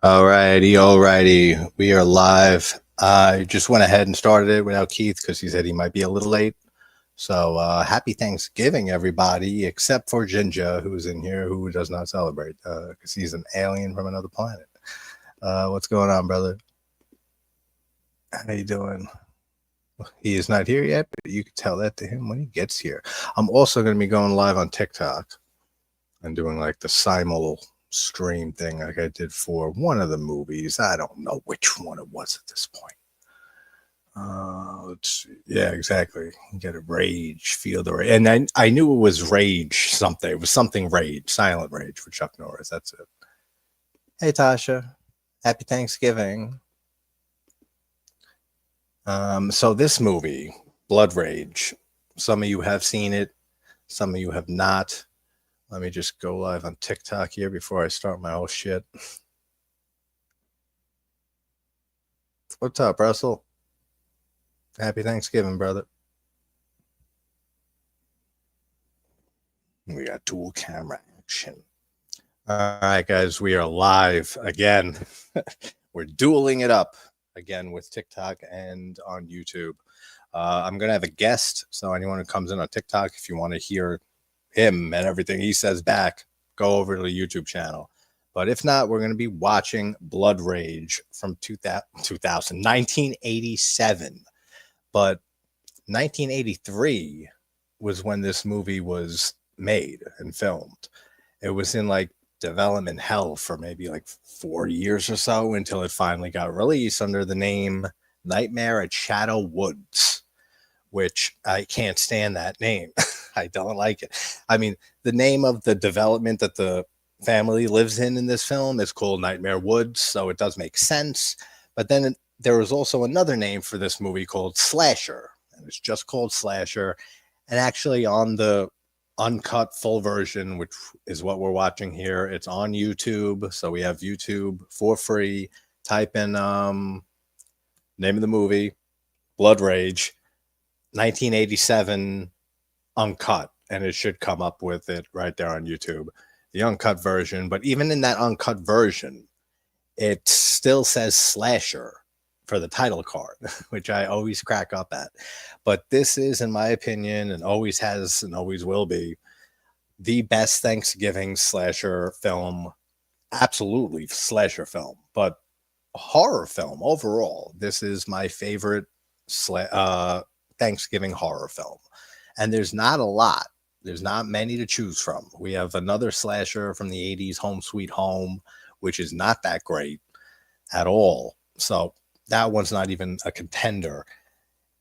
Alrighty. We are live. I just went ahead and started it without Keith because he said he might be a little late. So happy Thanksgiving, everybody, except for Jinja, who's in here, who does not celebrate because he's an alien from another planet. What's going on, brother? How you doing? He is not here yet, but you can tell that to him when he gets here. I'm also going to be going live on TikTok and doing like the simul stream thing like I did for one of the movies. I don't know which one it was at this point. Let's see. Yeah, exactly. Get a rage, feel the rage. And I knew it was rage something. It was something rage, silent rage for Chuck Norris. That's it. Hey, Tasha. Happy Thanksgiving. So this movie, Blood Rage, some of you have seen it. Some of you have not. Let me just go live on TikTok here before I start my whole shit. What's up, Russell? Happy Thanksgiving, brother. We got dual camera action. All right, guys, we are live again. We're dueling it up again with TikTok and on YouTube. I'm going to have a guest, so anyone who comes in on TikTok, if you want to hear him and everything he says back, go over to the YouTube channel. But if not, we're going to be watching Blood Rage from 1987. But 1983 was when this movie was made and filmed. It was in like development hell for maybe like 4 years or so until it finally got released under the name Nightmare at Shadow Woods, which I can't stand that name. I don't like it. I mean, the name of the development that the family lives in this film is called Nightmare Woods, so it does make sense. But then there was also another name for this movie called Slasher, and it's just called Slasher. And actually on the uncut full version, which is what we're watching here, it's on YouTube. So we have YouTube for free. Type in name of the movie, Blood Rage, 1987 uncut, and it should come up with it right there on YouTube, the uncut version. But even in that uncut version, it still says Slasher for the title card, which I always crack up at. But this is, in my opinion, and always has and always will be, the best Thanksgiving slasher film. Absolutely slasher film, but horror film overall. This is my favorite Thanksgiving horror film. And there's not a lot. There's not many to choose from. We have another slasher from the 80s, Home Sweet Home, which is not that great at all. So that one's not even a contender.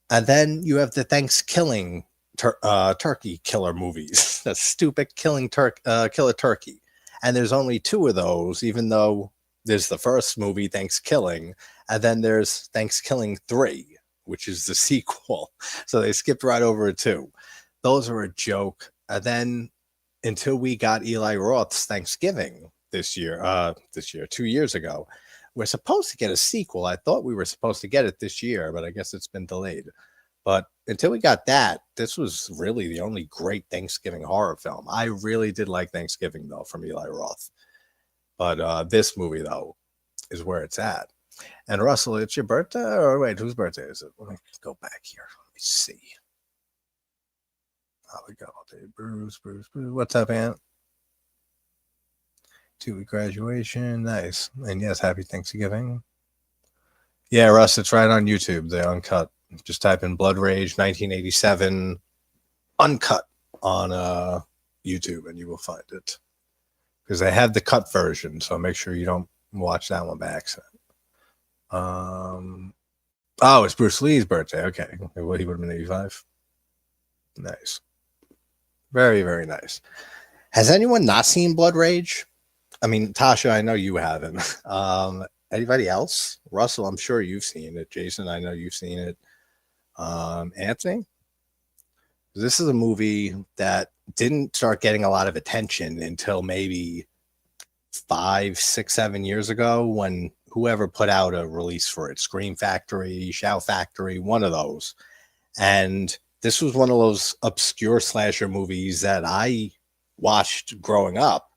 And then you have the Thanksgiving turkey killer movies. The stupid killer turkey. And there's only two of those, even though there's the first movie, Thanksgiving, and then there's Thanksgiving 3, which is the sequel. So they skipped right over it too. Those are a joke. And then until we got Eli Roth's Thanksgiving this year, 2 years ago, we're supposed to get a sequel. I thought we were supposed to get it this year, but I guess it's been delayed. But until we got that, this was really the only great Thanksgiving horror film. I really did like Thanksgiving, though, from Eli Roth. But this movie, though, is where it's at. And Russell, it's your birthday? Or wait, whose birthday is it? Let me go back here. Let me see. Oh, we go. Bruce. What's up, Aunt? 2-week graduation. Nice. And yes, happy Thanksgiving. Yeah, Russ, it's right on YouTube. They're uncut. Just type in Blood Rage 1987 uncut on YouTube and you will find it. Because they have the cut version, so make sure you don't watch that one by accident. Oh, it's Bruce Lee's birthday. Okay. Well, he would have been 85. Nice. Very, very nice. Has anyone not seen Blood Rage? I mean, Tasha, I know you haven't. Anybody else? Russell, I'm sure you've seen it. Jason, I know you've seen it. Anthony? This is a movie that didn't start getting a lot of attention until maybe 5, 6, 7 years ago when whoever put out a release for it, Scream Factory, Shout Factory, one of those. And this was one of those obscure slasher movies that I watched growing up.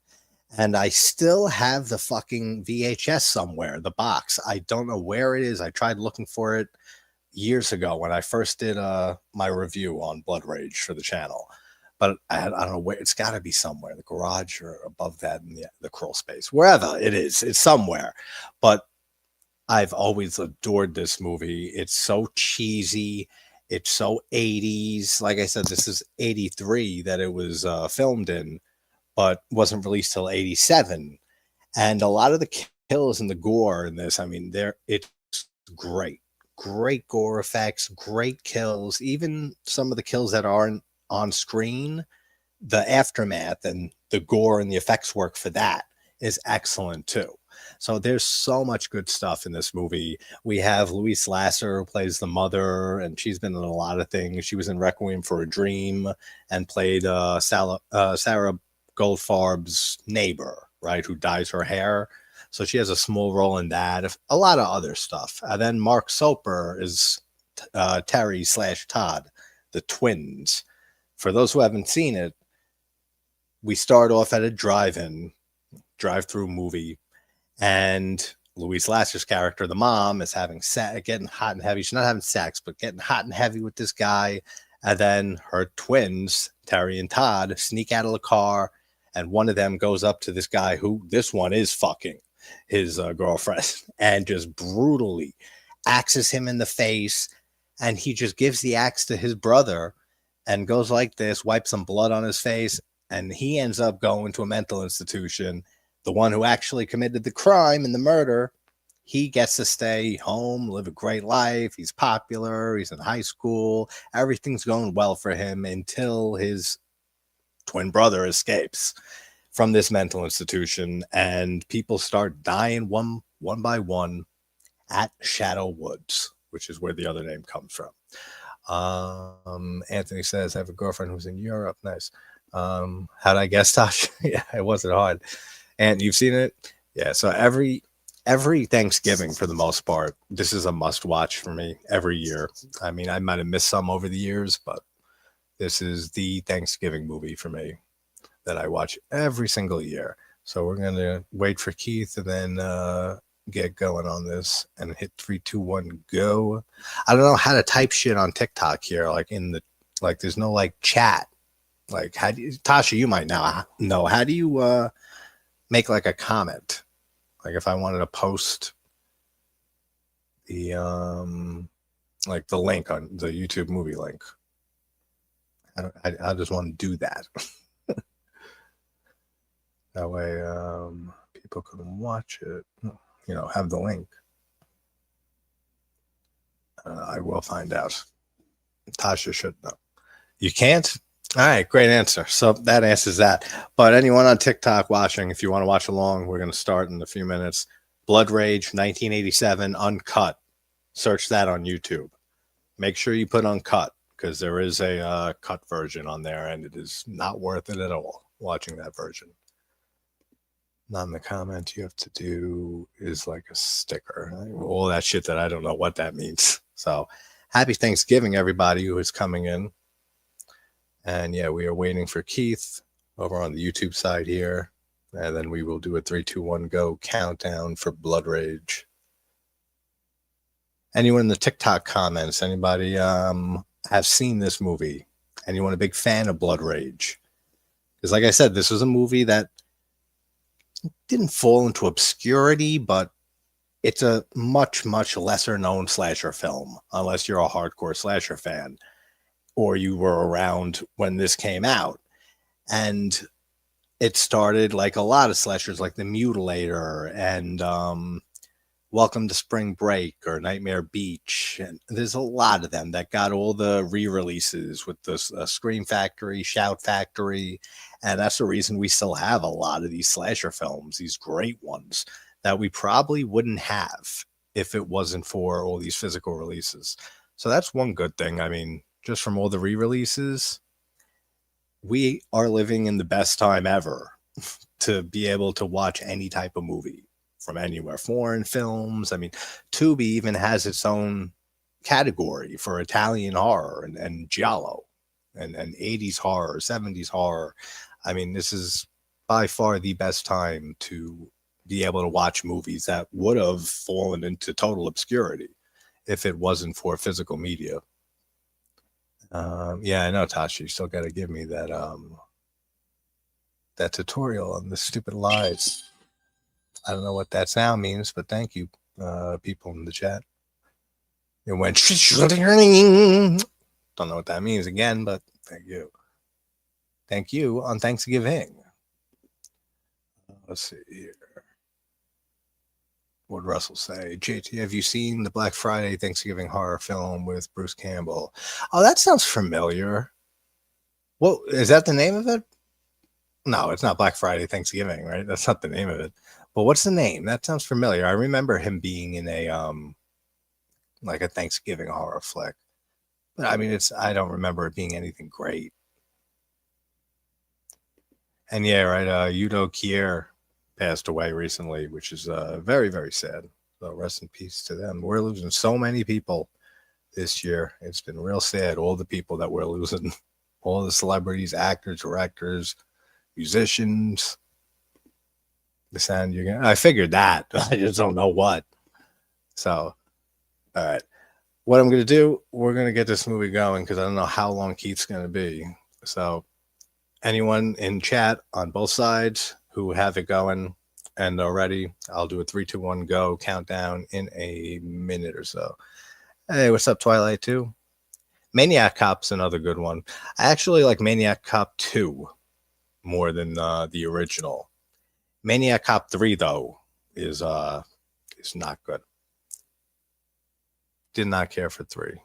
And I still have the fucking VHS somewhere, the box. I don't know where it is. I tried looking for it years ago when I first did my review on Blood Rage for the channel. But I don't know where. It's got to be somewhere in the garage or above that in the crawl space. Wherever it is, it's somewhere. But I've always adored this movie. It's so cheesy. It's so 80s. Like I said, this is 83 that it was filmed in, but wasn't released till 87. And a lot of the kills and the gore in this, I mean, it's great. Great gore effects, great kills. Even some of the kills that aren't on screen, the aftermath and the gore and the effects work for that is excellent too. So there's so much good stuff in this movie. We have Louise Lasser, who plays the mother, and she's been in a lot of things. She was in Requiem for a Dream and played Sarah Goldfarb's neighbor, right, who dyes her hair. So she has a small role in that. A lot of other stuff. And then Mark Soper is Terry / Todd, the twins. For those who haven't seen it, we start off at a drive-through movie, and Louise Lasser's character, the mom, is getting hot and heavy. She's not having sex, but getting hot and heavy with this guy. And then her twins, Terry and Todd, sneak out of the car, and one of them goes up to this guy who this one is fucking his girlfriend, and just brutally axes him in the face. And he just gives the axe to his brother and goes like this, wipes some blood on his face, and he ends up going to a mental institution. The one who actually committed the crime and the murder, he gets to stay home, live a great life. He's popular. He's in high school. Everything's going well for him until his twin brother escapes from this mental institution, and people start dying one by one at Shadow Woods, which is where the other name comes from. Anthony says, I have a girlfriend who's in Europe. Nice. How'd I guess, Tosh? Yeah, it wasn't hard. And you've seen it? Yeah, so every Thanksgiving, for the most part, this is a must-watch for me every year. I mean, I might have missed some over the years, but this is the Thanksgiving movie for me that I watch every single year. So we're going to wait for Keith and then get going on this and hit 3, 2, 1, go. I don't know how to type shit on TikTok here. Like there's no like chat. Like Tasha, you might now know. How do you make like a comment? Like if I wanted to post the like the link on the YouTube movie link. I just want to do that. That way people can watch it, have the link. I will find out. Tasha should know. You can't? All right, great answer. So that answers that. But anyone on TikTok watching, if you want to watch along, we're going to start in a few minutes. Blood Rage, 1987, uncut. Search that on YouTube. Make sure you put uncut, because there is a cut version on there, and it is not worth it at all watching that version. Not in the comment, you have to do is like a sticker. All that shit that I don't know what that means. So happy Thanksgiving, everybody who is coming in. And yeah, we are waiting for Keith over on the YouTube side here. And then we will do a 3, 2, 1, go countdown for Blood Rage. Anyone in the TikTok comments, anybody have seen this movie? Anyone a big fan of Blood Rage? Because like I said, this was a movie that didn't fall into obscurity, but it's a much, much lesser known slasher film, unless you're a hardcore slasher fan or you were around when this came out. And it started like a lot of slashers, like The Mutilator and Welcome to Spring Break or Nightmare Beach. And there's a lot of them that got all the re-releases with the Scream Factory, Shout Factory. And that's the reason we still have a lot of these slasher films, these great ones that we probably wouldn't have if it wasn't for all these physical releases. So that's one good thing. I mean, just from all the re-releases, we are living in the best time ever to be able to watch any type of movie from anywhere. Foreign films. I mean, Tubi even has its own category for Italian horror and giallo and 80s horror, 70s horror. I mean, this is by far the best time to be able to watch movies that would have fallen into total obscurity if it wasn't for physical media. Yeah, I know, Tasha. You still got to give me that tutorial on the stupid lies. I don't know what that sound means, but thank you, people in the chat. It went. Don't know what that means again, but thank you. Thank you on Thanksgiving. Let's see here. What would Russell say? JT, have you seen the Black Friday Thanksgiving horror film with Bruce Campbell? Oh, that sounds familiar. What is that the name of it? No, it's not Black Friday Thanksgiving, right? That's not the name of it. But what's the name? That sounds familiar. I remember him being in a like a Thanksgiving horror flick. But I mean, I don't remember it being anything great. And yeah, right. Udo Kier passed away recently, which is very, very sad. So rest in peace to them. We're losing so many people this year. It's been real sad. All the people that we're losing, all the celebrities, actors, directors, musicians. The sound you're getting. I figured that. I just don't know what. So, all right. What I'm going to do, we're going to get this movie going because I don't know how long Keith's going to be. So, anyone in chat on both sides who have it going and are ready, I'll do a 3, 2, 1, go countdown in a minute or so. Hey, what's up, Twilight 2? Maniac Cop's another good one. I actually like Maniac Cop 2 more than the original. Maniac Cop 3, though, is not good. Did not care for 3.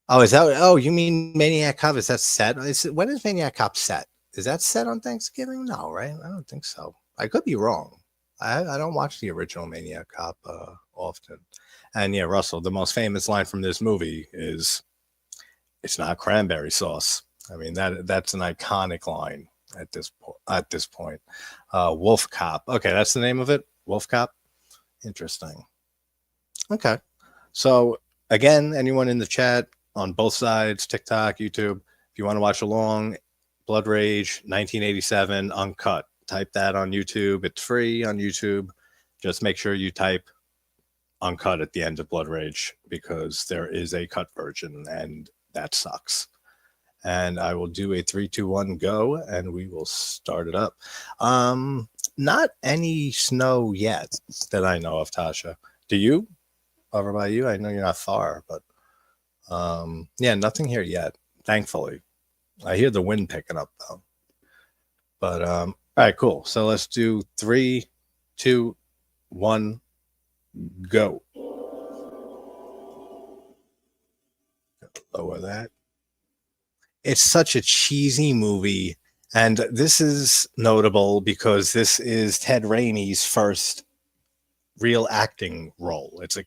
Oh, is that? Oh, you mean Maniac Cop? Is that set? When is Maniac Cop set? Is that set on Thanksgiving? No, right? I don't think so. I could be wrong. I don't watch the original Maniac Cop often. And yeah, Russell, the most famous line from this movie is, "It's not cranberry sauce." I mean, that's an iconic line at this point. Wolf Cop. Okay, that's the name of it. Wolf Cop. Interesting. Okay. So again, anyone in the chat on both sides, TikTok, YouTube, if you want to watch along, Blood Rage 1987 uncut. Type that on YouTube. It's free on YouTube. Just make sure you type uncut at the end of Blood Rage because there is a cut version and that sucks. And I will do a 3, 2, 1, go, and we will start it up. Not any snow yet that I know of, Tasha. Do you? Over by you? I know you're not far, but yeah, nothing here yet, thankfully. I hear the wind picking up, though. But all right, cool. So let's do 3, 2, 1, go. Lower that. It's such a cheesy movie. And this is notable because this is Ted Raimi's first real acting role. It's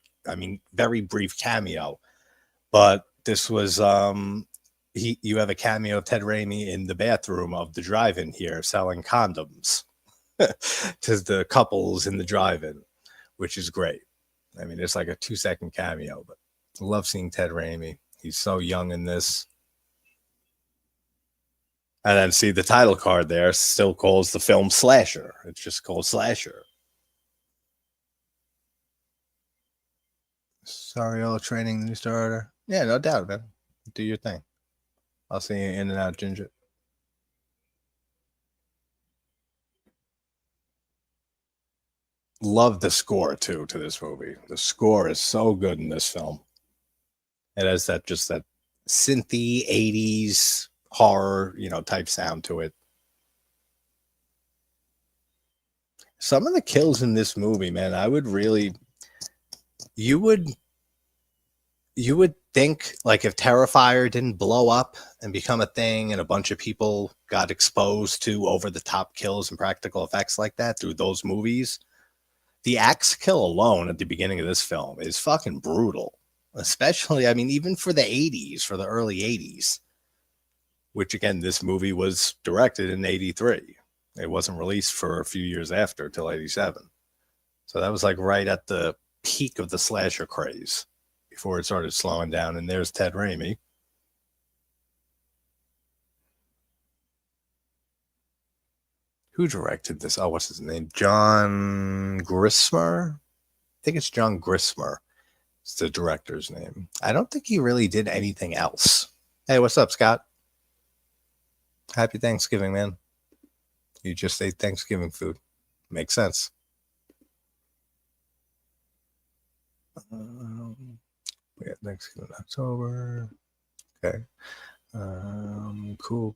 very brief cameo, but this was you have a cameo of Ted Raimi in the bathroom of the drive-in here selling condoms to the couples in the drive-in, which is great. I mean, it's like a 2-second cameo, but I love seeing Ted Raimi. He's so young in this. And then see the title card there still calls the film Slasher. It's just called Slasher. Sorry, all training new starter. Yeah, no doubt, man. Do your thing. I'll see you in and out, Ginger. Love the score too to this movie. The score is so good in this film. It has that synthy 80s horror, type sound to it. Some of the kills in this movie, man, you would think like if Terrifier didn't blow up and become a thing and a bunch of people got exposed to over the top kills and practical effects like that through those movies, the axe kill alone at the beginning of this film is fucking brutal. Especially, I mean, even for the 80s, for the early 80s, which again, this movie was directed in 83. It wasn't released for a few years after, till 87. So that was like right at the peak of the slasher craze before it started slowing down. And there's Ted Raimi. Who directed this? Oh, what's his name? John Grissmer? I think it's John Grissmer. It's the director's name. I don't think he really did anything else. Hey, what's up, Scott? Happy Thanksgiving, man. You just ate Thanksgiving food. Makes sense. We got Thanksgiving October. Okay. Cool.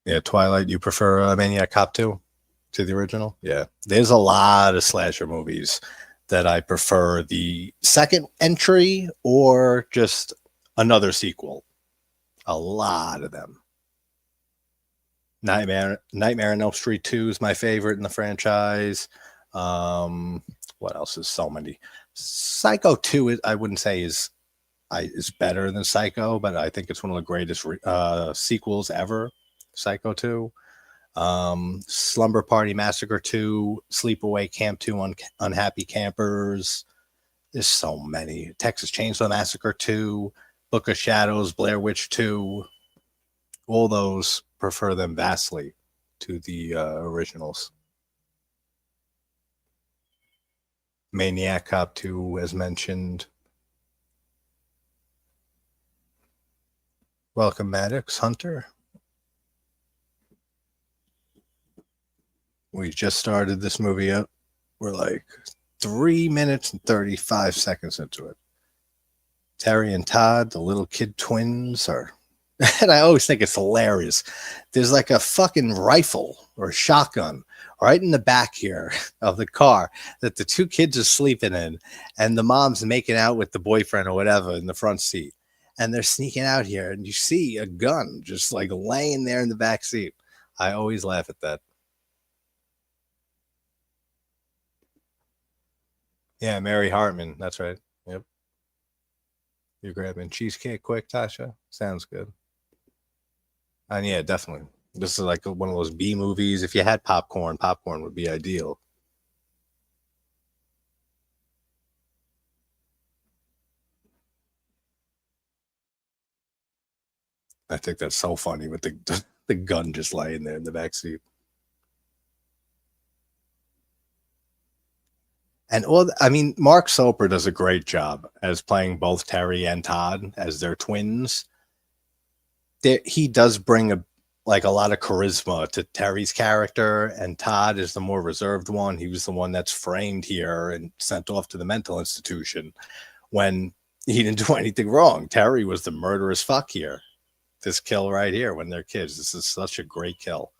Yeah, Twilight. You prefer Maniac Cop 2 to the original? Yeah. There's a lot of slasher movies that I prefer the second entry or just another sequel. A lot of them. Nightmare on Elm Street 2 is my favorite in the franchise. What else is so many? Psycho 2 I wouldn't say is better than Psycho, but I think it's one of the greatest sequels ever. Psycho 2. Slumber Party Massacre 2, Sleepaway Camp 2, Unhappy Campers. There's so many. Texas Chainsaw Massacre 2, Book of Shadows, Blair Witch 2. All those, prefer them vastly to the originals. Maniac Cop 2, as mentioned. Welcome, Maddox Hunter. We just started this movie up. We're like 3 minutes and 35 seconds into it. Terry and Todd, the little kid twins, are, and I always think it's hilarious. There's like a fucking rifle or a shotgun right in the back here of the car that the two kids are sleeping in, and the mom's making out with the boyfriend or whatever in the front seat. And they're sneaking out here, and you see a gun just like laying there in the back seat. I always laugh at that. Yeah, Mary Hartman. That's right. Yep. You're grabbing cheesecake quick, Tasha? Sounds good. And yeah, definitely. This is like one of those B movies. If you had popcorn would be ideal. I think that's so funny with the gun just laying there in the back seat. And Mark Soper does a great job as playing both Terry and Todd as their twins. He does bring a lot of charisma to Terry's character, and Todd is the more reserved one. He was the one that's framed here and sent off to the mental institution when he didn't do anything wrong. Terry was the murderous fuck here. This kill right here when they're kids. This is such a great kill.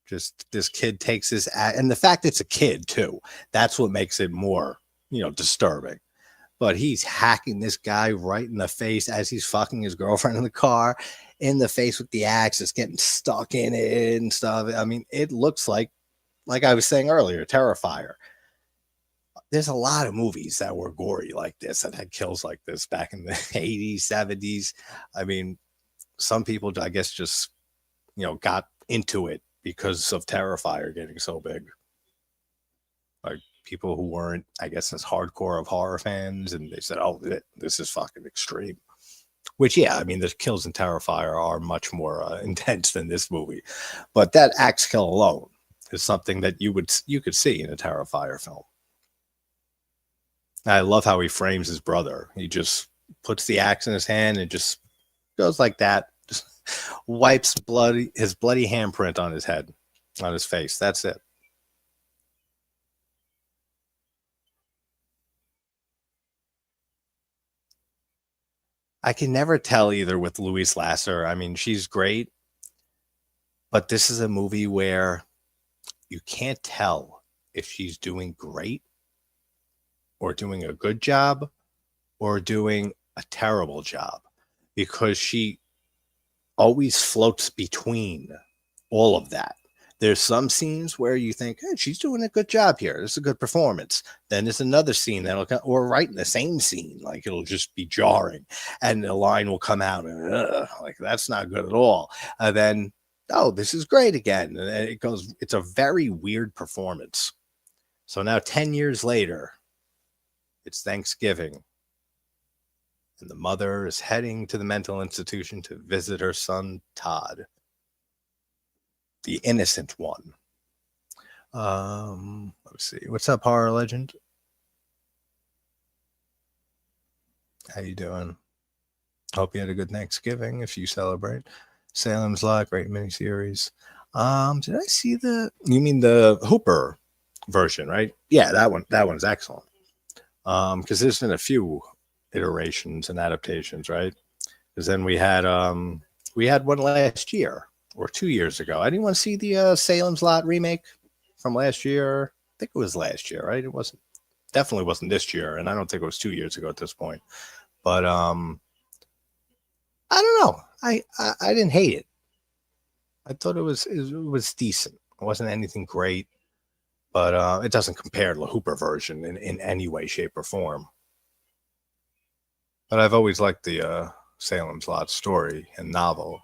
Just this kid takes his and the fact it's a kid too, that's what makes it more disturbing. But he's hacking this guy right in the face as he's fucking his girlfriend in the car, in the face with the axe. It's getting stuck in it and stuff. I mean, it looks like I was saying earlier, Terrifier. There's a lot of movies that were gory like this, that had kills like this back in the 80s, 70s. I mean, some people, I guess, just got into it because of Terrifier getting so big. Like people who weren't, I guess, as hardcore of horror fans, and they said, "Oh, this is fucking extreme." Which, yeah, I mean, the kills in Terrifier are much more intense than this movie, but that axe kill alone is something that you could see in a Terrifier film. I love how he frames his brother. He just puts the axe in his hand and just goes like that. Just wipes his bloody handprint on his head, on his face. That's it. I can never tell either with Louise Lasser. I mean, she's great, but this is a movie where you can't tell if she's doing great or doing a good job or doing a terrible job, because she always floats between all of that. There's some scenes where you think, hey, she's doing a good job here. This is a good performance. Then there's another scene that'll come, or right in the same scene, like it'll just be jarring, and the line will come out, and like that's not good at all. And then, oh, this is great again. And it goes. It's a very weird performance. So now, 10 years later, it's Thanksgiving, and the mother is heading to the mental institution to visit her son, Todd, the innocent one. Let's see. What's up, horror legend? How you doing? Hope you had a good Thanksgiving if you celebrate. Salem's Lot, great miniseries. Did I see you mean the Hooper version, right? Yeah, that one's excellent. Because there's been a few iterations and adaptations, right? Because then we had one last year or 2 years ago. I didn't want to see the Salem's Lot remake from last year. I think it was last year, right? It definitely wasn't this year, and I don't think it was 2 years ago at this point. But I don't know. I didn't hate it. I thought it was decent. It wasn't anything great, but it doesn't compare to the Hooper version in any way, shape, or form. But I've always liked the Salem's Lot story and novel.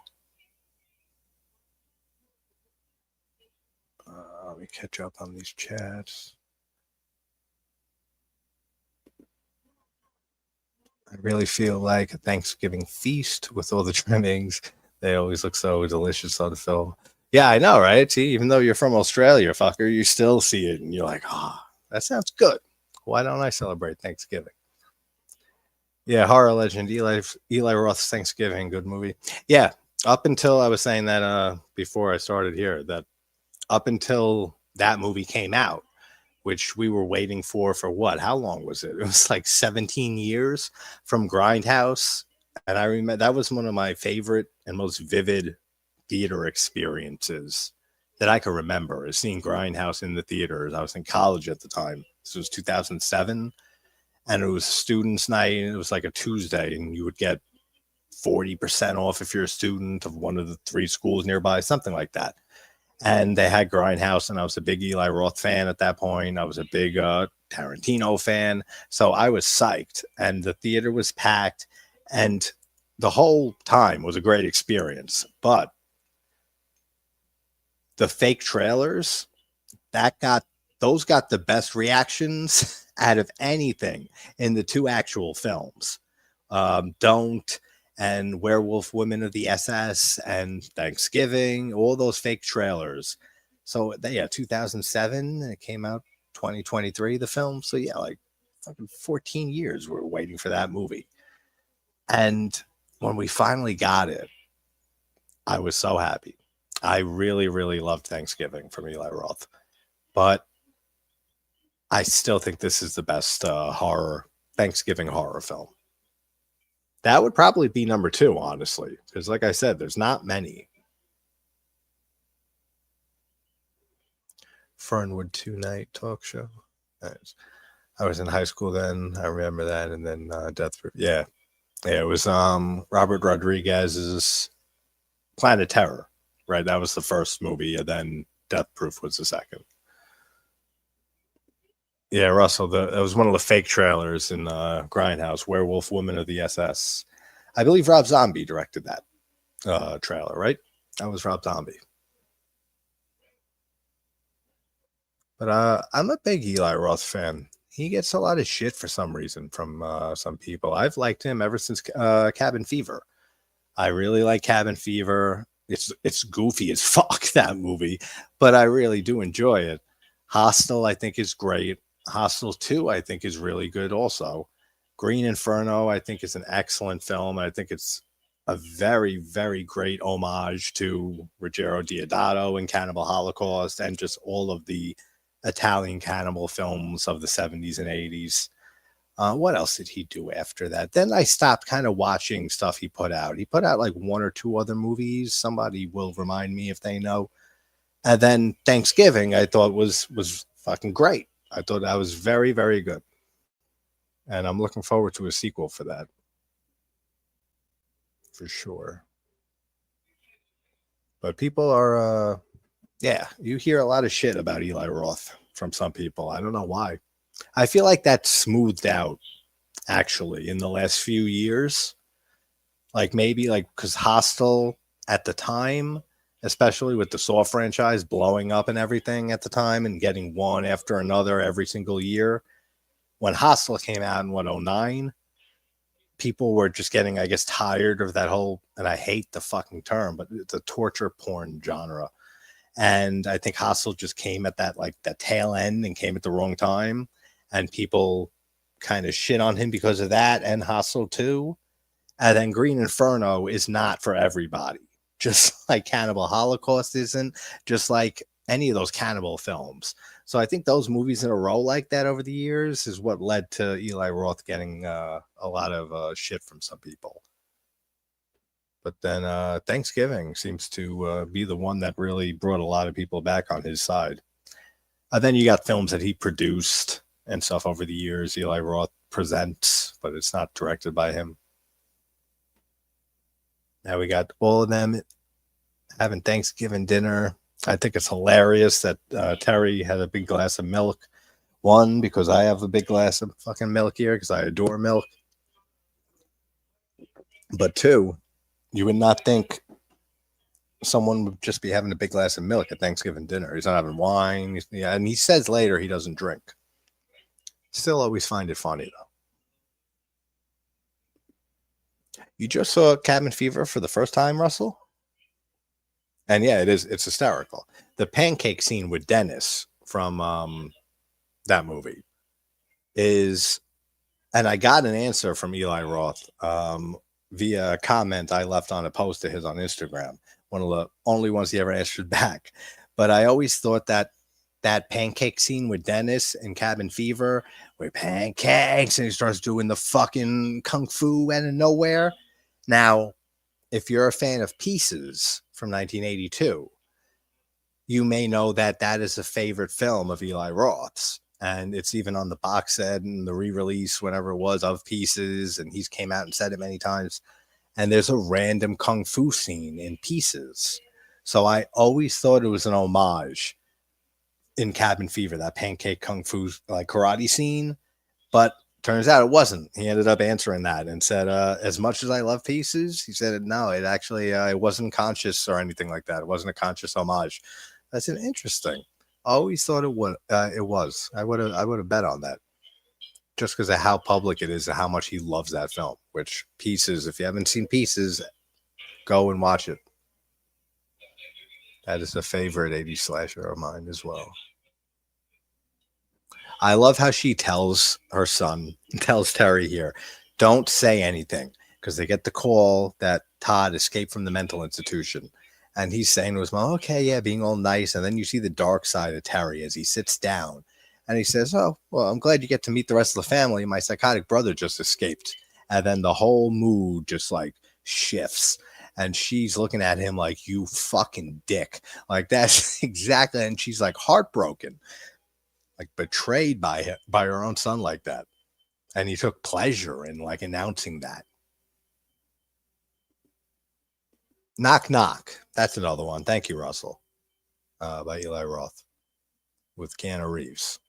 Let me catch up on these chats. I really feel like a Thanksgiving feast with all the trimmings. They always look so delicious on the film. Yeah, I know, right? See, even though you're from Australia, fucker, you still see it and you're like, that sounds good. Why don't I celebrate Thanksgiving? Yeah, horror legend, Eli Roth's Thanksgiving, good movie. Yeah, up until I was saying that before I started here, that up until that movie came out, which we were waiting for what? How long was it? It was like 17 years from Grindhouse. And I remember that was one of my favorite and most vivid theater experiences that I can remember, is seeing Grindhouse in the theaters. I was in college at the time. This was 2007. And it was students' night. And it was like a Tuesday, and you would get 40% off if you're a student of one of the 3 schools nearby, something like that. And they had Grindhouse, and I was a big Eli Roth fan at that point. I was a big Tarantino fan. So I was psyched, and the theater was packed, and the whole time was a great experience. But the fake trailers, those got the best reactions out of anything in the 2 actual films. Don't and Werewolf Women of the SS and Thanksgiving, all those fake trailers. So yeah, 2007, it came out 2023, the film. So yeah, like fucking 14 years we were waiting for that movie. And when we finally got it, I was so happy. I really, really loved Thanksgiving from Eli Roth. But I still think this is the best Thanksgiving horror film. That would probably be number 2, honestly, because like I said, there's not many. Fernwood 2-night talk show. Nice. I was in high school then. I remember that. And then Death Proof. Yeah. It was Robert Rodriguez's Planet Terror, right? That was the first movie, and then Death Proof was the second. Yeah, Russell, that was one of the fake trailers in Grindhouse, Werewolf Woman of the SS. I believe Rob Zombie directed that trailer, right? That was Rob Zombie. But I'm a big Eli Roth fan. He gets a lot of shit for some reason from some people. I've liked him ever since Cabin Fever. I really like Cabin Fever. It's goofy as fuck, that movie, but I really do enjoy it. Hostel, I think, is great. Hostel 2, I think, is really good also. Green Inferno, I think, is an excellent film. I think it's a very, very great homage to Ruggero Deodato and Cannibal Holocaust and just all of the Italian cannibal films of the 70s and 80s. What else did he do after that? Then I stopped kind of watching stuff he put out. He put out like 1 or 2 other movies. Somebody will remind me if they know. And then Thanksgiving, I thought was fucking great. I thought that was very, very good. And I'm looking forward to a sequel for that. For sure. But people are, yeah, you hear a lot of shit about Eli Roth from some people. I don't know why. I feel like that's smoothed out, actually, in the last few years. Like maybe like because Hostel at the time, especially with the Saw franchise blowing up and everything at the time and getting one after another every single year. When Hostel came out in 2009, people were just getting, I guess, tired of that whole, and I hate the fucking term, but it's a torture porn genre. And I think Hostel just came at that, like, that tail end, and came at the wrong time. And people kind of shit on him because of that, and Hostel too. And then Green Inferno is not for everybody. Just like Cannibal Holocaust isn't, just like any of those cannibal films. So I think those movies in a row like that over the years is what led to Eli Roth getting a lot of shit from some people. But then Thanksgiving seems to be the one that really brought a lot of people back on his side. Then you got films that he produced and stuff over the years. Eli Roth presents, but it's not directed by him. Now we got all of them having Thanksgiving dinner. I think it's hilarious that Terry had a big glass of milk. One, because I have a big glass of fucking milk here because I adore milk. But two, you would not think someone would just be having a big glass of milk at Thanksgiving dinner. He's not having wine. Yeah, and he says later he doesn't drink. Still always find it funny, though. You just saw Cabin Fever for the first time, Russell? And yeah, it's hysterical. The pancake scene with Dennis from that movie is, and I got an answer from Eli Roth via a comment I left on a post of his on Instagram. One of the only ones he ever answered back. But I always thought that pancake scene with Dennis in Cabin Fever, where pancakes and he starts doing the fucking kung fu out of nowhere. Now, if you're a fan of Pieces from 1982, you may know that that is a favorite film of Eli Roth's. And it's even on the box set and the re-release, whenever it was, of Pieces. And he's came out and said it many times. And there's a random kung fu scene in Pieces. So I always thought it was an homage in Cabin Fever, that pancake kung fu like karate scene. But turns out it wasn't. He ended up answering that and said, as much as I love Pieces, he said, no, it actually, it wasn't conscious or anything like that. It wasn't a conscious homage. I said, interesting. I always thought it was. I would have bet on that, just because of how public it is and how much he loves that film. Which Pieces, if you haven't seen Pieces, go and watch it. That is a favorite 80s slasher of mine as well. I love how she tells her son, tells Terry here, don't say anything, because they get the call that Todd escaped from the mental institution. And he's saying to his mom, okay, yeah, being all nice. And then you see the dark side of Terry as he sits down. And he says, oh, well, I'm glad you get to meet the rest of the family. My psychotic brother just escaped. And then the whole mood just like shifts. And she's looking at him like, you fucking dick. Like, that's exactly. And she's like heartbroken, like betrayed by her own son like that. And he took pleasure in like announcing that. Knock Knock. That's another one. Thank you, Russell. By Eli Roth with Keanu Reeves.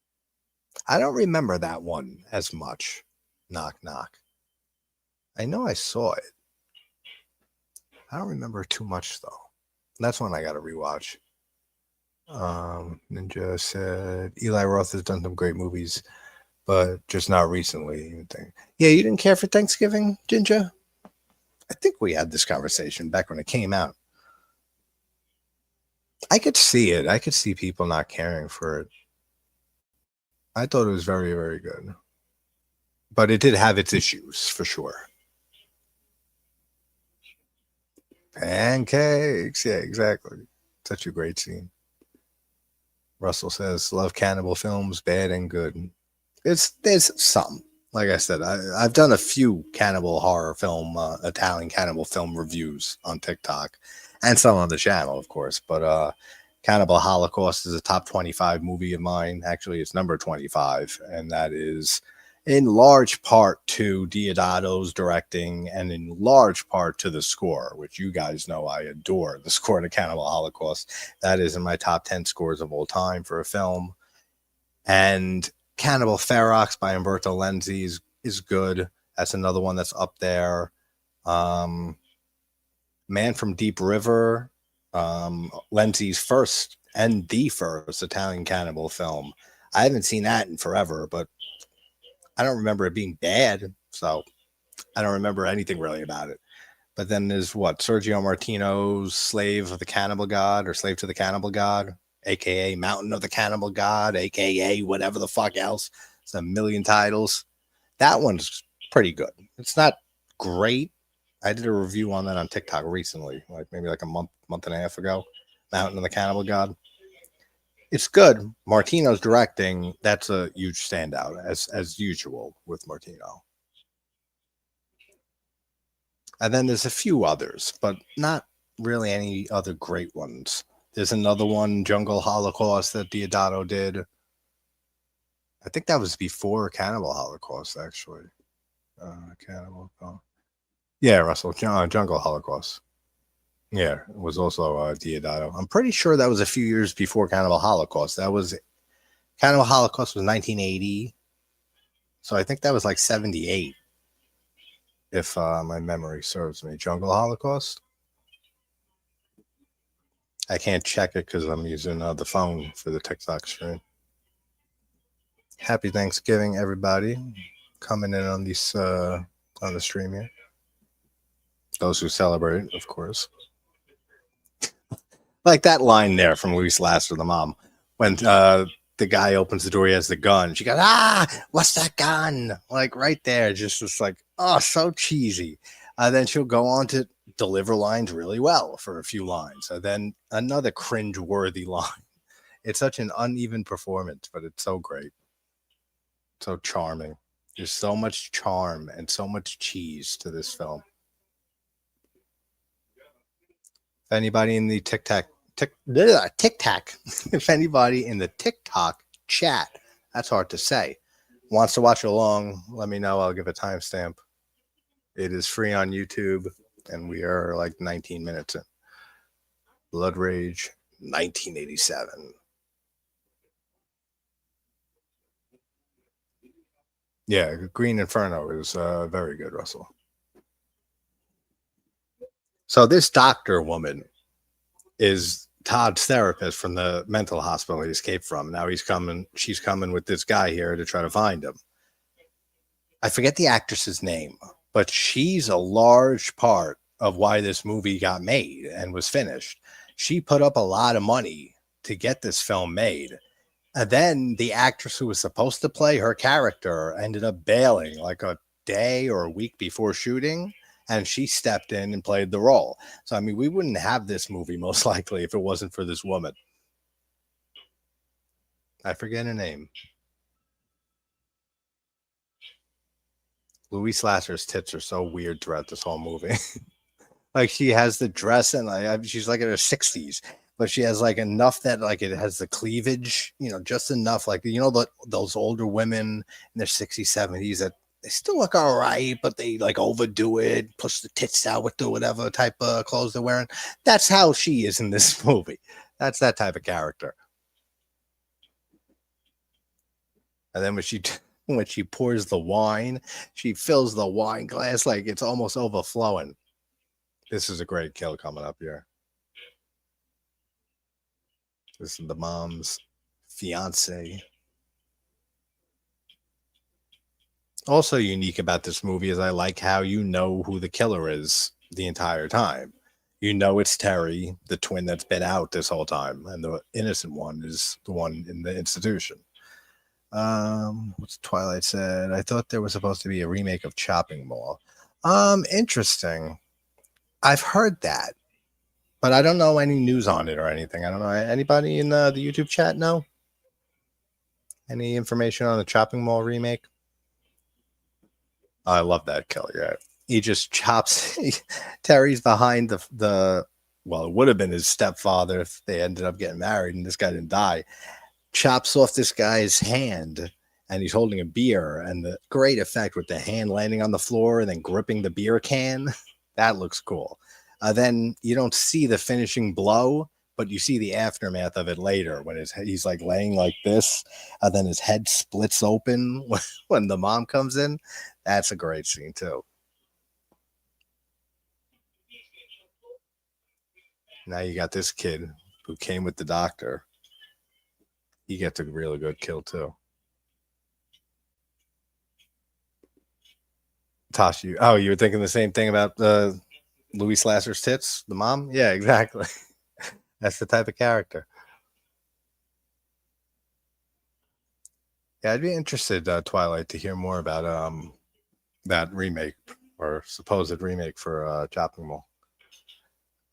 I don't remember that one as much. Knock Knock. I know I saw it. I don't remember too much though. That's one I got to rewatch. Ninja said Eli Roth has done some great movies, but just not recently. Yeah, you didn't care for Thanksgiving, Ginger? I think we had this conversation back when it came out. I could see it. I could see people not caring for it. I thought it was very, very good. But it did have its issues, for sure. Pancakes. Yeah, exactly. Such a great scene. Russell says, love cannibal films, bad and good. There's some. Like I said, I've done a few cannibal horror film, Italian cannibal film reviews on TikTok and some on the channel, of course. But Cannibal Holocaust is a top 25 movie of mine. Actually, it's number 25. And that is in large part to Deodato's directing and in large part to the score, which you guys know I adore the score to Cannibal Holocaust. That is in my top 10 scores of all time for a film. And Cannibal Ferox by Umberto Lenzi is good. That's another one that's up there. Man from Deep River, Lenzi's first and the first Italian cannibal film. I haven't seen that in forever, but I don't remember it being bad. So I don't remember anything really about it. But then there's what? Sergio Martino's Slave of the Cannibal God or Slave to the Cannibal God, aka Mountain of the Cannibal God, aka whatever the fuck else. It's a million titles. That one's pretty good. It's not great. I did a review on that on TikTok recently, like maybe like a month and a half ago. Mountain of the Cannibal God. It's good. Martino's directing. That's a huge standout, as usual with Martino. And then there's a few others, but not really any other great ones. There's another one, Jungle Holocaust, that Diodato did. I think that was before Cannibal Holocaust, actually. Cannibal. Oh. Yeah, Russell. Jungle Holocaust. Yeah, it was also Diodato. I'm pretty sure that was a few years before Cannibal Holocaust. Cannibal Holocaust was 1980. So I think that was like 78, if my memory serves me. Jungle Holocaust? I can't check it because I'm using the phone for the TikTok stream. Happy Thanksgiving, everybody, coming in on these on the stream here. Those who celebrate, of course. Like that line there from Louise Lasser, the mom, when the guy opens the door, he has the gun. She goes, "Ah, what's that gun?" Like right there, just like, oh, so cheesy. Then she'll go on to deliver lines really well for a few lines. And then another cringe-worthy line. It's such an uneven performance, but it's so great. So charming. There's so much charm and so much cheese to this film. If anybody in the TikTok, if anybody in the TikTok chat, that's hard to say, wants to watch along, let me know. I'll give a timestamp. It is free on YouTube, and we are like 19 minutes in. Blood Rage, 1987. Yeah, Green Inferno is very good, Russell. So this doctor woman is Todd's therapist from the mental hospital he escaped from. Now she's coming with this guy here to try to find him. I forget the actress's name, but she's a large part of why this movie got made and was finished. She put up a lot of money to get this film made. And then the actress who was supposed to play her character ended up bailing like a day or a week before shooting, and she stepped in and played the role. So, I mean, we wouldn't have this movie most likely if it wasn't for this woman. I forget her name. Louise Lasser's tits are so weird throughout this whole movie. Like she has the dress and like she's like in her 60s, but she has like enough that like it has the cleavage, just enough. Like those older women in their 60s, 70s that they still look all right, but they like overdo it, push the tits out with the whatever type of clothes they're wearing. That's how she is in this movie. That's that type of character. And then when she pours the wine, she fills the wine glass like it's almost overflowing. This is a great kill coming up here. This is the mom's fiance. Also unique about this movie is I like how you know who the killer is the entire time. You know it's Terry, the twin that's been out this whole time, and the innocent one is the one in the institution. What's Twilight said? I thought there was supposed to be a remake of Chopping Mall. Interesting. I've heard that, but I don't know any news on it or anything. I don't know. Anybody in the YouTube chat know? Any information on the Chopping Mall remake? I love that kill. Yeah, he just chops. Terry's behind the. Well, it would have been his stepfather if they ended up getting married and this guy didn't die. Chops off this guy's hand, and he's holding a beer, and the great effect with the hand landing on the floor and then gripping the beer can. That looks cool. Then you don't see the finishing blow, but you see the aftermath of it later when he's like laying like this, and then his head splits open when the mom comes in. That's a great scene too. Now you got this kid who came with the doctor. He gets a really good kill too. toss you. Oh, you were thinking the same thing about Louis Lasser's tits, the mom? Yeah, exactly. That's the type of character. Yeah, I'd be interested, Twilight, to hear more about that remake or supposed remake for Chopping Mall.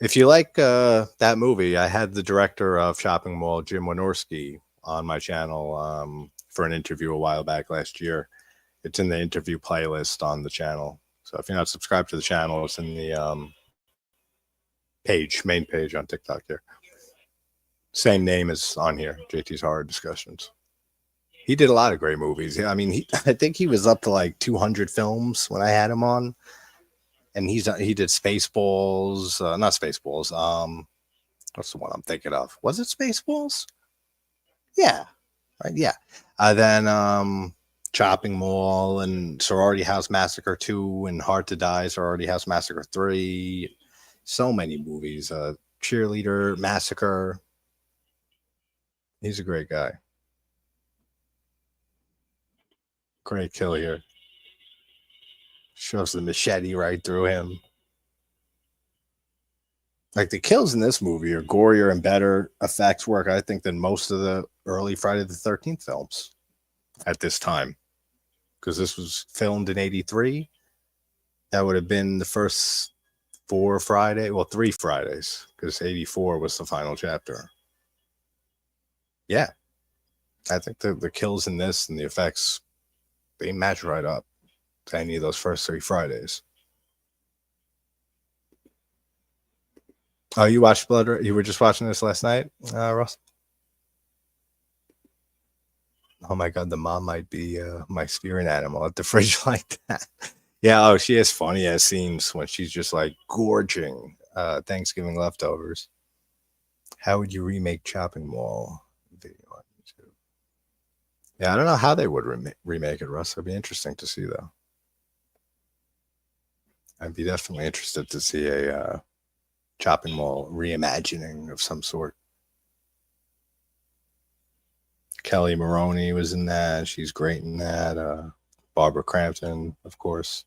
If you like that movie, I had the director of Shopping Mall, Jim Wynorski, on my channel for an interview a while back last year. It's in the interview playlist on the channel. So if you're not subscribed to the channel, it's in the main page on TikTok here. Same name as on here, JT's Horror Discussions. He did a lot of great movies. I mean, I think he was up to like 200 films when I had him on. And he did Spaceballs, not Spaceballs. What's the one I'm thinking of? Was it Spaceballs? Yeah, right. Yeah. Then Chopping Mall and Sorority House Massacre 2 and Hard to Die, Sorority House Massacre 3. So many movies. Cheerleader Massacre. He's a great guy. Great kill here. Shoves the machete right through him. Like the kills in this movie are gorier and better effects work, I think, than most of the early Friday the 13th films at this time. Because this was filmed in 83. That would have been the first 3 Fridays, because 84 was the final chapter. Yeah. I think the kills in this and the effects, they match right up to any of those first 3 Fridays. Oh, you watched Blood? You were just watching this last night, Russ? Oh my God, the mom might be my spirit animal at the fridge like that. Yeah, oh, she has funny ass scenes when she's just like gorging Thanksgiving leftovers. How would you remake Chopping Mall video on YouTube? Yeah, I don't know how they would remake it, Russ. It'd be interesting to see, though. I'd be definitely interested to see a Chopping Mall reimagining of some sort. Kelly Maroney was in that. She's great in that. Barbara Crampton, of course.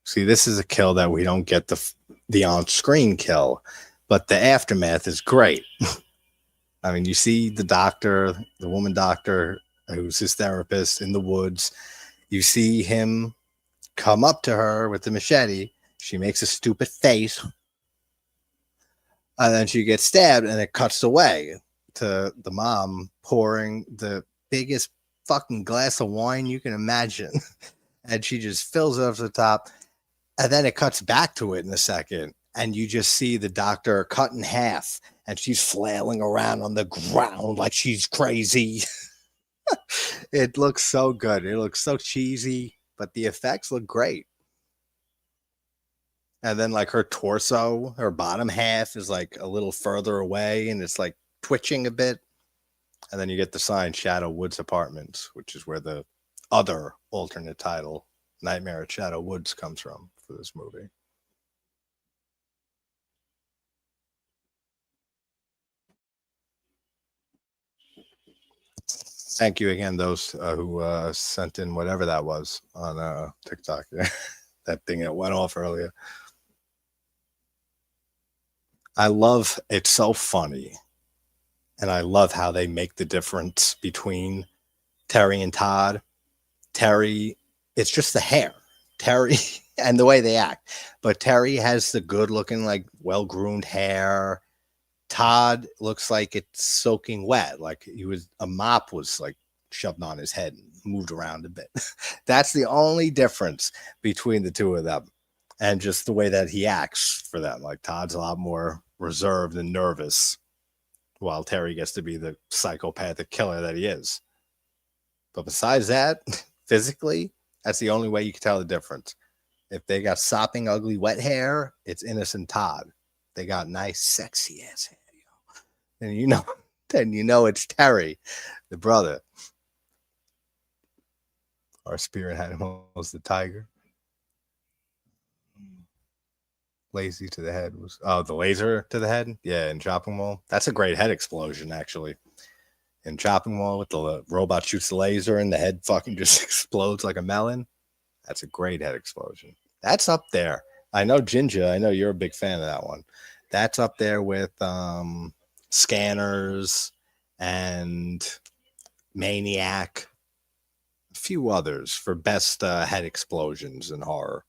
See, this is a kill that we don't get the on-screen kill, but the aftermath is great. I mean, you see the doctor, the woman doctor, who's his therapist in the woods. You see him come up to her with the machete. She makes a stupid face. And then she gets stabbed, and it cuts away to the mom pouring the biggest fucking glass of wine you can imagine. And she just fills it up to the top. And then it cuts back to it in a second. And you just see the doctor cut in half. And she's flailing around on the ground like she's crazy. It looks so good. It looks so cheesy. But the effects look great. And then like her torso, her bottom half is like a little further away. And it's like twitching a bit. And then you get the sign Shadow Woods Apartments, which is where the other alternate title, Nightmare at Shadow Woods, comes from for this movie. Thank you again, those who sent in whatever that was on TikTok. That thing that went off earlier. I love it's so funny. And I love how they make the difference between Terry and Todd. Terry, it's just the hair. Terry and the way they act. But Terry has the good looking, like well-groomed hair. Todd looks like it's soaking wet. Like a mop was like shoved on his head and moved around a bit. That's the only difference between the two of them. And just the way that he acts for them. Like Todd's a lot more reserved and nervous, while Terry gets to be the psychopathic killer that he is. But besides that, physically, that's the only way you can tell the difference. If they got sopping, ugly, wet hair, it's innocent Todd. They got nice, sexy ass hair, and then you know it's Terry, the brother. Our spirit animal was the tiger. Lazy to the head was the laser to the head. Yeah, in Chopping Mall. That's a great head explosion, actually. In Chopping Mall, with the robot shoots the laser and the head fucking just explodes like a melon. That's a great head explosion. That's up there. I know Ginger. I know you're a big fan of that one. That's up there with Scanners and Maniac. A few others for best head explosions in horror.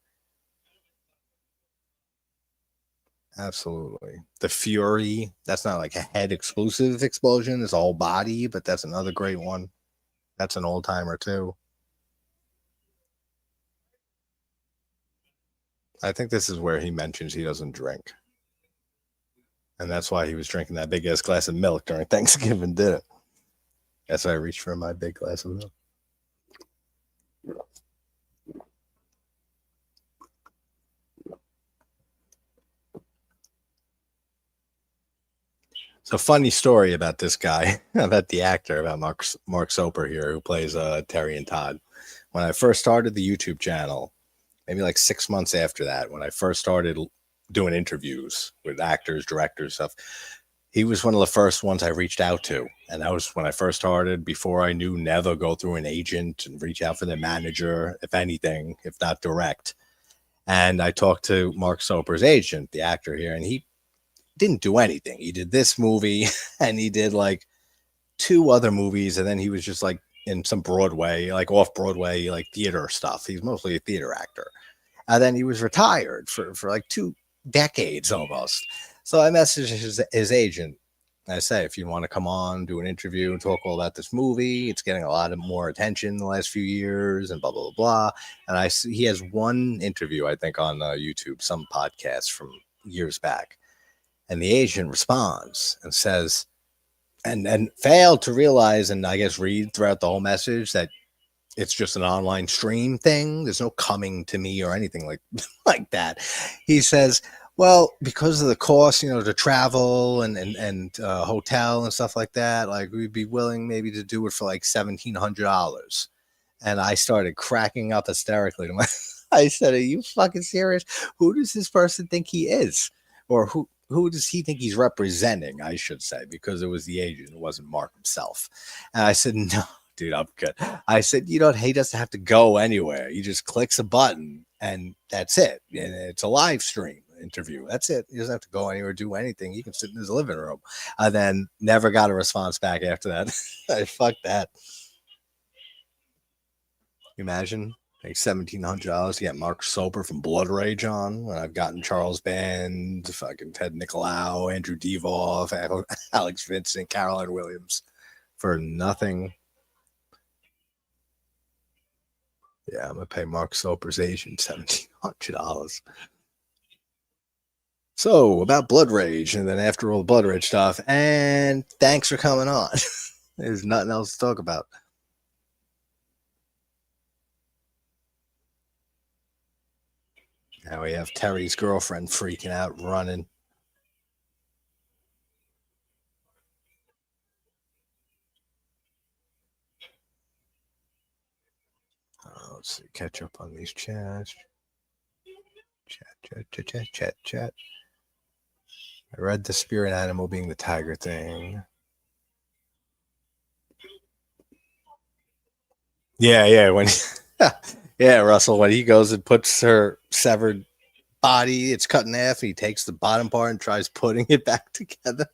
Absolutely. The Fury. That's not like a head exclusive explosion. It's all body, but that's another great one. That's an old timer too. I think this is where he mentions he doesn't drink. And that's why he was drinking that big ass glass of milk during Thanksgiving dinner. That's why I reached for my big glass of milk. So, funny story about this guy, about the actor, about Mark Soper here, who plays Terry and Todd. When I first started the YouTube channel, maybe like 6 months after that, when I first started doing interviews with actors, directors, stuff, he was one of the first ones I reached out to. And that was when I first started, before I knew never go through an agent and reach out for their manager, if anything, if not direct. And I talked to Mark Soper's agent, the actor here, and he didn't do anything. He did this movie and he did like 2 other movies. And then he was just like in some Broadway, like off Broadway, like theater stuff. He's mostly a theater actor. And then he was retired for like 2 decades almost. So I messaged his agent. I say, if you want to come on, do an interview and talk all about this movie, it's getting a lot of more attention in the last few years and blah, blah, blah, blah. And he has one interview, I think, on YouTube, some podcast from years back. And the agent responds and says, and failed to realize, and I guess read throughout the whole message, that it's just an online stream thing. There's no coming to me or anything like that. He says, well, because of the cost, to travel and hotel and stuff like that, like we'd be willing maybe to do it for like $1,700. And I started cracking up hysterically. I said, are you fucking serious? Who does this person think he is? Or who does he think he's representing, I should say, because it was the agent. It wasn't Mark himself. And I said, no, dude, I'm good. I said, he doesn't have to go anywhere. He just clicks a button and that's it. And it's a live stream interview. That's it. He doesn't have to go anywhere, do anything. He can sit in his living room. And then never got a response back after that. Fuck that. Imagine like $1,700 to get Mark Soper from Blood Rage on, when I've gotten Charles Band, fucking Ted Nicolau, Andrew Devoff, Alex Vincent, Caroline Williams for nothing. Yeah, I'm gonna pay Mark Soper's agent $1,700. So about Blood Rage, and then after all the Blood Rage stuff, and thanks for coming on. There's nothing else to talk about. Now we have Terry's girlfriend freaking out, running. Let's see, catch up on these chats. Chat. I read the spirit animal being the tiger thing. Yeah. When yeah, Russell, when he goes and puts her severed body, it's cut in half. He takes the bottom part and tries putting it back together,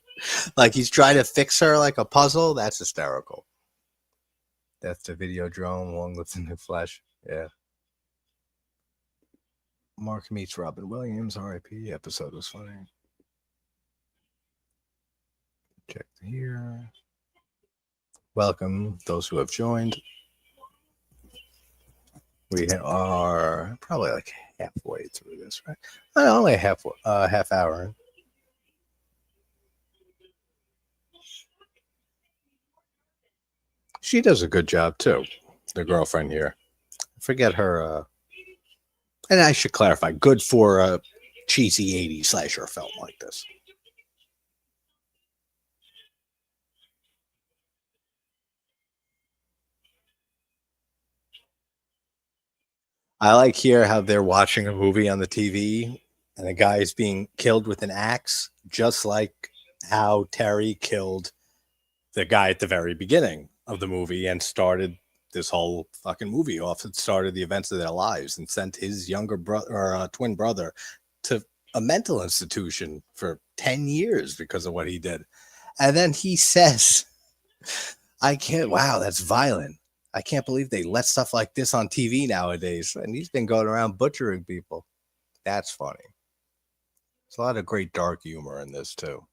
like he's trying to fix her like a puzzle. That's hysterical. Death to Videodrome, long lived in the flesh. Yeah. Mark meets Robin Williams, R.I.P. Episode was funny. Check here. Welcome those who have joined. We are probably like halfway through this, right? Only a half hour. She does a good job too. The girlfriend here. Forget her. And I should clarify, good for a cheesy 80s slasher film like this. I like here how they're watching a movie on the TV and a guy is being killed with an axe, just like how Terry killed the guy at the very beginning of the movie and started this whole fucking movie off. It started the events of their lives and sent his younger brother or twin brother to a mental institution for 10 years because of what he did. And then he says, I can't, wow, that's violent. I can't believe they let stuff like this on TV nowadays. And he's been going around butchering people. That's funny. There's a lot of great dark humor in this, too.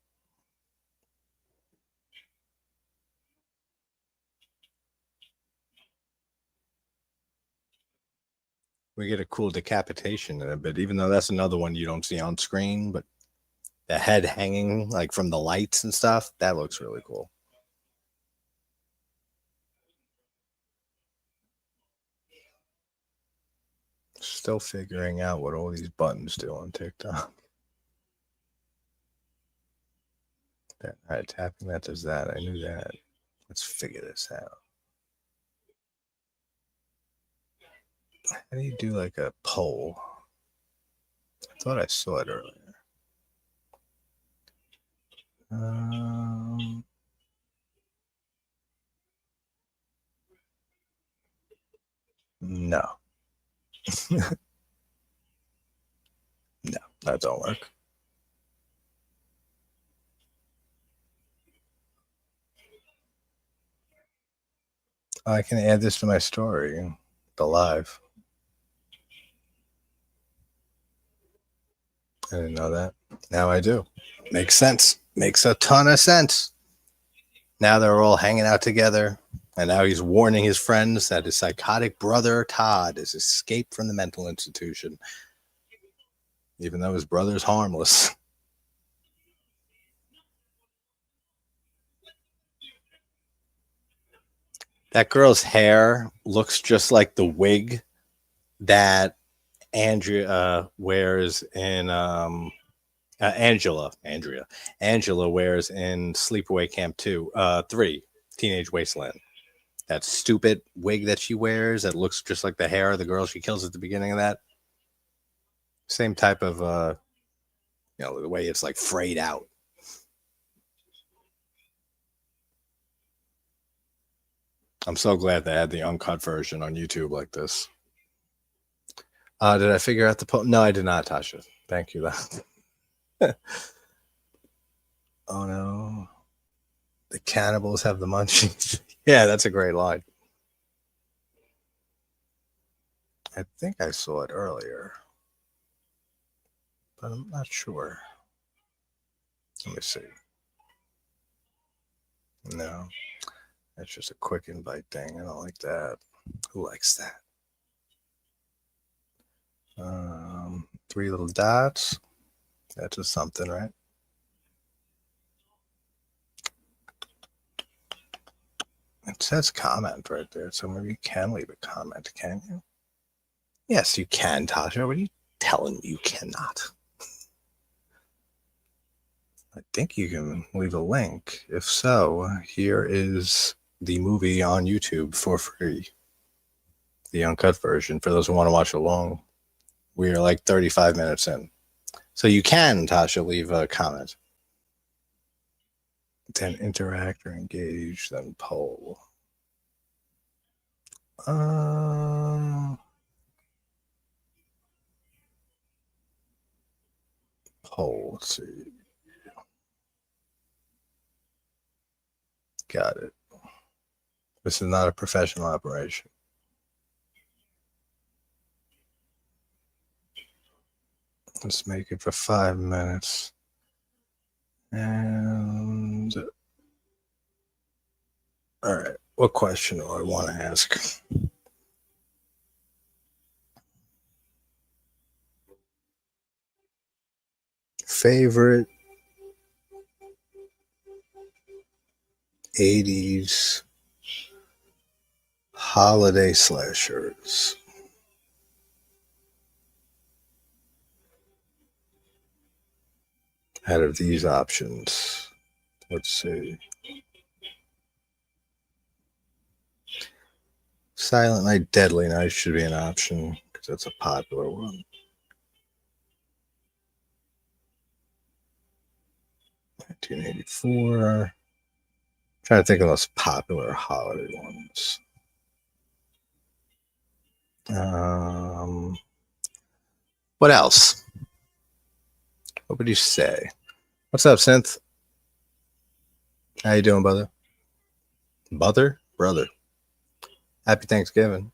We get a cool decapitation in a bit, even though that's another one you don't see on screen, but the head hanging like from the lights and stuff, that looks really cool. Still figuring out what all these buttons do on TikTok. All right, tapping that does that. I knew that. Let's figure this out. How do you do like a poll? I thought I saw it earlier. No. No, that don't work. I can add this to my story, the live. I didn't know that. Now I do. Makes sense. Makes a ton of sense. Now they're all hanging out together, and now he's warning his friends that his psychotic brother, Todd, has escaped from the mental institution, even though his brother's harmless. That girl's hair looks just like the wig that Andrea wears in Angela wears in Sleepaway Camp 3, Teenage Wasteland. That stupid wig that she wears that looks just like the hair of the girl she kills at the beginning of that. Same type of, the way it's like frayed out. I'm so glad they had the uncut version on YouTube like this. Did I figure out the poem? No, I did not, Tasha. Thank you. Oh no. The cannibals have the munchies. Yeah, that's a great line. I think I saw it earlier, but I'm not sure. Let me see. No, that's just a quick invite thing. I don't like that. Who likes that? 3 little dots. That's just something, right? It says comment right there, so maybe you can leave a comment, can you? Yes, you can, Tasha. What are you telling me you cannot? I think you can leave a link. If so, here is the movie on YouTube for free. The uncut version for those who want to watch along. We are like 35 minutes in. So you can, Tasha, leave a comment. Then interact or engage, then poll. Poll, let's see. Got it. This is not a professional operation. Let's make it for 5 minutes. And all right, what question do I want to ask? Favorite 80s holiday slashers. Out of these options, let's see. Silent Night, Deadly Night should be an option because that's a popular one. 1984. Trying to think of the most popular holiday ones. Um, what else? What would you say? What's up, Synth? How you doing, brother? Brother. Happy Thanksgiving.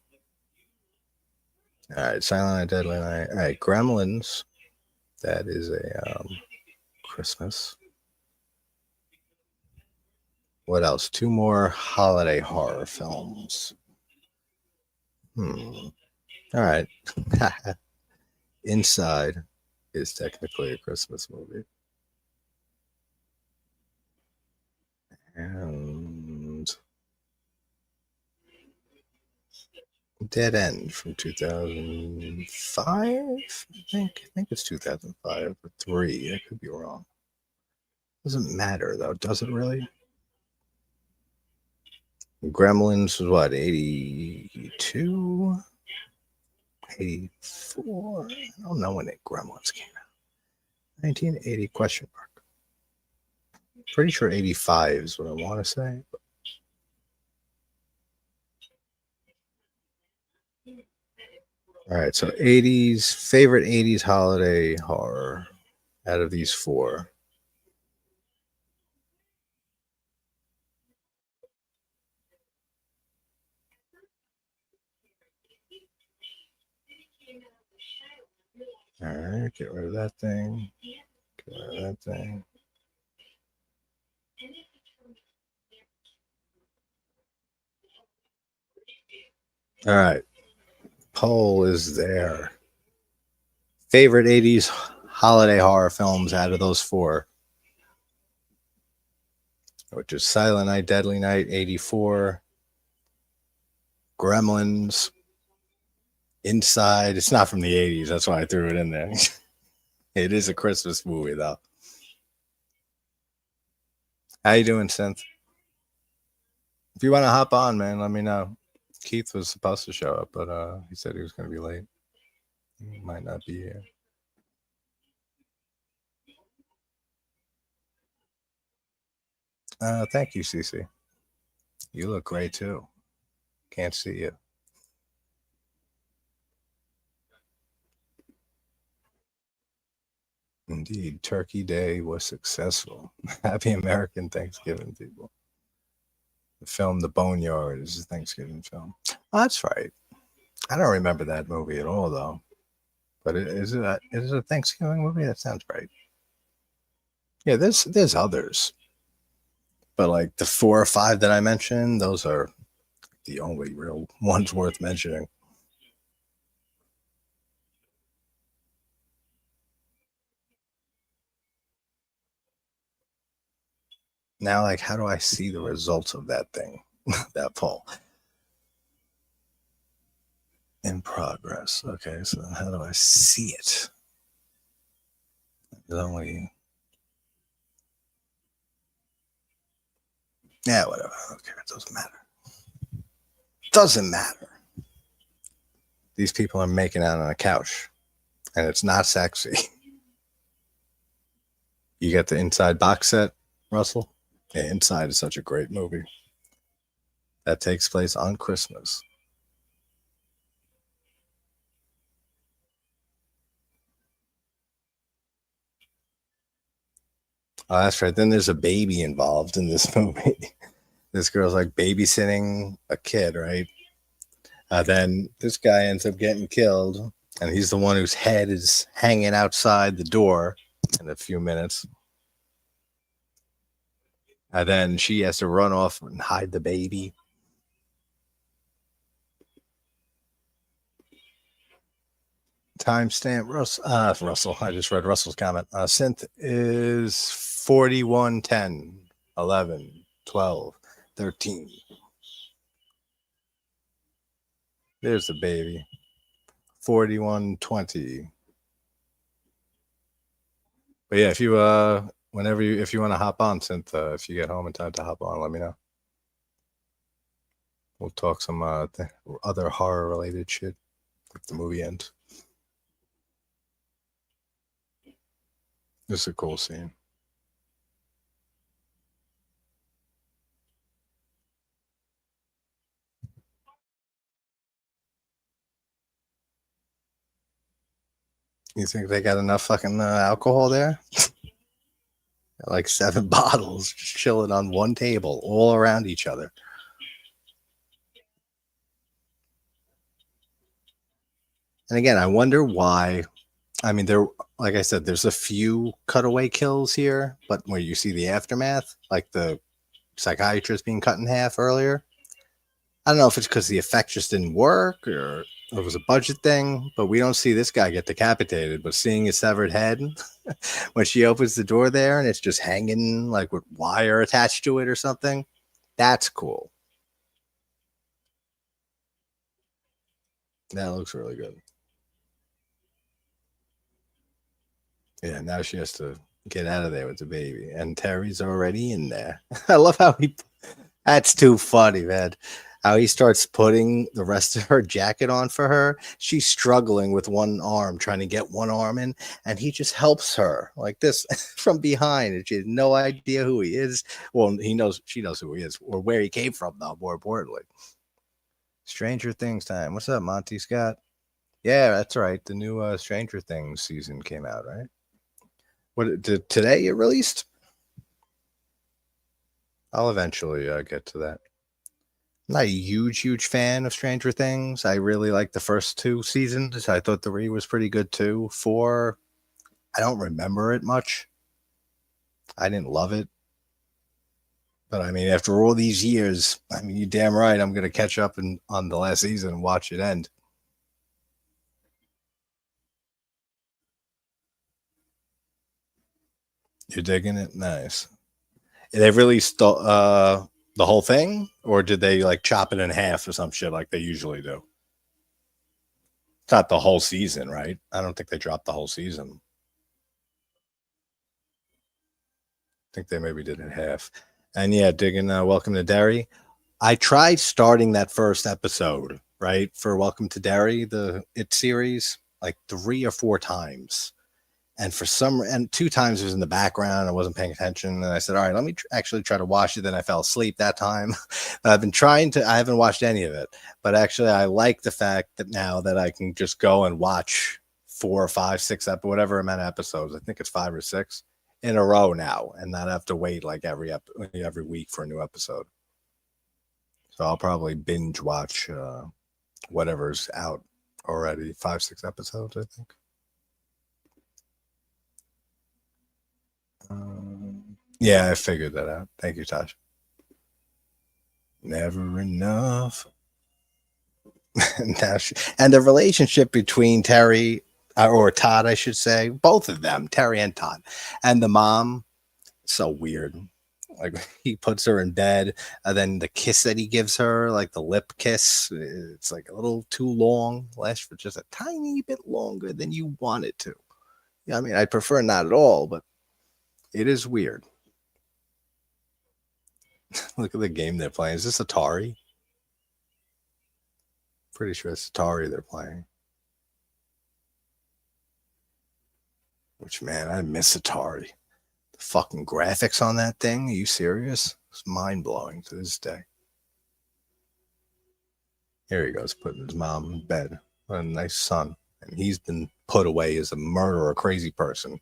All right, Silent Night, Deadly Night. All right, Gremlins. That is a Christmas. What else? Two more holiday horror films. All right. Inside is technically a Christmas movie. And Dead End from 2005, I think it's 2005 or 3. I could be wrong. Doesn't matter though, does it really? Gremlins was what, 82, 84? I don't know when Gremlins came out. 1980 question mark. Pretty sure 85 is what I want to say. All right, so 80s, favorite 80s holiday horror out of these four. All right, get rid of that thing. Get rid of that thing. All right, poll is there. Favorite 80s holiday horror films out of those four, which is Silent Night, Deadly Night, 84, Gremlins, Inside. It's not from the 80s. That's why I threw it in there. It is a Christmas movie, though. How you doing, Synth? If you want to hop on, man, let me know. Keith was supposed to show up, but he said he was going to be late. He might not be here. Thank you, Cece. You look great, too. Can't see you. Indeed, Turkey Day was successful. Happy American Thanksgiving, people. The film The Boneyard is a Thanksgiving film. Oh, that's right. I don't remember that movie at all, though. But is it a Thanksgiving movie? That sounds right. Yeah, there's others, but like the 4 or 5 that I mentioned, those are the only real ones worth mentioning. Now, like, how do I see the results of that thing, that poll? In progress. Okay, so how do I see it? There's only, yeah, whatever. Okay, it doesn't matter. Doesn't matter. These people are making out on a couch, and it's not sexy. You get the Inside box set, Russell? Yeah, Inside is such a great movie. That takes place on Christmas. Oh, that's right. Then there's a baby involved in this movie. This girl's like babysitting a kid, right? Then this guy ends up getting killed, and he's the one whose head is hanging outside the door in a few minutes. And then she has to run off and hide the baby. Timestamp Russell. I just read Russell's comment. Synth is 41, 10, 11, 12, 13. There's the baby. 41, 20. But yeah, if you whenever you if you want to hop on, Synth, if you get home in time to hop on, let me know. We'll talk some other horror related shit if the movie ends. This is a cool scene. You think they got enough fucking alcohol there? Like 7 bottles just chilling on one table, all around each other. And again, I wonder why. I mean, like I said, there's a few cutaway kills here, but where you see the aftermath, like the psychiatrist being cut in half earlier. I don't know if it's because the effect just didn't work or it was a budget thing, but we don't see this guy get decapitated. But seeing his severed head when she opens the door there and it's just hanging like with wire attached to it or something, that's cool. That looks really good. Yeah, now she has to get out of there with the baby, and Terry's already in there. I love how that's too funny, man. How he starts putting the rest of her jacket on for her. She's struggling with one arm, trying to get one arm in, and he just helps her like this from behind. And she has no idea who he is. Well, she knows who he is or where he came from, though, more importantly. Stranger Things time. What's up, Monty Scott? Yeah, that's right. The new Stranger Things season came out, right? What did today it released? I'll eventually get to that. I'm not a huge fan of Stranger Things. I really liked the first 2 seasons. I thought 3 was pretty good too. 4, I don't remember it much. I didn't love it. But I mean, after all these years, I mean, you're damn right I'm going to catch up on the last season and watch it end. You're digging it? Nice. They released the whole thing, or did they like chop it in half or some shit like they usually do? It's not the whole season, right? I don't think they dropped the whole season. I think they maybe did it half. And yeah, digging Welcome to Derry. I tried starting that first episode, right, for Welcome to Derry, the It series, like 3 or 4 times. And 2 times it was in the background. I wasn't paying attention. And I said, all right, let me actually try to watch it. Then I fell asleep that time. I haven't watched any of it. But actually, I like the fact that now that I can just go and watch 4 or 5, 6, whatever amount of episodes. I think it's 5 or 6 in a row now and not have to wait like every week for a new episode. So I'll probably binge watch whatever's out already. 5, 6 episodes, I think. Yeah, I figured that out. Thank you, Tosh. Never enough. And the relationship between Terry or Todd, I should say, both of them, Terry and Todd, and the mom, so weird. Like he puts her in bed, and then the kiss that he gives her, like the lip kiss, it's like a little too long. Lasts for just a tiny bit longer than you want it to. Yeah, I mean, I'd prefer not at all, but it is weird. Look at the game they're playing. Is this Atari? Pretty sure it's Atari they're playing. Which, man, I miss Atari. The fucking graphics on that thing. Are you serious? It's mind-blowing to this day. Here he goes, putting his mom in bed. What a nice son. And he's been put away as a murderer, a crazy person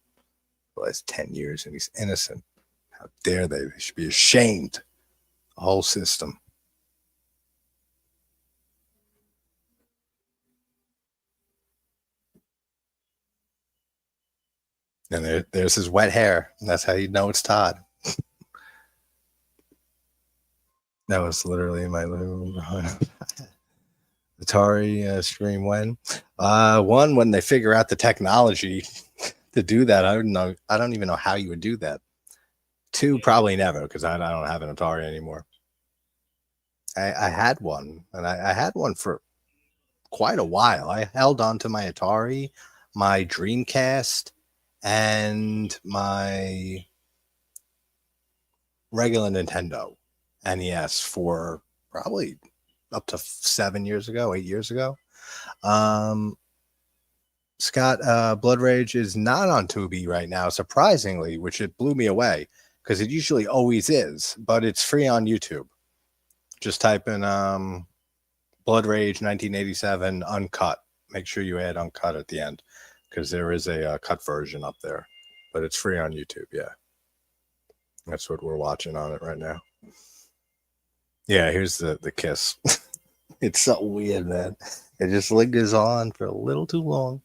for the last 10 years, and he's innocent. How dare they? They should be ashamed. The whole system. And there's his wet hair. And that's how you know it's Todd. That was literally my little Atari stream when. One, when they figure out the technology to do that, I don't even know how you would do that. 2, probably never, because I don't have an Atari anymore. I had one, and I had one for quite a while. I held on to my Atari, my Dreamcast, and my regular Nintendo NES for probably up to 7 years ago, 8 years ago. Scott, Blood Rage is not on Tubi right now, surprisingly, which it blew me away because it usually always is, but it's free on YouTube. Just type in Blood Rage 1987 uncut. Make sure you add uncut at the end because there is a cut version up there, but it's free on YouTube. Yeah, that's what we're watching on it right now. Yeah, here's the kiss. It's so weird, man. It just lingers on for a little too long.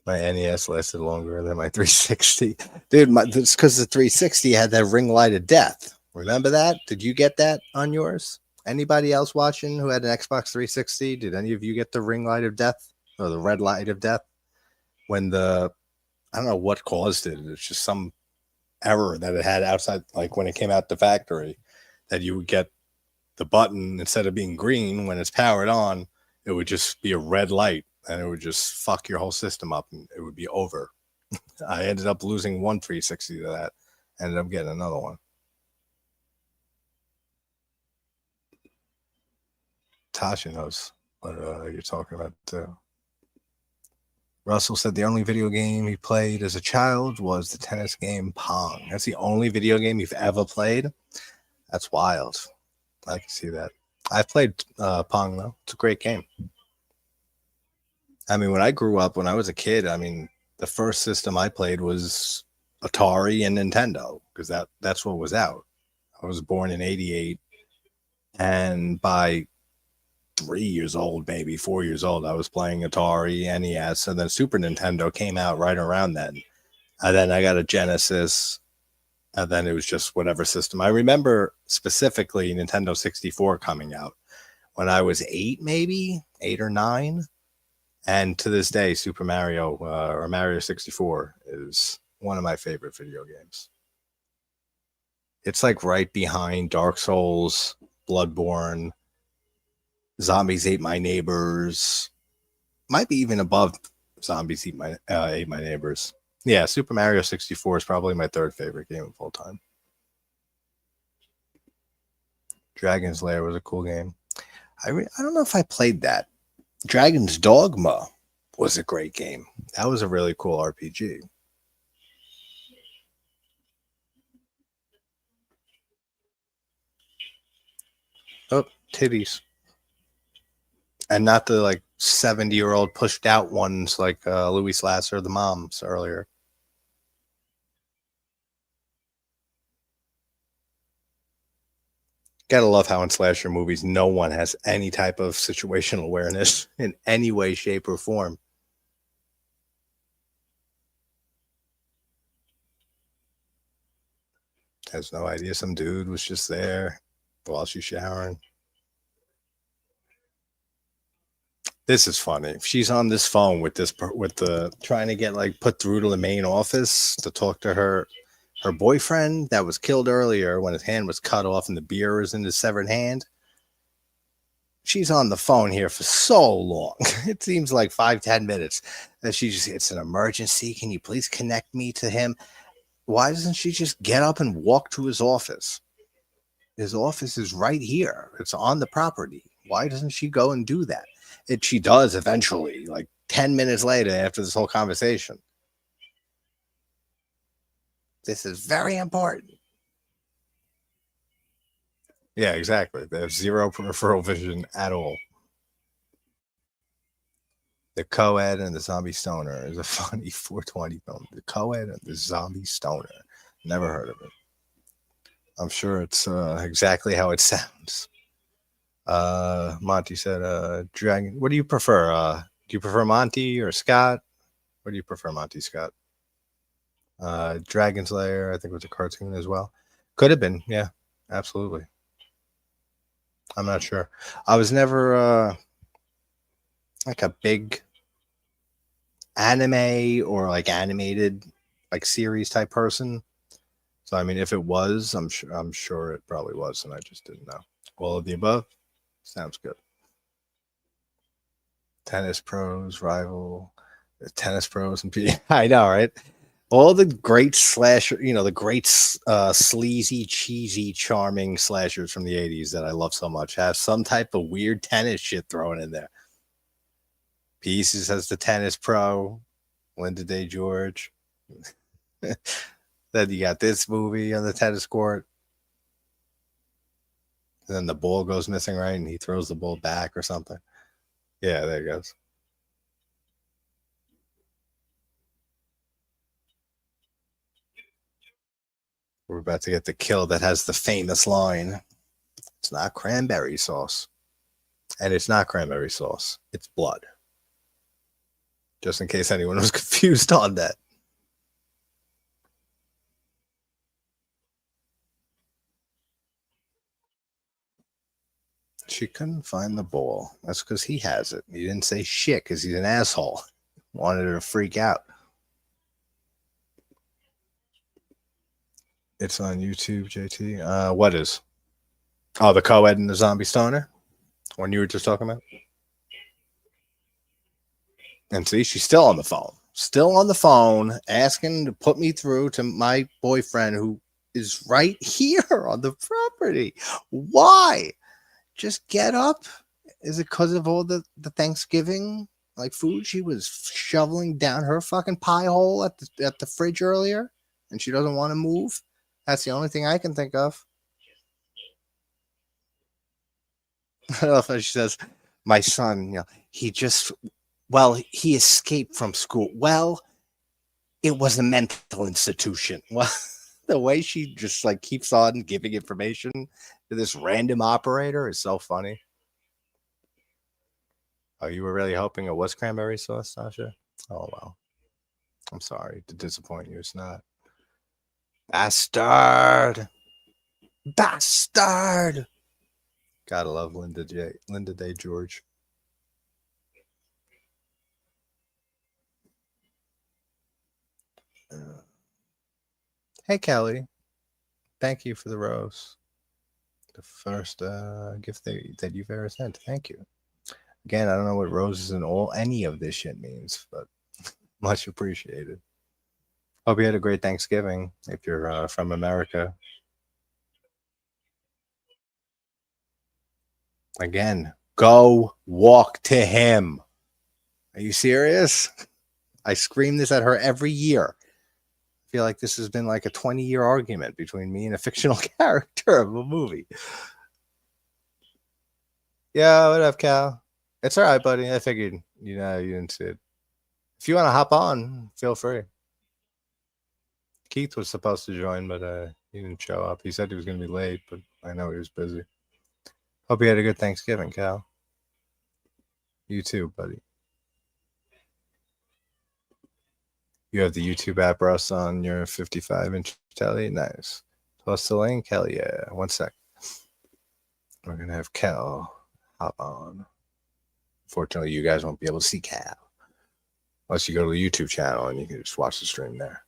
My NES lasted longer than my 360. Dude, it's because the 360 had that ring light of death. Remember that? Did you get that on yours? Anybody else watching who had an Xbox 360? Did any of you get the ring light of death or the red light of death? When I don't know what caused it. It's just some error that it had outside, like when it came out the factory, that you would get the button, instead of being green when it's powered on, it would just be a red light, and it would just fuck your whole system up, and it would be over. I ended up losing one 360 to that. Ended up getting another one. Tasha knows what you're talking about too. Russell said the only video game he played as a child was the tennis game Pong. That's the only video game you've ever played? That's wild. I can see that. I've played Pong, though. It's a great game. I mean, when I grew up, when I was a kid, I mean, the first system I played was Atari and Nintendo, because that's what was out. I was born in 88, and by 3 years old, maybe 4 years old, I was playing Atari, NES, and then Super Nintendo came out right around then. And then I got a Genesis, and then it was just whatever system. I remember specifically Nintendo 64 coming out when I was 8, maybe 8 or 9. And to this day, Super Mario or Mario 64 is one of my favorite video games. It's like right behind Dark Souls, Bloodborne, Zombies Ate My Neighbors. Might be even above Zombies Ate My Neighbors. Yeah, Super Mario 64 is probably my third favorite game of all time. Dragon's Lair was a cool game. I don't know if I played that. Dragon's Dogma was a great game. That was a really cool RPG. Oh, titties. And not the like 70-year-old pushed out ones like Louis Slasser, the moms earlier. Gotta love how in slasher movies, no one has any type of situational awareness in any way, shape, or form. Has no idea some dude was just there while she's showering. This is funny. If she's on this phone with the trying to get like put through to the main office to talk to her boyfriend that was killed earlier when his hand was cut off and the beer was in his severed hand. She's on the phone here for so long. It seems like 5-10 minutes. That it's an emergency. Can you please connect me to him? Why doesn't she just get up and walk to his office? His office is right here. It's on the property. Why doesn't she go and do that? She does eventually, like 10 minutes later after this whole conversation. This is very important. Yeah, exactly. They have zero peripheral vision at all. The Co-Ed and the Zombie Stoner is a funny 420 film. The Co-Ed and the Zombie Stoner. Never heard of it. I'm sure it's exactly how it sounds. Monty said, Dragon. What do you prefer? Do you prefer Monty or Scott? What do you prefer, Monty, Scott? Dragon's Lair, I think, was a cartoon as well. Could have been, yeah, absolutely. I'm not sure. I was never like a big anime or like animated like series type person. So I mean, if it was, I'm sure it probably was, and I just didn't know. All of the above sounds good. Tennis Pros, Rival, the Tennis Pros, and I know, right? All the great slasher, the great sleazy, cheesy, charming slashers from the 80s that I love so much have some type of weird tennis shit thrown in there. Pieces has the Tennis Pro, Linda Day George. Then you got this movie on the tennis court. And then the ball goes missing, right? And he throws the ball back or something. Yeah, there it goes. We're about to get the kill that has the famous line. It's not cranberry sauce. And it's not cranberry sauce. It's blood. Just in case anyone was confused on that. She couldn't find the ball. That's because he has it. He didn't say shit because he's an asshole. Wanted her to freak out. It's on YouTube, JT. What is? Oh, the co-ed and the zombie stoner? One you were just talking about? And see, she's still on the phone. Still on the phone, asking to put me through to my boyfriend who is right here on the property. Why? Just get up. Is it because of all the Thanksgiving like food she was shoveling down her fucking pie hole at the fridge earlier, and she doesn't want to move? That's the only thing I can think of. I don't know if she says, my son, he escaped from school. Well, it was a mental institution. Well, the way she just like keeps on giving information to this random operator is so funny. Oh, you were really hoping it was cranberry sauce, Sasha? Oh, well. I'm sorry to disappoint you. It's not. Bastard. Bastard. Gotta love Linda Day George. Hey, Kelly. Thank you for the rose. The first gift that you've ever sent. Thank you. Again, I don't know what roses and any of this shit means, but much appreciated. Hope you had a great Thanksgiving if you're from America. Again, go walk to him. Are you serious? I scream this at her every year. I feel like this has been like a 20-year argument between me and a fictional character of a movie. Yeah, what up, Cal? It's all right, buddy. I figured, you didn't see it. If you want to hop on, feel free. Keith was supposed to join, but he didn't show up. He said he was going to be late, but I know he was busy. Hope you had a good Thanksgiving, Cal. You too, buddy. You have the YouTube app, Russ, on your 55-inch telly? Nice. Post the link? Hell yeah. 1 sec. We're going to have Cal hop on. Fortunately, you guys won't be able to see Cal unless you go to the YouTube channel and you can just watch the stream there.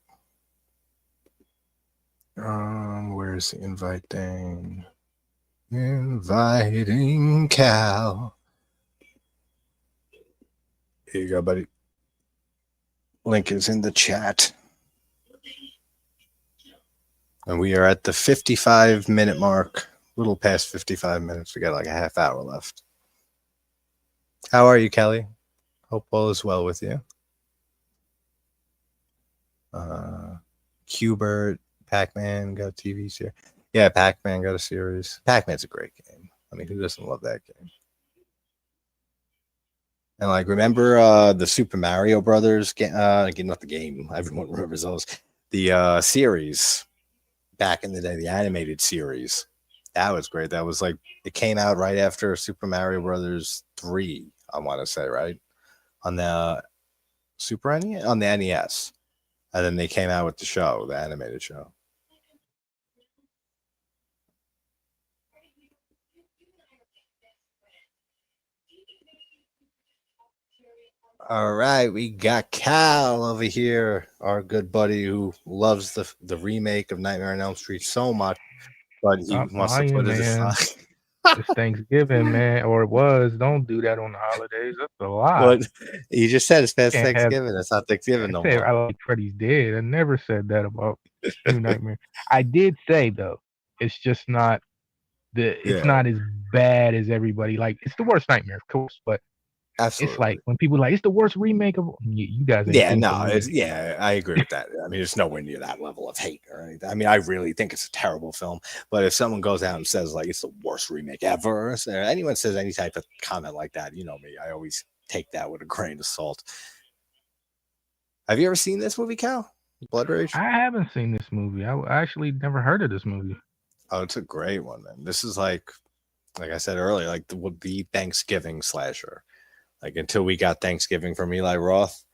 Where's the invite thing? Inviting Cal. Here you go, buddy. Link is in the chat. And we are at the 55-minute mark. A little past 55 minutes. We got like a half hour left. How are you, Kelly? Hope all is well with you. Qbert, Pac-Man got TVs here. Yeah, Pac-Man got a series. Pac-Man's a great game. I mean, who doesn't love that game? And like, remember the Super Mario Brothers game? Again, not the game. Everyone remembers those. The series back in the day, the animated series. That was great. That was like, it came out right after Super Mario Brothers 3, I want to say, right? On the Super NES? On the NES. And then they came out with the show, the animated show. All right, we got Cal over here, our good buddy who loves the remake of Nightmare on Elm Street so much, but he wants to put it aside. It's Thanksgiving, man, or it was. Don't do that on the holidays. That's a lie. Well, you just said it's past Thanksgiving. That's not Thanksgiving no more. I like Freddy's Dead. I never said that about New Nightmare. I did say though, it's just not it's not as bad as everybody. Like, it's the worst nightmare, of course, but It's like Absolutely. when people are like it's the worst remake of you guys ain't Yeah, seen the no, movie. yeah, I agree with that. I mean, it's nowhere near that level of hate or anything. I mean, I really think it's a terrible film. But if someone goes out and says like it's the worst remake ever, or anyone says any type of comment like that, you know me, I always take that with a grain of salt. Have you ever seen this movie, Cal? Blood Rage? I haven't seen this movie. I actually never heard of this movie. Oh, it's a great one, man. This is like I said earlier, like the Thanksgiving slasher. Like until we got Thanksgiving from Eli Roth,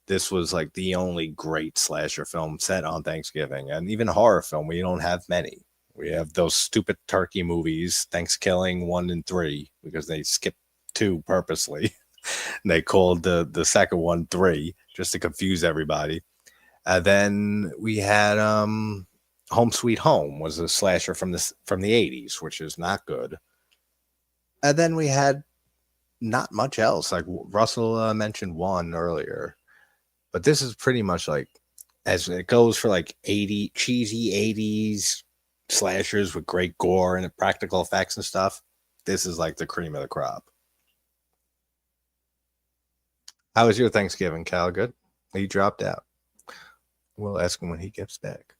this was like the only great slasher film set on Thanksgiving, and even horror film. We don't have many. We have those stupid turkey movies, Thanksgiving 1 and 3, because they skipped 2 purposely. And they called the second one 3 just to confuse everybody. And then we had Home Sweet Home was a slasher from the 80s, which is not good. And then we had not much else. Like Russell mentioned one earlier, but this is pretty much like as it goes for like 80 cheesy 80s slashers with great gore and practical effects and stuff. This is like the cream of the crop. How was your Thanksgiving, Cal? Good. He dropped out. We'll ask him when he gets back.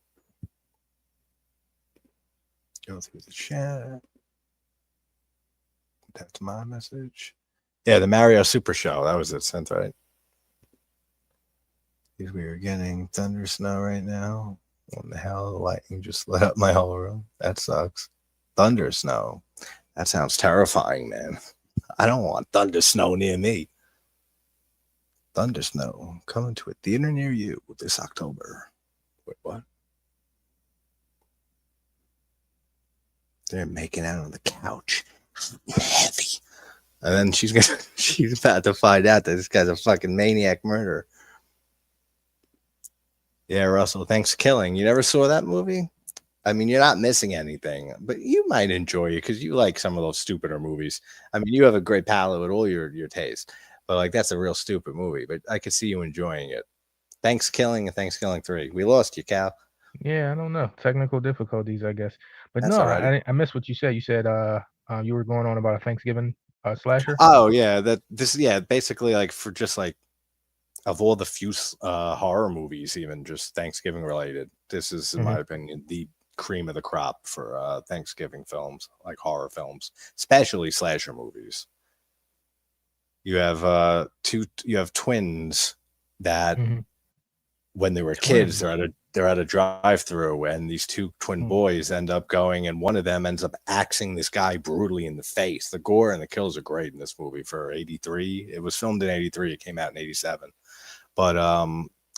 Go through the chat. That's my message. Yeah, the Mario Super Show. That was it sent, right? We are getting thunder snow right now. What the hell? The lightning just lit up my whole room. That sucks. Thunder snow. That sounds terrifying, man. I don't want thunder snow near me. Thunder snow coming to a theater near you this October. Wait, what? They're making out on the couch. Heavy. And then she's about to find out that this guy's a fucking maniac murderer. Yeah, Russell, thanks killing. You never saw that movie? I mean, you're not missing anything, but you might enjoy it because you like some of those stupider movies. I mean, you have a great palate with all your taste, but like that's a real stupid movie. But I could see you enjoying it. Thanks killing and Thanks Killing 3. We lost you, Cal. Yeah, I don't know. Technical difficulties, I guess. But That's no, all right. I missed what you said. You said you were going on about a Thanksgiving slasher. Oh yeah, basically like for just like of all the few horror movies, even just Thanksgiving related, this is, in Hmm. my opinion, the cream of the crop for Thanksgiving films, like horror films, especially slasher movies. You have you have twins that Hmm. when they were kids, Twins. they're at a drive-through, and these two twin Mm. boys end up going, and one of them ends up axing this guy brutally in the face. The gore and the kills are great in this movie for 83. It was filmed in 83. It came out in 87. But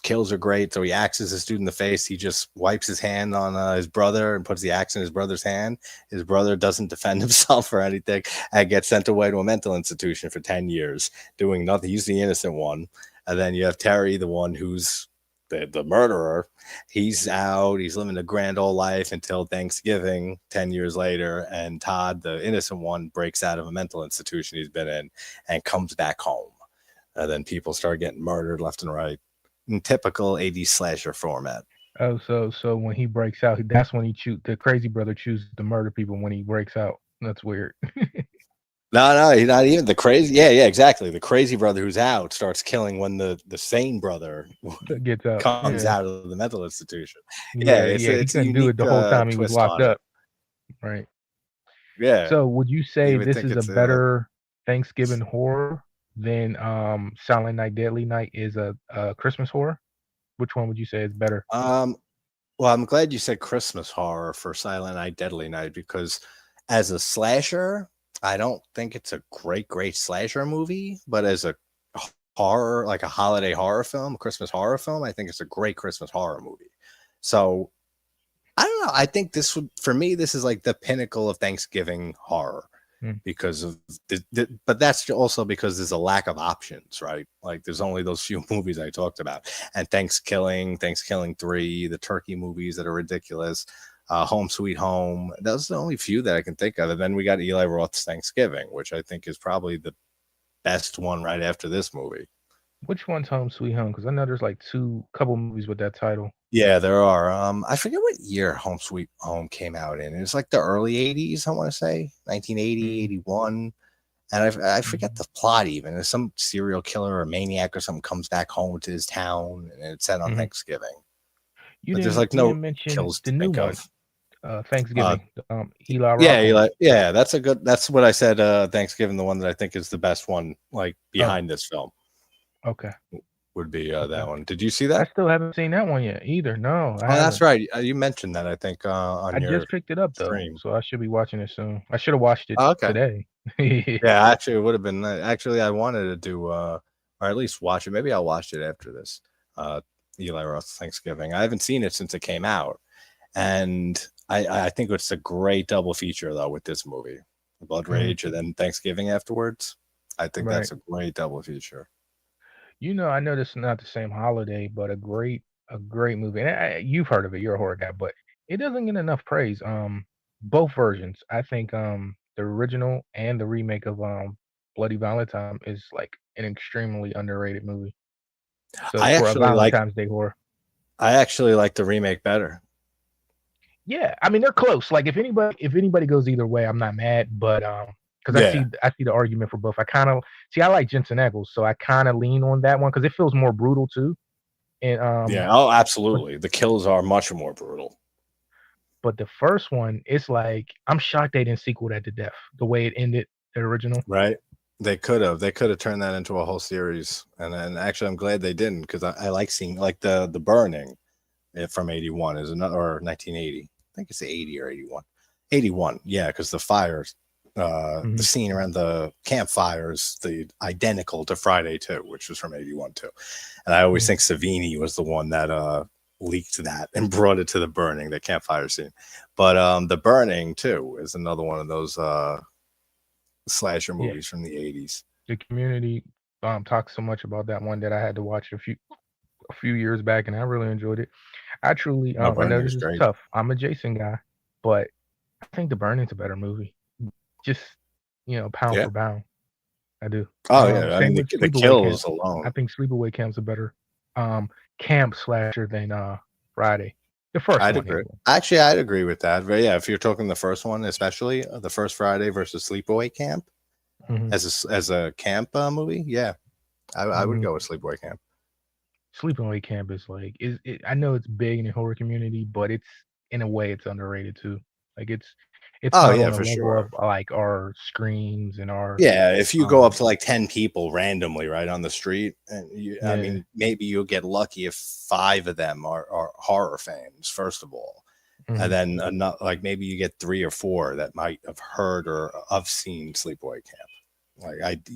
kills are great. So he axes this dude in the face. He just wipes his hand on his brother and puts the axe in his brother's hand. His brother doesn't defend himself or anything and gets sent away to a mental institution for 10 years, doing nothing. He's the innocent one. And then you have Terry, the one who's the murderer. He's out. He's living a grand old life until Thanksgiving 10 years later. And Todd, the innocent one, breaks out of a mental institution he's been in and comes back home. And then people start getting murdered left and right in typical 80s slasher format. Oh, so when he breaks out, that's when the crazy brother chooses to murder people when he breaks out. That's weird. No, he's not even the crazy. Yeah, exactly. The crazy brother who's out starts killing when the sane brother Gets out. comes Yeah. out of the mental institution. Yeah, Yeah, it's yeah. He it's a couldn't do it unique the whole time he was twist locked on it. up. Right. Yeah, So would you say you would this think is a it's better Thanksgiving horror than Silent Night, Deadly Night is a Christmas horror? Which one would you say is better? um. Well, I'm glad you said Christmas horror for Silent Night, Deadly Night because as a slasher, I don't think it's a great slasher movie, but as a horror, like a holiday horror film, a Christmas horror film, I think it's a great Christmas horror movie. So I don't know. I think this would, for me, this is like the pinnacle of Thanksgiving horror Mm. because of but that's also because there's a lack of options, right? Like there's only those few movies I talked about, and Thanksgiving 3, the turkey movies that are ridiculous, Home Sweet Home. Those are the only few that I can think of. And then we got Eli Roth's Thanksgiving, which I think is probably the best one right after this movie. Which one's Home Sweet Home? Because I know there's like couple movies with that title. Yeah, there are. I forget what year Home Sweet Home came out in. It was like the early 80s, I want to say, 1980, Mm. 81. And I forget the plot even. There's some serial killer or maniac or something comes back home to his town, and it's set on Mhm. Thanksgiving. You But there's didn't like you no didn't mention kills the to new think one, of. Uh, Thanksgiving, Eli yeah, Roth one. yeah, that's a good. That's what I said. Thanksgiving, the one that I think is the best one, like Oh, behind this film, okay, would be okay. that one. Did you see I that? still haven't seen that one yet either. No, I Oh, that's haven't. right. You mentioned that I think I on your just picked it up though, stream. so I should be watching it soon. I should have watched it Oh, okay. today. Yeah, actually, it would have been. Actually, I wanted to do, or at least watch it. Maybe I'll watch it after this. Uh, Eli Roth Thanksgiving. I haven't seen it since it came out, and I think it's a great double feature though with this movie, Blood Mhm. Rage, and then Thanksgiving afterwards. I think Right. that's a great double feature. I know this is not the same holiday, but a great movie. And you've heard of it. You're a horror guy, but it doesn't get enough praise. Both versions. I think the original and the remake of Bloody Valentine is like an extremely underrated movie. So I for a actually like. Valentine's Day horror. I actually like the remake better. Yeah, I mean they're close. Like if anybody goes either way, I'm not mad. But because Yeah. I see the argument for both. I kind of see I like Jensen Ackles, so I kind of lean on that one because it feels more brutal too. And Yeah. Oh, but absolutely. The kills are much more brutal. but the first one, it's like I'm shocked they didn't sequel that to death the way it ended the original. Right? They could have. They could have turned that into a whole series. And actually, I'm glad they didn't because I like seeing like the burning from 81 is another or 1980. I think it's 80 or 81. 81. Yeah, because the fires, the Mhm, scene around the campfires, the identical to Friday 2, which was from 81 too. And I always mhm. think Savini was the one that leaked that and brought it to the burning, the campfire scene. But the burning too is another one of those slasher Yeah, movies from the 80s. the community talks so much about that one that I had to watch a few years back, and I really enjoyed it. I truly No, I know burning this is is great. tough. I'm a Jason guy, but I think The Burning's a better movie. Just pound Yeah. for pound. I do. Oh yeah. I Same mean with the Sleepaway Camp. kills alone. I think Sleepaway Camp's a better camp slasher than Friday. The first I'd one agree. anyway. Actually, I'd agree with that. But yeah, if you're talking the first one, especially the first Friday versus Sleepaway Camp Mhm, as a camp movie, yeah, I would mhm. go with Sleepaway Camp. Sleepaway Camp is like I know it's big in the horror community, but it's in a way it's underrated too. Like it's Oh not yeah, on the for level of sure. like our screens and our Yeah, if you go up um to like 10 people randomly right on the street, and I yeah. mean, maybe you'll get lucky if five of them are horror fans, first of all. And Mhm, then like maybe you get three or four that might have heard or have seen Sleepaway Camp.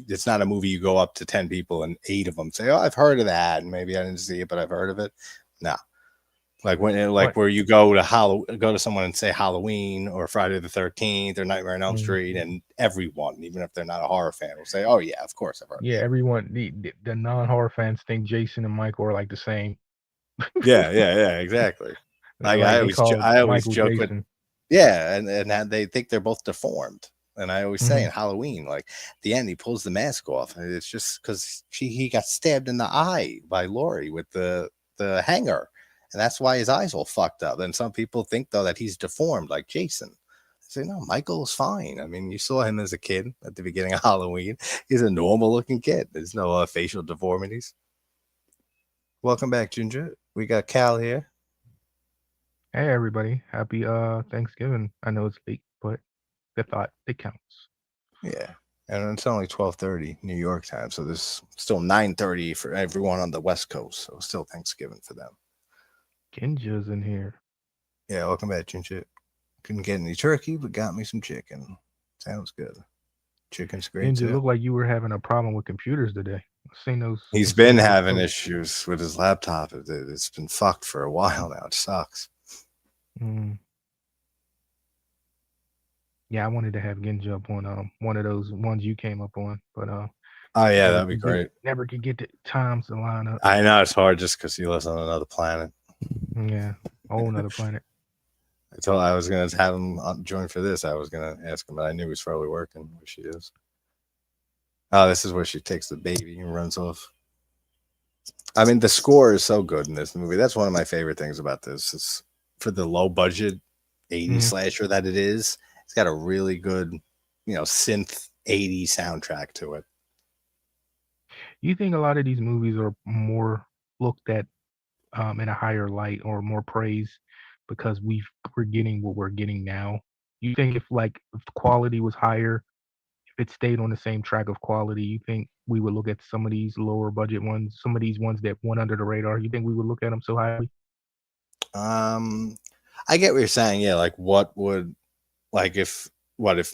It's not a movie you go up to 10 people and eight of them say, "Oh, I've heard of that," and maybe I didn't see it, but I've heard of it. No, like what where you go to go to someone and say Halloween or Friday the 13th or Nightmare on Elm mhm. Street, and everyone, even if they're not a horror fan, will say, "Oh yeah, of course I've heard of Yeah, it." everyone the non-horror fans think Jason and Michael are like the same. Yeah, yeah, yeah, exactly. They're Like like they call I always Michael joke with. Jason. Yeah, and that they think they're both deformed. And I always say Mhm, in Halloween, like at the end, he pulls the mask off, and it's just because he got stabbed in the eye by Lori with the hanger, and that's why his eyes all fucked up. And some people think though that he's deformed, like Jason. I say no, Michael's fine. I mean, you saw him as a kid at the beginning of Halloween. He's a normal looking kid. There's no facial deformities. Welcome back, Ginger. We got Cal here. Hey everybody, happy Thanksgiving. I know it's late, but the thought it counts. Yeah. And it's only 12:30 New York time, so there's still 9:30 for everyone on the West Coast. So still Thanksgiving for them. Ginja's in here. Yeah, welcome back, Chinchit. Couldn't get any turkey, but got me some chicken. Sounds good. Chicken's great Ginja, too. looked like you were having a problem with computers today. He's I've seen been those having posts. issues with his laptop. It's been fucked for a while now. It sucks. Mm. Yeah, I wanted to have Ginja up on one of those ones you came up on, but Oh yeah, that'd be great. never could get the times to line up. I know it's hard just because he lives on another planet. Yeah, whole another planet. I was gonna have him join for this. I was gonna ask him, but I knew he was probably working. Where she is. Oh, this is where she takes the baby and runs off. I mean, the score is so good in this movie. That's one of my favorite things about this. Is for the low budget 80s Hmm. slasher that it is. It's got a really good, synth 80s soundtrack to it. You think a lot of these movies are more looked at in a higher light or more praise because we're getting what we're getting now? You think if the quality was higher, if it stayed on the same track of quality, you think we would look at some of these lower budget ones, some of these ones that went under the radar? You think we would look at them so highly? Um, I get what you're saying. Yeah, like what would like if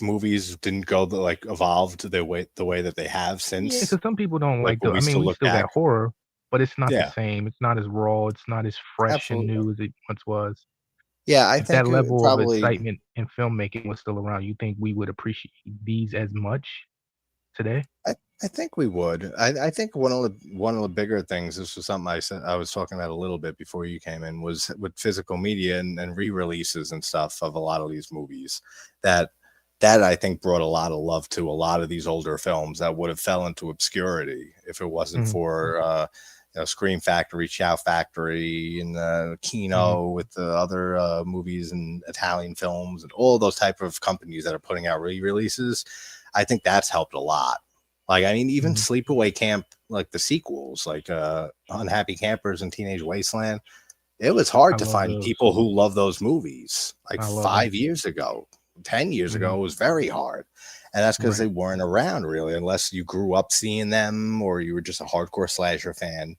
movies didn't go like evolved the way that they have Yeah, since? because some people don't Like like would the. we I mean, still we look still back? got horror, but it's not the Yeah, same. It's not as raw. It's not as fresh and absolutely. new as it once was. Yeah, I If that think level of probably. excitement in filmmaking was still around, you think we would appreciate these as much today? I think we would. I think one of the bigger things. This was something I was talking about a little bit before you came in. Was with physical media and re-releases and stuff of a lot of these movies. That that I think brought a lot of love to a lot of these older films that would have fell into obscurity if it wasn't Mhm, for Scream Factory, Chow Factory, and mhm. Kino with the other movies and Italian films and all those type of companies that are putting out re-releases. I think that's helped a lot. Like, I mean, even Mhm. Sleepaway Camp, like the sequels, like Unhappy Campers and Teenage Wasteland, it was I hard to love find those. people who love those movies. Like I love them. 5 years ago, 10 years Mhm. ago, it was very hard. And that's because Right. they weren't around really, unless you grew up seeing them or you were just a hardcore slasher fan.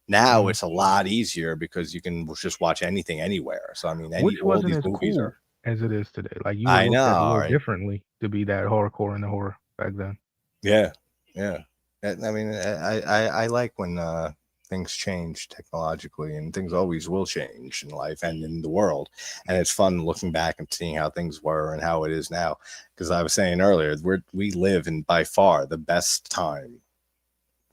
Now Mhm. it's a lot easier because you can just watch anything anywhere. So I mean, Which all wasn't these as movies cool are. as it is today. Like, you were I looked at a know, little right? differently to be that hardcore in the horror back then. Yeah, yeah. I mean, I like when things change technologically, and things always will change in life and in the world. And it's fun looking back and seeing how things were and how it is now. Because I was saying earlier, we live in by far the best time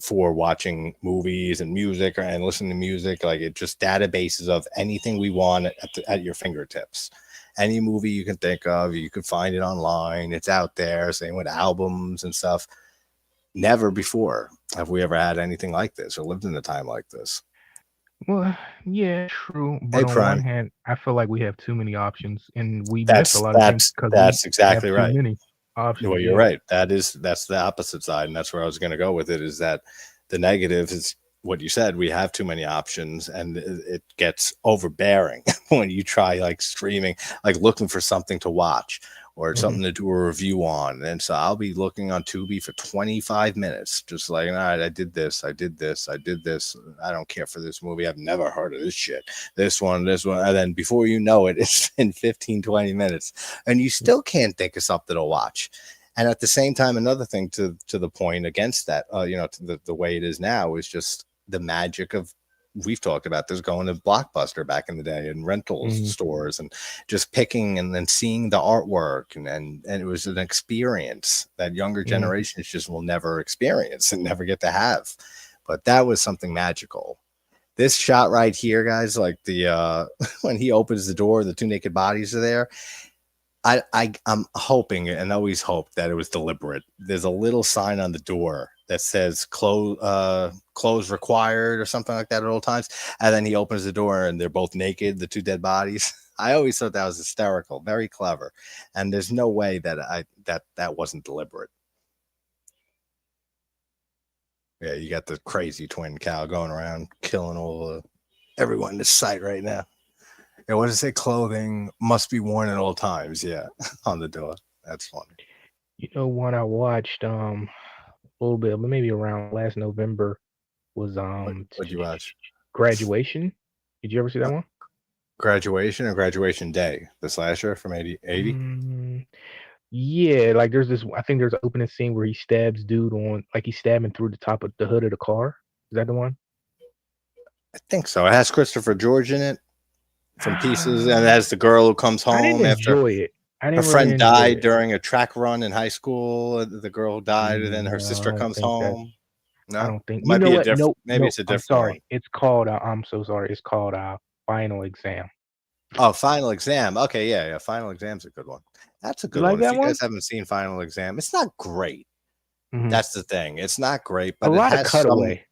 for watching movies and music and listening to music. Like it just databases of anything we want at your fingertips. Any movie you can think of, you can find it online. It's out there. Same with albums and stuff. Never before have we ever had anything like this or lived in a time like this. Well, yeah, true, but Hey, on one Prime. hand, I feel like we have too many options, and we miss a That's lot of things that's because we that's have exactly too right. many Well, options, you're yeah. right. That's the opposite side, and that's where I was going to go with it. Is that the negative is what you said. We have too many options, and it gets overbearing when you try like streaming, like looking for something to watch or Mhm, something to do a review on. And so I'll be looking on Tubi for 25 minutes, just like, all right, I did this, I did this, I did this. I don't care for this movie. I've never heard of this shit. This one, and then before you know it, it's been 15, 20 minutes and you mm, still can't think of something to watch. And at the same time, another thing to the point against that, to the way it is now is just the magic of we've talked about this going to Blockbuster back in the day and rental mhm, stores and just picking and then seeing the artwork and it was an experience that younger mhm. generations just will never experience and never get to have. But that was something magical. This shot right here, guys, like the when he opens the door, the two naked bodies are there. I'm hoping and always hope that it was deliberate. There's a little sign on the door that says clothes required or something like that at all times. And then he opens the door and they're both naked, the two dead bodies. I always thought that was hysterical, very clever. And there's no way that that wasn't deliberate. Yeah, you got the crazy twin cow going around killing everyone in this site right now. Yeah, what does it say? Clothing must be worn at all times. Yeah, on the door. That's funny. You know, one I watched, a little bit, but maybe around last November was, What'd you watch? Graduation. Did you ever see that one? Graduation or Graduation Day, the slasher from 80. Mm, yeah, like, I think there's an opening scene where he stabs dude on like, he's stabbing through the top of the hood of the car. Is that the one? I think so. It has Christopher George in it from Pieces, and it Ah, has the girl who comes I didn't home after enjoy it. I her didn't really friend enjoy died it. during a track run in high school. The girl who died, and then her No, sister I don't comes think that home. I No, don't think it you might know be a what? different. Nope, Maybe nope, it's a I'm different one. sorry. It's called, I'm so sorry. It's called, Final Exam. Oh, Final Exam. Okay, yeah, yeah. Final Exam's a good one. That's a You good like one. If that you guys one? haven't seen Final Exam, it's not great. Mhm. That's the thing. It's not great, A but it lot of has some. cutaway.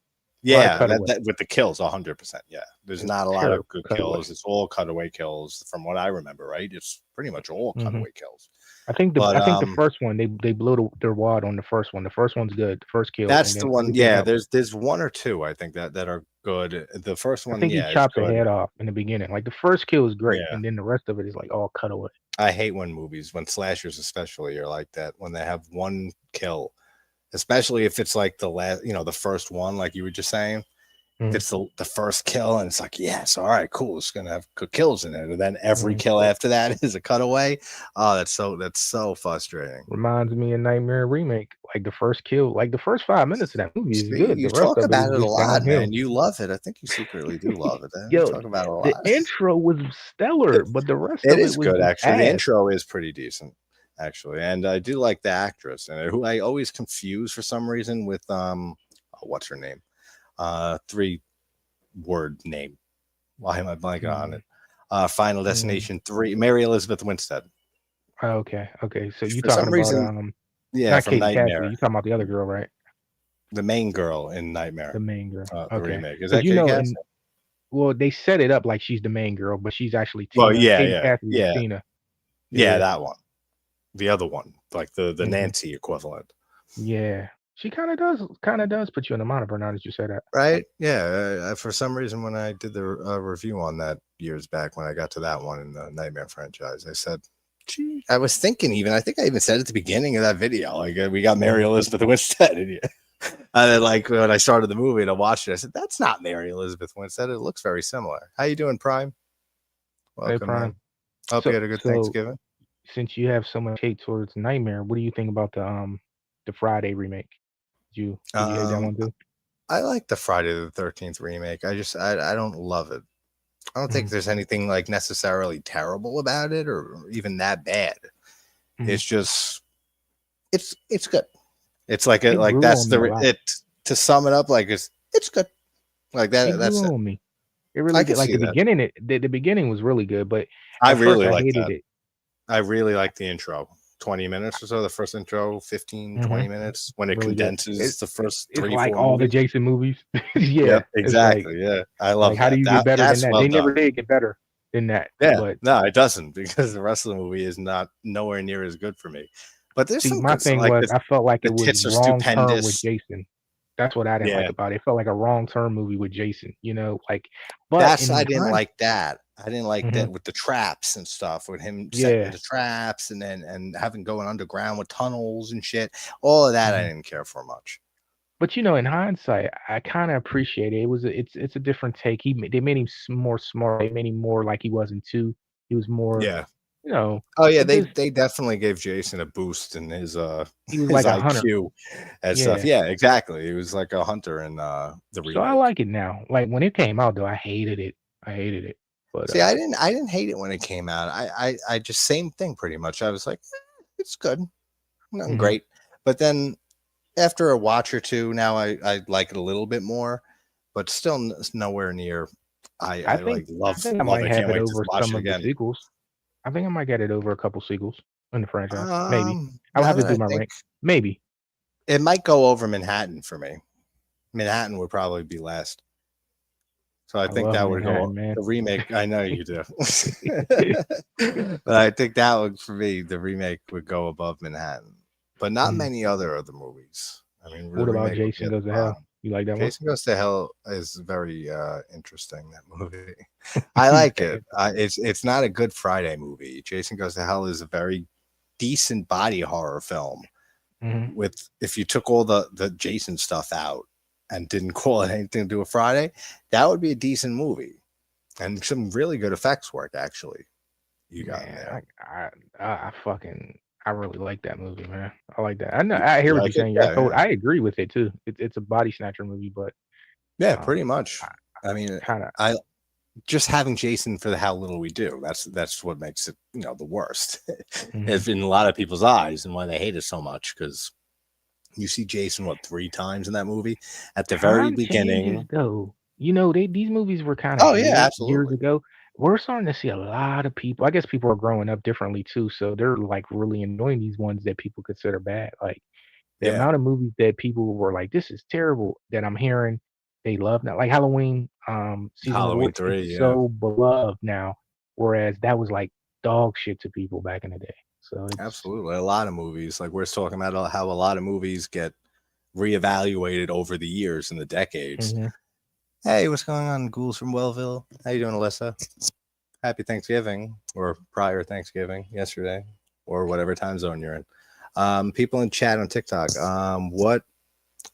A lot of Yeah, cutaway. that with the kills, 100%. Yeah, there's It's not a lot of terrible good cutaway. kills. It's all cutaway kills, from what I remember. Right? It's pretty much all Hmm. cutaway kills. I But think the first one they blew their wad on the first one. The first one's good. The first kill, and that's the then one. everything Yeah, else. there's one or two I think that are good. The first I one, think he yeah, is chops a good. head off in the beginning. Like the first kill is great, Yeah, and then the rest of it is like all cutaway. I hate when movies, when slashers especially, are like that. When they have one kill, especially if it's like the last, the first one, like you were just saying. If Hmm. it's the first kill and it's like, yes, all right, cool, it's gonna have good kills in it, and then every Hmm. kill after that is a cutaway. Oh, that's so frustrating. Reminds me of Nightmare remake. Like the first kill, like the first 5 minutes of that movie is See, good. you The rest talk of it is about it a just lot, downhill. man. You love it. I think you secretly do love it. You Yo, talk about it a the lot. intro was stellar, but the rest It of it is was good, just actually. The ass. intro is pretty decent, actually, and I do like the actress and who I always confuse for some reason with what's her name? 3-word name. Why am I blanking on Mm, it? Final mm. Destination 3, Mary Elizabeth Winstead. Okay, okay. So you For talking some about reason, yeah, not from Katie Cassidy. Nightmare, You talking about the other girl, right? the main girl in The Nightmare, main girl. the Okay, remake. Is because that you Katie know, Cass? and well, they set it up like she's the main girl, but she's actually Well, Tina. yeah, Katie yeah, Cassidy is yeah, Tina. yeah, Yeah. that one. The other one, like the Hmm. Nancy equivalent. Yeah. She kind of does put you in the monitor now that you say that. Right? Yeah. For some reason, when I did the review on that years back, when I got to that one in the Nightmare franchise, I said, gee, I was thinking even, I think I even said at the beginning of that video, like, we got Mary Mhm. Elizabeth Winstead in here. And then, like, when I started the movie and I watched it, I said, that's not Mary Elizabeth Winstead. It looks very similar. How you doing, Prime? Hey, Welcome, Prime. man. Hope you So had a good so Thanksgiving. since you have so much hate towards Nightmare, what do you think about the Friday remake? Did you hate that Um, one too? I like the Friday the 13th remake. I don't love it. I don't think Mhm, there's anything like necessarily terrible about it or even that bad. mhm. It's just it's good. It's like It grew that's on me a the lot. it to sum it up, like it's good. Like It that grew that's it. on me. It really I did. could Like see the that. beginning, the beginning was really good, but I at first really I like hated that. it. I really like the intro. 20 minutes or so, the first intro, 15, Hmm. 20 minutes when it Really good. condenses the first It's three, like four all the movies. Jason movies. Yep, Yeah, it's exactly. Yeah. I like love how do that. you get That better than that's that? well They never done. did get better than that. Yeah. But No, it doesn't, because the rest of the movie is not nowhere near as good for me. But there's see, some my good, so thing like was I felt like the it was tits are wrong turn with stupendous. Jason. That's what I didn't like Yeah. about it. It felt like a wrong turn movie with Jason, like but That's in I didn't hind like that. I didn't like mhm, that with the traps and stuff, with him setting yeah. the traps and then and having going underground with tunnels and shit. All of that I Mhm. didn't care for much. But, in hindsight, I kinda appreciate it. It's a different take. They made him more smart. They made him more like he wasn't too. He was more, Yeah. you know, Oh yeah, it they just they definitely gave Jason a boost in his he was his like a hunter. IQ and stuff. Yeah. Yeah, exactly. He was like a hunter in the So I remake. like it now. Like, when it came out, though, I hated it. I hated it. But, See, I didn't hate it when it came out. I just same thing pretty much. I was like, it's good, nothing mhm. great. But then after a watch or two, now I like it a little bit more, but still it's nowhere near. I I think like love I love might it. have Can't it wait to over watch some it of the again. sequels. I think I might get it over a couple sequels in the franchise. Maybe. I'll Now have to that do I my think, rank. Maybe. it might go over Manhattan for me. Manhattan would probably be last. So I I think love that would go Manhattan, man. the remake. I know you do, but I think that would for me the remake would go above Manhattan, but not Mhm. many other of the movies. I mean, the What about remake would be Jason at the Goes to Hell? bottom. You like that one? Jason Goes to Hell is very interesting. That movie, I like Very it. interesting. It's not a good Friday movie. Jason Goes to Hell is a very decent body horror film. Mhm. With if you took all the Jason stuff out and didn't call it anything to do with Friday, that would be a decent movie and some really good effects work actually you got in Man, there. I fucking I really like that movie, man. I like that. I know I hear You what you're like it? saying. Yeah, yeah, I agree with it too. It's a body snatcher movie, but yeah. um, Pretty much. I I mean, kinda I just having Jason for the how little we do. That's what makes it the worst. mhm. If in a lot of people's eyes and why they hate it so much because you see Jason what 3 times in that movie at the very Time changes beginning. though. These movies were kinda Oh yeah, hated years absolutely. ago. We're starting to see a lot of people. I guess people are growing up differently too, so they're like really enjoying these ones that people consider bad. Like the Yeah, amount of movies that people were like, "This is terrible," that I'm hearing they love now. Like Halloween, season four Halloween is 3, yeah. so beloved now, whereas that was like dog shit to people back in the day. So it's Absolutely. A lot of movies, like we're talking about how a lot of movies get reevaluated over the years and the decades. mhm. Hey, what's going on, ghouls from Wellville? How you doing, Alyssa? Happy Thanksgiving, or prior Thanksgiving yesterday, or whatever time zone you're in. People in chat on TikTok.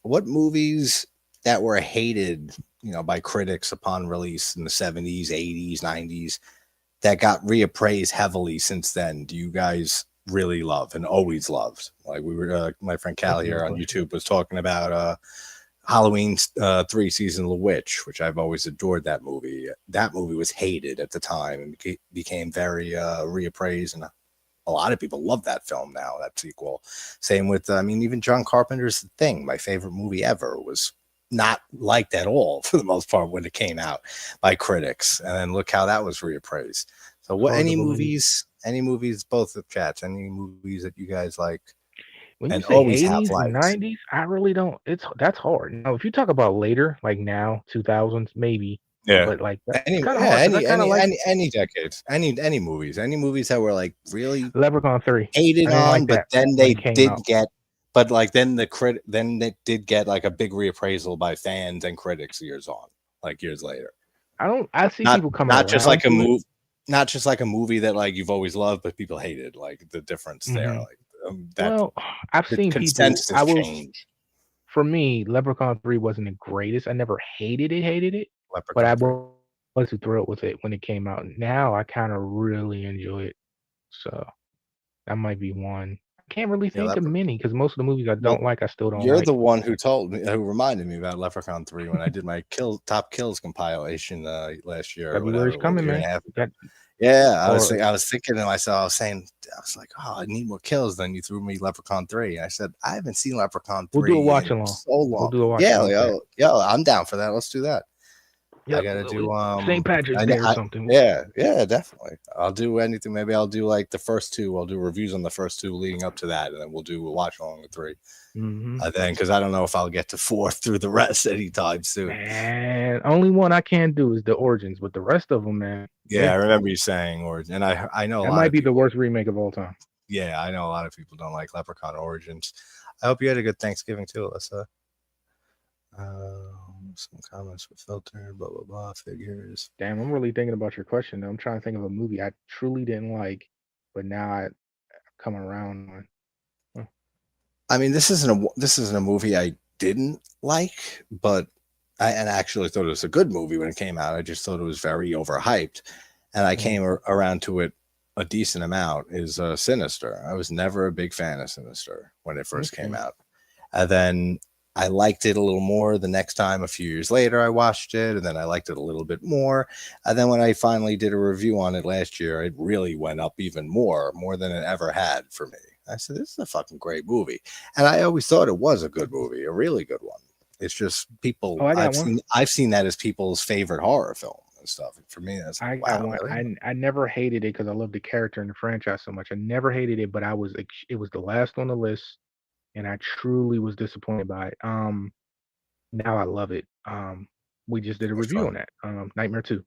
What movies that were hated, by critics upon release in the 70s, 80s, 90s that got reappraised heavily since then? Do you guys really love and always loved? Like we were, my friend That's a Callie good here on question. YouTube was talking about Halloween 3 season of the Witch, which I've always adored that movie. That movie was hated at the time and became very reappraised, and a lot of people love that film now, that sequel. Same with, even John Carpenter's The Thing, my favorite movie ever, was not liked at all for the most part when it came out by critics. And then look how that was reappraised. So what, Hard to believe. any movies, both the chats, any movies that you guys like When you and say always have 80s and liked? 90s, I really don't. That's hard. Now, if you talk about later, like now, 2000s, maybe, Yeah. but like it's Any kind of yeah, hard because I kind of like any decades, any movies that were like really Leprechaun 3. I hated didn't on, like but that then when they it came did out. get, then it did get like a big reappraisal by fans and critics years later. I see Not people coming not just around like a to it. move, not just like a movie that like you've always loved, but people hated. Like the difference there, hmm like that Well, I've the seen people. consensus change. For me, Leprechaun 3 wasn't the greatest. I never hated it, but I Leprechaun 3. wasn't thrilled with it when it came out. Now I kind of really enjoy it. So that might be one. I can't really Yeah, think of many because most of the movies I well, don't like, I still don't you're like. the one who reminded me about Leprechaun 3 when I did my top kills compilation last year or whatever February's it was, coming, year and man. a half You ago. got Yeah, or I was thinking to myself, I was like, oh, I need more kills. Then you threw me Leprechaun 3. I said, I haven't seen Leprechaun we'll do a 3 watch in along. so We'll long. do a watch Yeah, along like, with that. I'm down for that. Let's do that. I Yep. gotta do St. Patrick's I, Day or I something. yeah, definitely. I'll do anything. Maybe I'll do like the first two. I'll do reviews on the first two leading up to that, and then we'll do a watch along with 3. hmm Then because I don't know if I'll get to 4 through the rest anytime soon. Man, only one I can't do is the Origins, but the rest of them, man, Yeah, I yeah, remember you saying Origin, and I know a that lot might of be the people. worst remake of all time. Yeah, I know a lot of people don't like Leprechaun Origins. I hope you had a good Thanksgiving too, Alyssa. Some comments were filtered, blah blah blah. Figures. Damn, I'm really thinking about your question. Though. I'm trying to think of a movie I truly didn't like, but now I come around on. Huh. I mean, this isn't a movie I didn't like, but I actually thought it was a good movie when it came out. I just thought it was very overhyped, and I Mhm, came around to it a decent amount. Is Sinister. I was never a big fan of Sinister when it first came okay. out, and then I liked it a little more the next time. A few years later, I watched it, and then I liked it a little bit more. And then when I finally did a review on it last year, it really went up even more than it ever had for me. I said, "This is a fucking great movie." And I always thought it was a good movie, a really good one. It's just Oh, I got one. I've seen that as people's favorite horror film and stuff. And for me, that's like, I got wow, one. really? I never hated it because I love the character and the franchise so much. I never hated it, but I was it was the last on the list, and I truly was disappointed by it. Now I love it. We just did a Which review one? on that. Nightmare 2.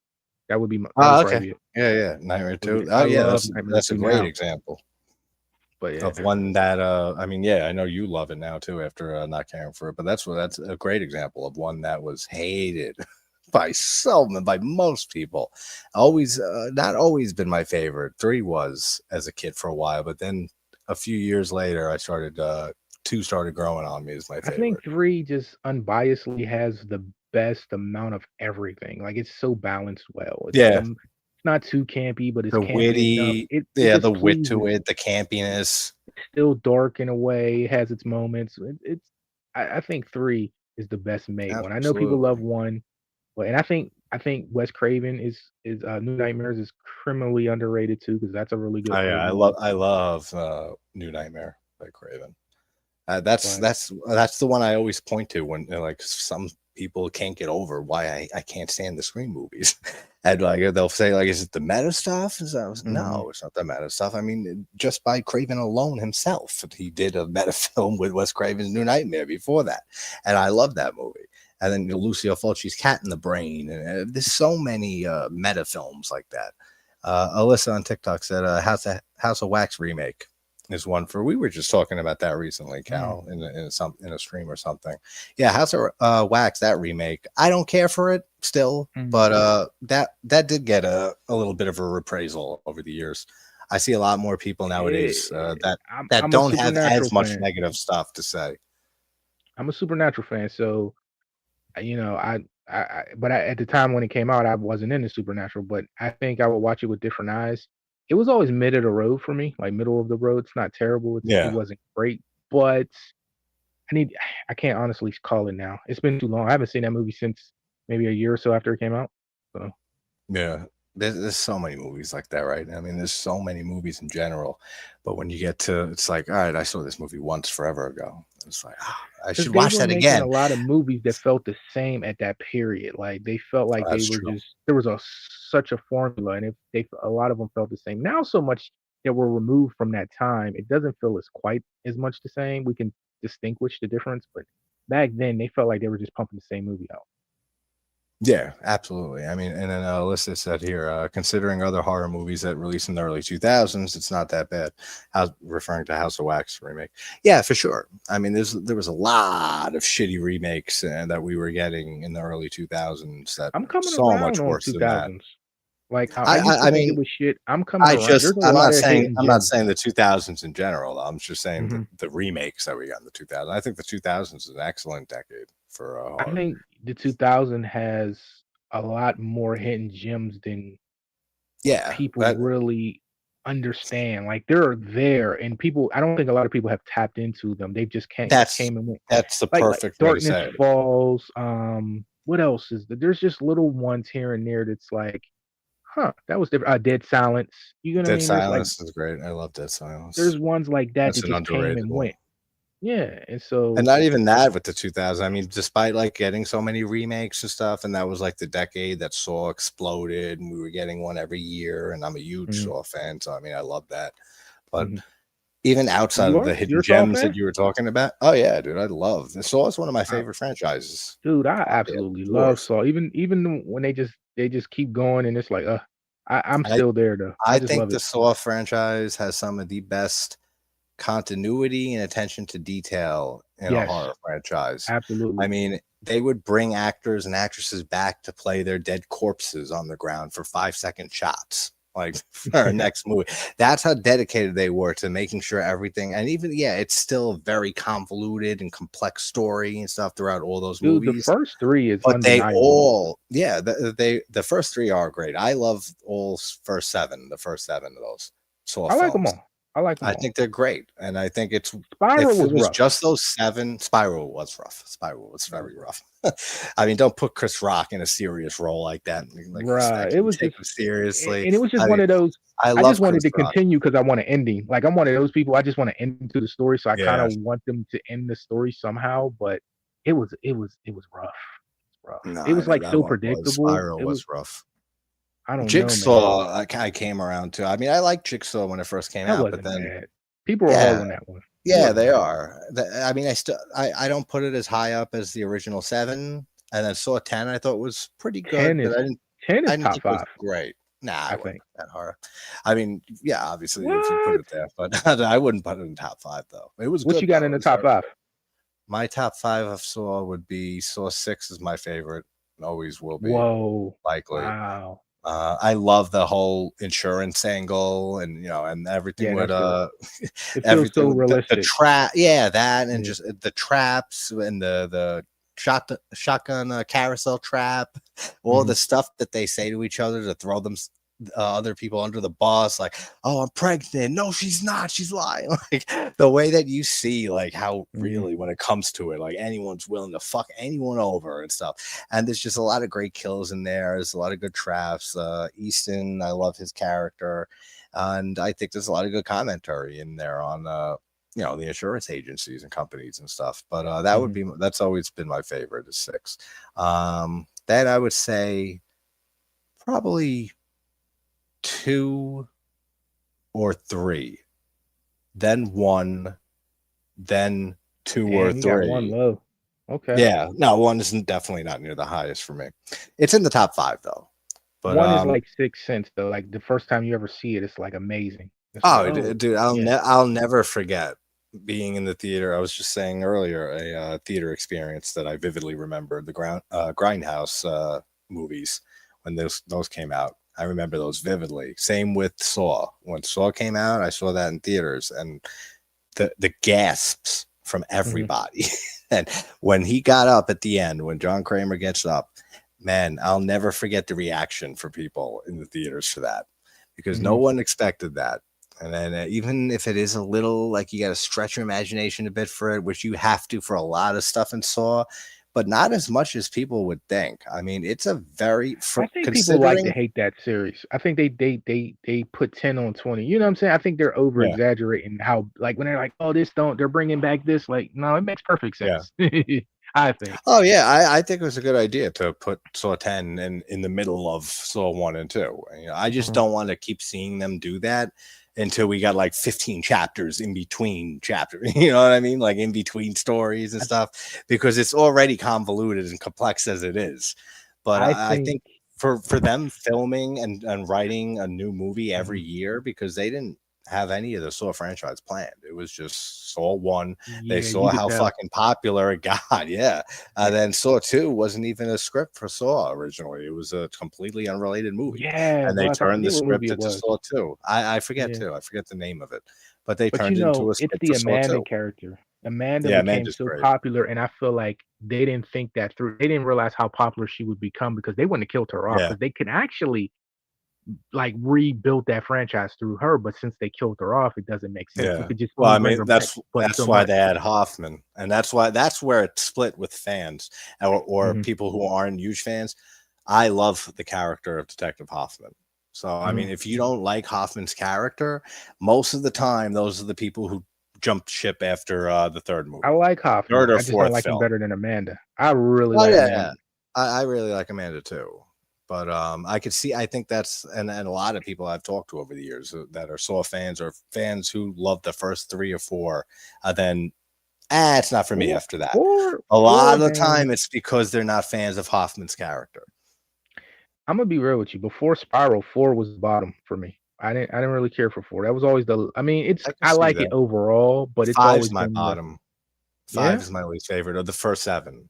That would Oh, probably okay. be it. Yeah. Nightmare We 2. Oh, I yeah. love Nightmare That's a 2 great now, example but yeah. of one that, yeah, I know you love it now too after not caring for it, but that's a great example of one that was hated by most people. Always, not always been my favorite. 3 was as a kid for a while, but then a few years later, 2 started growing on me as my I think favorite. 3 just unbiasedly has the best amount of everything. Like it's so balanced well. Yeah, It's not too campy, but it's the campy enough. witty, It the just wit to pleases. it, the campiness. It's still dark in a way. It has its moments. It's I think 3 is the best made one. I know people love Absolutely. 1, but and I think Wes Craven is New Nightmares is criminally underrated too because that's a really good horror movie. I love New Nightmare by Craven. But That's the one I always point to when like some people can't get over why I can't stand the Scream movies, and like they'll say like, is it the meta stuff? mhm. No, it's not the meta stuff. I mean, just by Craven alone himself, he did a meta film with Wes Craven's New Nightmare before that, and I love that movie. and then Lucio Fulci's Cat in the Brain, and there's so many meta films like that. Alyssa on TikTok said House of Wax remake is one for. We were just talking about that recently, Cal, in a stream or something. Yeah, House of Wax, that remake. I don't care for it still, but that did get a little bit of a reprisal over the years. I see a lot more people nowadays that I'm a don't have as Supernatural much fan. negative stuff to say. I'm a Supernatural fan, so but at the time when it came out, I wasn't into Supernatural, but I think I would watch it with different eyes. It was always mid of the road for me, like middle of the road. It's not terrible. It Yeah. wasn't great, but I can't honestly call it now. It's been too long. I haven't seen that movie since maybe a year or so after it came out. So Yeah. There's so many movies like that, right? I mean, there's so many movies in general, but when you get to, it's like, all right, I saw this movie once forever ago. It's like, I because should they watch were that making a again. lot of movies that felt the same at that period. Like they felt like they That's were true. just there was such a formula, and a lot of them felt the same. Now, so much that we're removed from that time, it doesn't feel as quite as much the same. We can distinguish the difference, but back then they felt like they were just pumping the same movie out. Yeah, absolutely. I mean, and then Alyssa said here, considering other horror movies that released in the early 2000s, it's not that bad. Referring to House of Wax remake. Yeah, for sure. I mean, there was a lot of shitty remakes that we were getting in the early 2000s that I'm were coming so much around on worse than that. 2000s. Like how I used to I think it mean, was shit. I'm coming around. There's a I'm lot not of saying hidden gems. the 2000s in general. Though. I'm just saying Mhm. the remakes that we got in the 2000s. I think the 2000s is an excellent decade for I horror. think the 2000 has a lot more hidden gems than Yeah, people really understand. Like they're there, and people. I don't think a lot of people have tapped into them. They've just can't that's came and went. the Like perfect way to Darkness say it. Falls. What else is there? There's just little ones here and there that's like, huh, that was different. Dead Silence. You know what I Dead mean? There's like Silence is great. I love Dead Silence. there's ones like that That's that an just came underrated and one. went. Yeah, and And so not even that with the 2000s. I mean, despite like getting so many remakes and stuff, and that was like the decade that Saw exploded, and we were getting one every year. And I'm a huge mhm, Saw fan, so I mean, I love that. But mhm. even outside You of the are? hidden You're a Saw gems fan? that you were talking about, oh yeah, dude, I love the Saw is one of my I favorite franchises. Dude, I Yeah, absolutely love yours. Saw. Even when they just keep going and it's like, I'm I still there though. I I just think love the it. Saw franchise has some of the best continuity and attention to detail in a Yes, horror franchise. I absolutely. mean, they would bring actors and actresses back to play their dead corpses on the ground for 5-second shots, like for our next movie. That's how dedicated they were to making sure everything, and even, yeah, it's still a very convoluted and complex story and stuff throughout all those Dude, the movies. first 3 is But they undeniable. all, yeah, the first three are great. I love all the first seven of those Saw I like them films. all. I like them I all. think they're great, and I think it's Spiral if it was was rough. just those seven, Spiral was rough. Spiral was very rough. I mean, don't put Chris Rock in a serious role like that. Like, Bruh, can it you was take just him seriously? and it was just I one mean, of those I I just love wanted Chris to Rock. continue because I want an ending. Like, I'm one of those people, I just want to end to the story, so I kinda Yeah, want them to end the story somehow, but it was rough. Rough. no, It I was, know like, that so one was predictable. Spiral It was was rough. I don't know, man. Jigsaw, I came around to. I mean, I liked Jigsaw when it first came That out, but wasn't then, bad. People are hard yeah, on that one. It yeah, wasn't they bad. are. I mean, I don't put it as high up as the original seven, and then Saw 10. I thought was pretty 10 good, but is 10 I is didn't top think it was 5, great. Nah, I I wouldn't think. put that horror. I mean, yeah, obviously if you put What? it there, but I wouldn't put it in top five though. It was What you good got though. in It the was top very 5? good. My top five of Saw would be Saw 6 is my favorite. Always will be, Whoa. likely. Wow. I love the whole insurance angle, and and everything Yeah, with that's good. It feels so everything with the realistic. trap, yeah, that, and Yeah. just the traps and the shotgun carousel trap, all the Mhm. stuff that they say to each other to throw them other people under the bus, like, oh, I'm pregnant, no she's not, she's lying. Like the way that you see like how Mhm. really when it comes to it, like anyone's willing to fuck anyone over and stuff. And there's just a lot of great kills in there. There's a lot of good traps. Easton, I love his character, and I think there's a lot of good commentary in there on the insurance agencies and companies and stuff. But Mhm. that's always been my favorite is 6. Then I would say probably 2 or 3, then 1, then 2 or Damn, you got one 3. low. Okay. Yeah, no, one is definitely not near the highest for me. It's in the top 5 though. But One is like Sixth Sense though. Like the first time you ever see it, it's like amazing. It's like, oh, oh dude, yeah. I'll never forget being in the theater. I was just saying earlier, a theater experience that I vividly remember, the Grindhouse movies when those came out. I remember those vividly. Same with Saw. When Saw came out, I saw that in theaters, and the gasps from Mhm. everybody. And when he got up at the end, when John Kramer gets up, man, I'll never forget the reaction for people in the theaters for that, because no Mhm. one expected that. And then even if it is a little like, you got to stretch your imagination a bit for it, which you have to for a lot of stuff in Saw, but not as much as people would think. I mean, it's a very, I for think people like to considering, hate that series. I think they put 10 on 20. You know what I'm saying? I think they're over yeah, exaggerating how like when they're like, oh, this don't they're bringing back this. Like, no, it makes perfect yeah. sense. I think. Oh yeah, I think it was a good idea to put Saw 10 in the middle of Saw 1 and 2. You know, I just Mhm. don't want to keep seeing them do that until we got like 15 chapters in between chapters. You know what I mean? Like in between stories and I, stuff, because it's already convoluted and complex as it is. But I I think. think for them filming and writing a new movie every Mhm. year, because they didn't have any of the Saw franchise planned. It was just Saw 1. They Yeah, you saw could how tell. fucking popular it got. Yeah. Yeah. Then Saw 2 wasn't even a script for Saw originally. It was a completely unrelated movie. Yeah, it And they was. I turned the forget what movie script it into was. Saw 2. I forget Yeah. too. I forget the name of it. But they But turned into a it's script the for Saw Amanda 2. character. Amanda Yeah, became Amanda's so great. popular, and I feel like they didn't think that through. They didn't realize how popular she would become because they wouldn't have killed her off Yeah. because they could actually like rebuild that franchise through her. But since they killed her off, it doesn't make sense. You Yeah. could just Well, only I bring mean, her back, but so that's why much. they had Hoffman, and that's where it split with fans, or Mhm, people who aren't huge fans. I love the character of Detective Hoffman. So, I mhm. mean, if you don't like Hoffman's character, most of the time, those are the people who jumped ship after the third I movie, like Hoffman. third or I just don't fourth like him film. better than Amanda. I really Oh like yeah, yeah. Amanda. I really like Amanda too. But I could see. I think that's and a lot of people I've talked to over the years that are Saw fans or fans who love the first 3 or 4, then it's not for me Four, after that. four, A lot four, of the man. time, it's because they're not fans of Hoffman's character. I'm gonna be real with you. Before Spiral, 4 was the bottom for me. I didn't really care for 4. That was always the I mean, it's I can I see like it that. overall, but it's Five's always my been the bottom. Five yeah? is my least favorite of the first 7.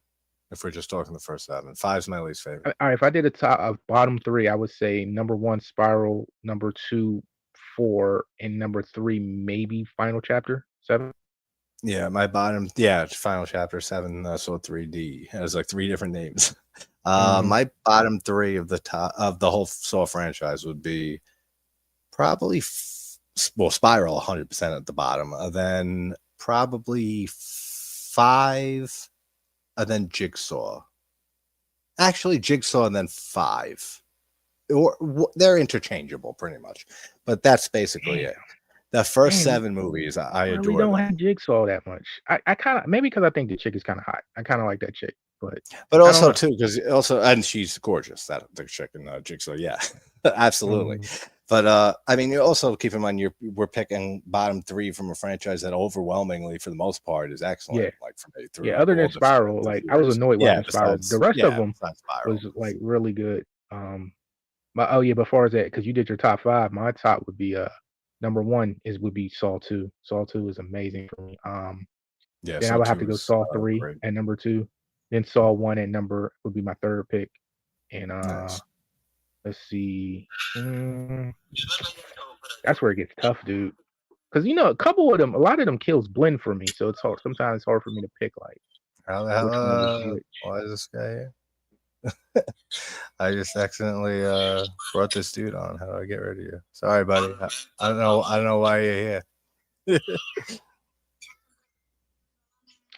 If we're just talking the first 7, five's my least favorite. Alright, if I did a top of bottom 3, I would say number 1, Spiral, number 2, 4, and number 3, maybe Final Chapter, 7. Yeah, my bottom. Yeah, final chapter 7. So 3D has like 3 different names. Mhm. My bottom 3 of the top of the whole Saw franchise would be probably well, Spiral 100% at the bottom. Then probably 5. And then Jigsaw. Actually, Jigsaw and then 5. They're interchangeable pretty much, but that's basically Damn, it. The first damn, you 7 movies, I really adore don't them. have Jigsaw that much. I kinda maybe because I think the chick is kinda hot. I kinda like that chick, but But I don't also know. too, because also, and she's gorgeous. That the chick in Jigsaw, yeah, absolutely. Mhm. But I mean, you also keep in mind we're picking bottom 3 from a franchise that overwhelmingly, for the most part, is Yeah. excellent. Like for me through Yeah, like other than all Spiral, the like, I was years. annoyed Yeah, watching Spiral. The rest of them besides was, Spiral. like, really good. But oh, yeah, before as that, because you did your top 5, my top would be, number 1 would be Saw 2. Saw 2 is amazing for me. Yeah, Then I so would have to 2 go is Saw 3 great. at number 2, then Saw 1 at number would be my 3rd pick, and, Nice. let's see, that's where it gets tough, dude. Because a couple of them a lot of them kills blend for me, so it's hard sometimes it's hard for me to pick, like, How the hell? which one was which. Why is this guy here? I just accidentally brought this dude on. How do I get rid of you? Sorry, buddy. I don't know. I don't know why you're here. He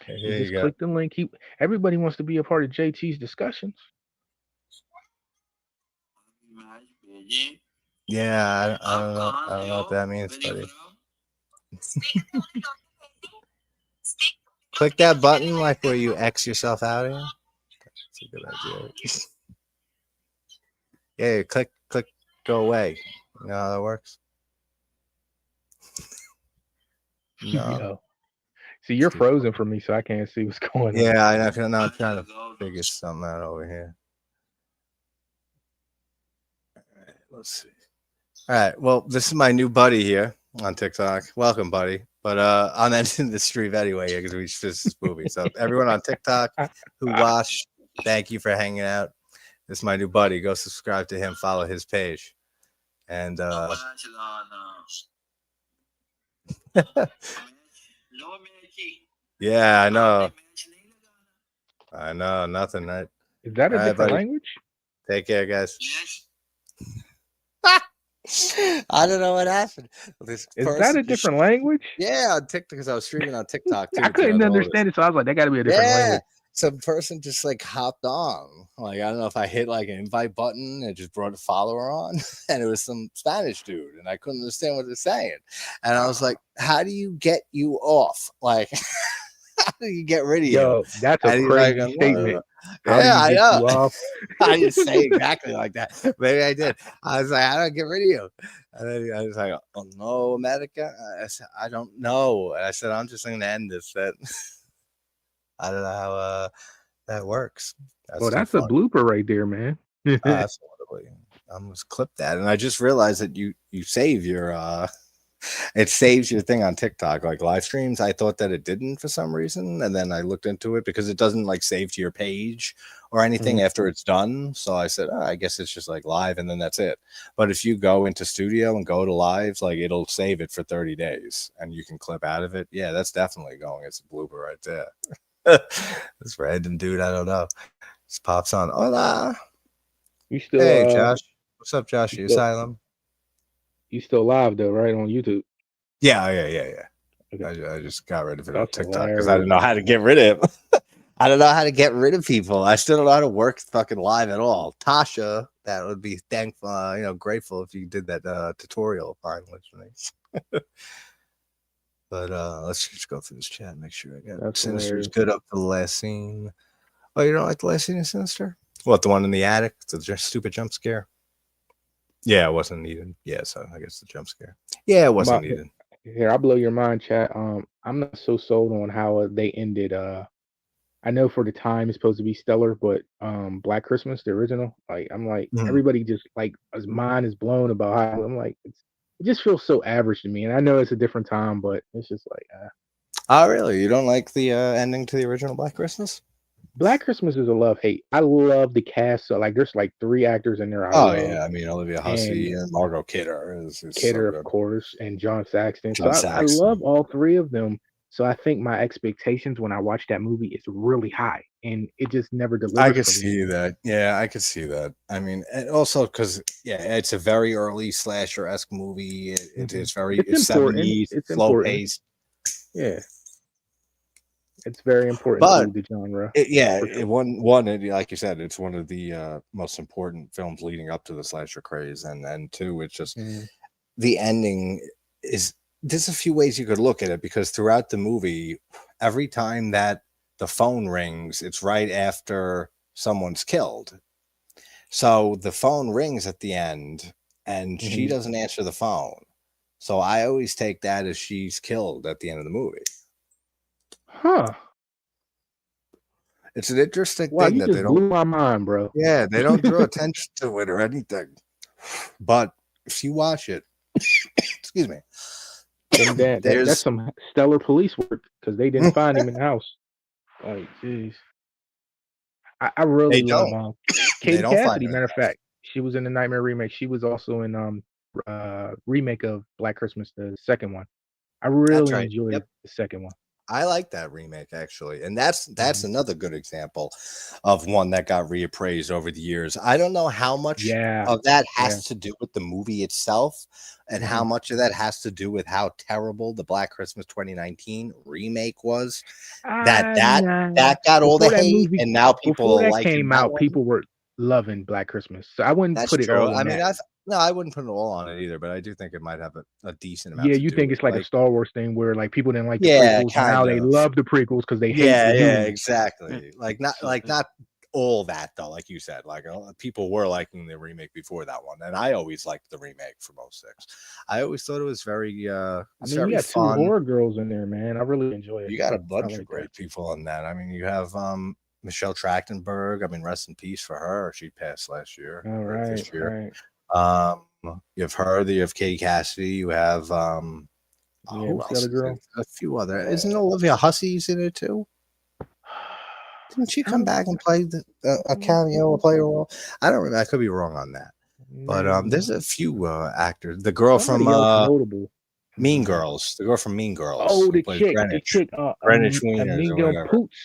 Here you just go. clicked the link. Everybody wants to be a part of JT's discussions. Yeah, I don't know. I don't know what that means, buddy. Click that button, like where you X yourself out of here. That's a good idea. Yeah, click, go away. You know how that works? No. Yo. See, you're frozen for me, so I can't see what's going on. Yeah, I'm trying to figure something out over here. All right, let's see. All right. Well, this is my new buddy here on TikTok. Welcome, buddy. But I'm ending the stream anyway because we just this movie. So everyone on TikTok who watched, thank you for hanging out. This is my new buddy. Go subscribe to him. Follow his page. And yeah, I know. I know. Nothing. Right? Is that a All right, different buddy. language? Take care, guys. I don't know what happened. Is that a different language? Yeah, on TikTok, because I was streaming on TikTok too. I couldn't understand it, so I was like, that got to be a different language. Some person just like hopped on. Like, I don't know if I hit like an invite button and just brought a follower on, and it was some Spanish dude, and I couldn't understand what they're saying. And I was like, how do you get you off? Like, how do you get rid of you? Yo, that's a crazy statement. Yeah, I know. I didn't say exactly like that. Maybe I did. I was like, how do I get rid of you? And then I was like, oh no, America. I said, I don't know. And I said, I'm just going to end this. That I don't know how that works. That's a blooper right there, man. Absolutely. I'm just clip that, and I just realized that you save your it saves your thing on TikTok, like live streams. I thought that it didn't for some reason, and then I looked into it because it doesn't like save to your page or anything after it's done. So I said, I guess it's just like live, and then that's it. But if you go into studio and go to lives, like it'll save it for 30 days, and you can clip out of it. Yeah, that's definitely going. It's a blooper right there. This random dude, I don't know, just pops on. Hola. You still? Hey, Josh. What's up, Josh? You Asylum? You still live though, right, on YouTube? Yeah. Okay. I just got rid of it on TikTok because I didn't know how to get rid of it. I don't know how to get rid of people. I still don't know how to work fucking live at all. Tasha, that would be thankful, grateful if you did that tutorial finally for me. But let's just go through this chat and make sure I got Sinister's good up to the last scene. Oh, you don't like the last scene of Sinister? What, the one in the attic? The stupid jump scare? Yeah, it wasn't needed. Yeah, so I guess the jump scare. Yeah, it wasn't needed. Here, I'll blow your mind, chat. I'm not so sold on how they ended. I know for the time it's supposed to be stellar, but Black Christmas, the original, like I'm like everybody just like his mind is blown about how I'm like it just feels so average to me. And I know it's a different time, but it's just like Oh, really? You don't like the ending to the original Black Christmas? Black Christmas is a love-hate. I love the cast. So like there's like 3 actors in there. Yeah, I mean Olivia Hussey and Margot Kidder is Kidder, so of course, and John Saxon. I love all 3 of them. So I think my expectations when I watch that movie is really high, and it just never delivers. I could see that. Yeah, I could see that. I mean, and also because it's a very early slasher-esque movie. It's very 70s, slow paced. Yeah. It's very important to the genre. Like you said, it's one of the most important films leading up to the slasher craze, and 2, it's just the ending is. There's a few ways you could look at it because throughout the movie, every time that the phone rings, it's right after someone's killed. So the phone rings at the end, and she doesn't answer the phone. So I always take that as she's killed at the end of the movie. Huh. It's an interesting thing that they don't blew my mind, bro. Yeah, they don't draw attention to it or anything. But if you watch it, excuse me. That's some stellar police work because they didn't find him in the house. Like, jeez. I really love Katie Cassidy. Matter of fact, she was in the Nightmare remake. She was also in remake of Black Christmas, the second one. I really enjoyed the second one. I like that remake actually, and that's another good example of one that got reappraised over the years. I don't know how much of that has to do with the movie itself, and how much of that has to do with how terrible the Black Christmas 2019 remake was. That got all the hate, and now people before that came out, people were loving Black Christmas. So I wouldn't put it all on that. No, I wouldn't put it all on it either, but I do think it might have a decent amount. Yeah, you think it's like a Star Wars thing where like people didn't like the prequels, now they love the prequels because they hate. Yeah, exactly. Like not all that though, like you said, like people were liking the remake before that one, and I always liked the remake from '06. I always thought it was very, I it's mean, you very got two fun. horror girls in there, man. I really enjoy it. You got a I bunch of like that. great people in that. I mean, you have Michelle Trachtenberg. I mean, rest in peace for her. She passed last year All or right, this year. right. Um, you have her. You have Katie Cassidy. You have Yeah, who what's the else other is in? girl? A few other. Isn't Olivia Hussey's in it too? Didn't she I come don't, back and play a cameo or play a role? I don't remember. I could be wrong on that. But maybe there's a few actors. The girl from somebody else notable. Mean Girls. The girl from Mean Girls Oh, who the plays chick, Greenwich. Greenwich a Wieners mean or girl, whatever. Poots.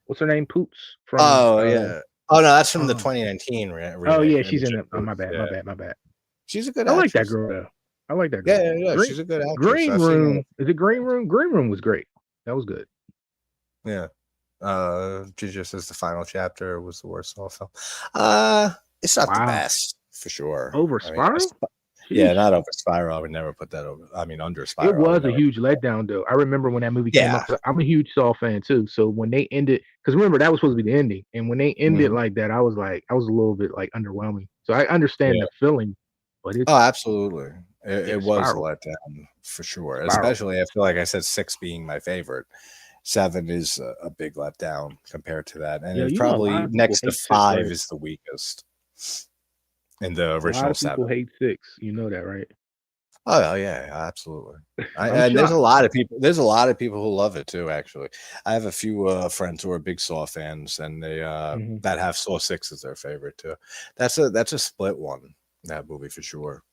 What's her name? Poots from Oh yeah. Oh no, that's from the um. 2019 Oh remake. yeah, she's in Imogen it. Oh, my Poots. bad, my Yeah, bad, my bad. she's a good I like that actress. girl though. I like that Yeah, girl. yeah, yeah. Green She's a good actress. Green I've seen her. Room. Is it Green Room? Green Room was great. That was good. Yeah. Ginger says the final chapter was the worst of all film. It's not the Wow. best for sure. Over I mean, Spiral? yeah, Sheesh. not over Spiral. I would never put that over. I mean, under It Spiral. I would was a never. huge letdown though. I remember when that movie came Yeah. out. 'Cause I'm a huge Saw fan too. So when they ended, because remember that was supposed to be the ending, and when they ended Mhm. like that, I was a little bit like underwhelming. So I understand Yeah. that feeling, but Oh, it's absolutely. It was a Spiral. letdown for sure. Spiral. Especially, I feel like I said 6 being my favorite. 7 is a big letdown compared to that, and Yeah, it's you know a lot probably of people next to hate six, 5 right? is the weakest in the A lot original of people 7. hate six. You know that, right? Oh yeah, absolutely. I'm And there's a shocked. lot of people. There's a lot of people who love it too. Actually, I have a few friends who are big Saw fans, and they Hmm. that have Saw 6 as their favorite too. That's a split one. That movie for sure.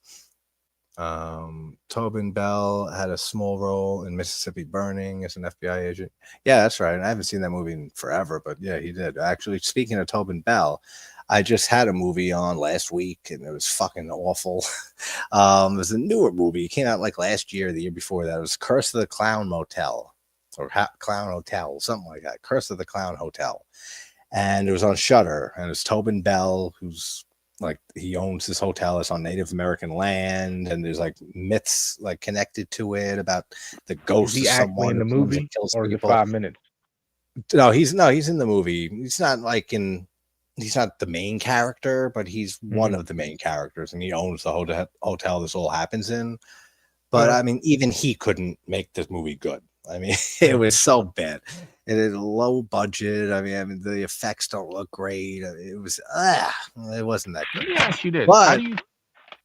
Tobin Bell had a small role in Mississippi Burning as an FBI agent. Yeah, that's right. I haven't seen that movie in forever, but yeah, he did. Actually, speaking of Tobin Bell, I just had a movie on last week and it was fucking awful. It was a newer movie. It came out like last year, the year before that. It was Curse of the Clown Motel or Clown Hotel, something like that. Curse of the Clown Hotel. And it was on Shudder, and it's Tobin Bell, who's like he owns this hotel. It's on Native American land, and there's like myths like connected to it about the Is ghost he of actually someone in who the comes and movie, kills or is it people. 5 minutes? No, he's in the movie. He's not like in. He's not the main character, but he's one Hmm. of the main characters, and he owns the hotel this all happens in. But Okay. I mean, even he couldn't make this movie good. I mean, it was so bad. It had a low budget. I mean, the effects don't look great. It was, it wasn't that Let good. me ask you this: How But do you?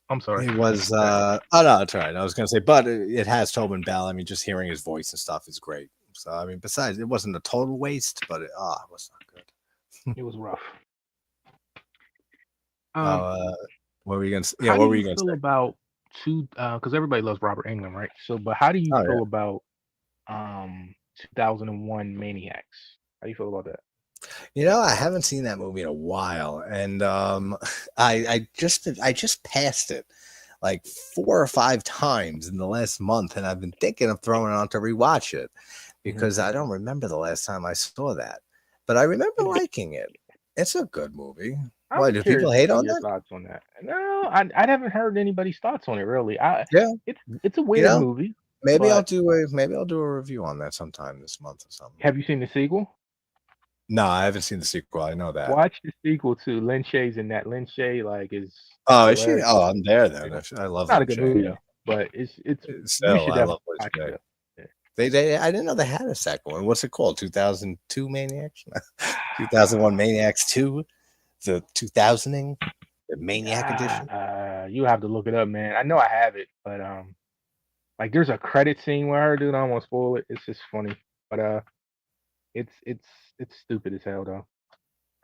I'm sorry. it Go was, ahead. oh no, it's all right. I was gonna say, but it has Tobin Bell. I mean, just hearing his voice and stuff is great. So I mean, besides, it wasn't a total waste, but it was not good. It was rough. Oh, Um, what were you gonna? Yeah, how do what were you you gonna feel say? about two? Because everybody loves Robert Englund, right? So, but how do you Oh yeah. feel about 2001 Maniacs? How do you feel about that? I haven't seen that movie in a while, and I just passed it like 4 or 5 times in the last month, and I've been thinking of throwing it on to rewatch it Hmm. because I don't remember the last time I saw that, but I remember liking it. It's a good movie. I'm Why do curious people to hate see on your that? thoughts on that. No, I haven't heard anybody's thoughts on it really. Yeah, It's a you weird know, movie, maybe but I'll do a review on that sometime this month or something. have you seen the sequel? No, I haven't seen the sequel. I know that. Watch the sequel to Lin Shaye's in that. Lin Shaye like is Oh, is she? hilarious. Oh, I'm there then. Yeah. I It's love not a Lin good Shaye. movie though, but it's you Still, should I definitely love Lin watch it Shaye. though. I didn't know they had a second one. What's it called? 2002 Maniacs? Yeah. 2001 Maniacs 2? The 2000ing? The Maniac edition? You have to look it up, man. I know I have it, but like there's a credit scene where her, dude. I don't want to spoil it. It's just funny, but it's it's it's stupid as hell though.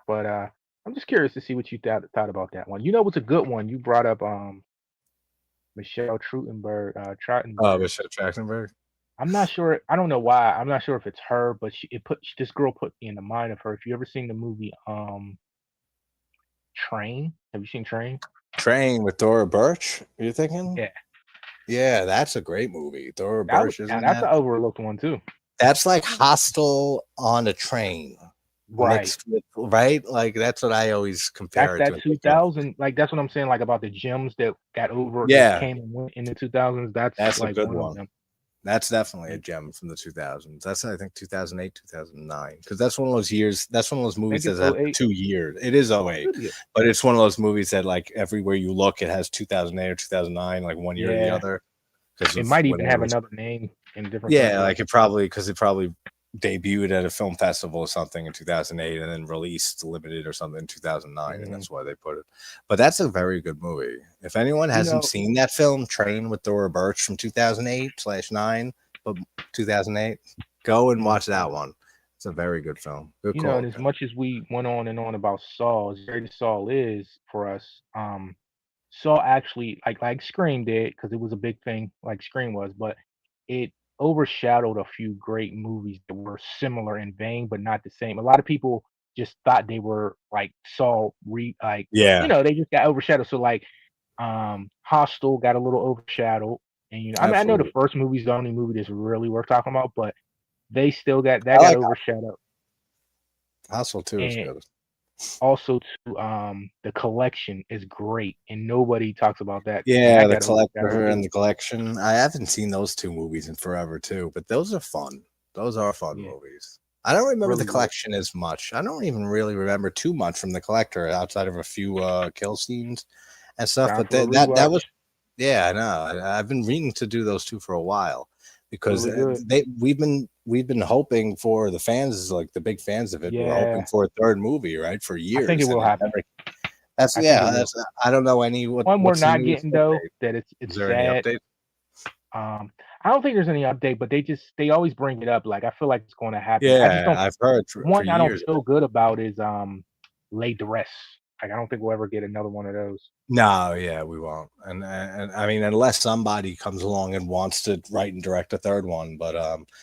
But I'm just curious to see what you thought about that one. You know, what's a good one? You brought up Michelle Oh, Trachtenberg. Bishop Trachtenberg? I'm not sure. I don't know why. I'm not sure if it's her, but this girl put me in the mind of her. If you ever seen the movie Train, have you seen Train? Train with Dora Birch, are you thinking? Yeah, Yeah, that's a great movie. Dora Birch is now in that's that. an overlooked one too. That's like Hostel on a train Right. mixed with, right? Like, that's what I always That's compare it to. that I think of. 2000. Like that's what I'm saying. Like about the gems that Yeah, came and went in the 2000s. That's that's a like good one of one. them. That's definitely a gem from the 2000s. That's, I think, 2008, 2009, because that's one of those years. That's one of those I movies think that it's has '08. 2 years. It is '08, Should be. but it's one of those movies that, like, everywhere you look, it has 2008 or 2009, like one year or the Yeah, other, because it of might even when it have was. another name in different Yeah, countries. like it probably, because it probably debuted at a film festival or something in 2008, and then released limited or something in 2009, and Mhm. that's why they put it. But that's a very good movie. If anyone You hasn't know, seen that film, Train with Dora Birch from 2008/9, but 2008, go and mhm. watch that one. It's a very good film. Good And call. as much as we went on and on about Saw, as great as Saw is for us, Saw actually like Scream did because it was a big thing, like Scream was, but it overshadowed a few great movies that were similar in vein, but not the same. A lot of people just thought they were like Saw like Yeah, they just got overshadowed. So like Hostel got a little overshadowed. And I mean I know the absolutely. first movie's the only movie that's really worth talking about, but they still got that I got like overshadowed. Hustle too is And good. also too, The Collection is great, and nobody talks about that, and Yeah, that The got overshadowed Collector and too. The Collection. I haven't seen those two movies in forever too, but those are fun. Those are fun Yeah, movies. I don't remember The really good. Collection as much. I don't even really remember too much from The Collector outside of a few kill scenes and stuff. Time But for a that rewatch. was, yeah, I know. I've been meaning to do those two for a while, because Really good. we've been hoping for, the fans, like the big fans of it, were hoping Yeah, for a third movie, right, for I think it years, and will it happen. never. That's, I think it yeah. will. That's, I don't know any, One we're what's the not newest getting though, update. that Is it's there any sad. update? I don't think there's any update, but they always bring it up. Like I feel like it's going to happen. I just Yeah, don't. I've heard for One I don't years. feel good about is Les Dress. Like I don't think we'll ever get another one of those. No, yeah, we won't. And I mean, unless somebody comes along and wants to write and direct a third one. But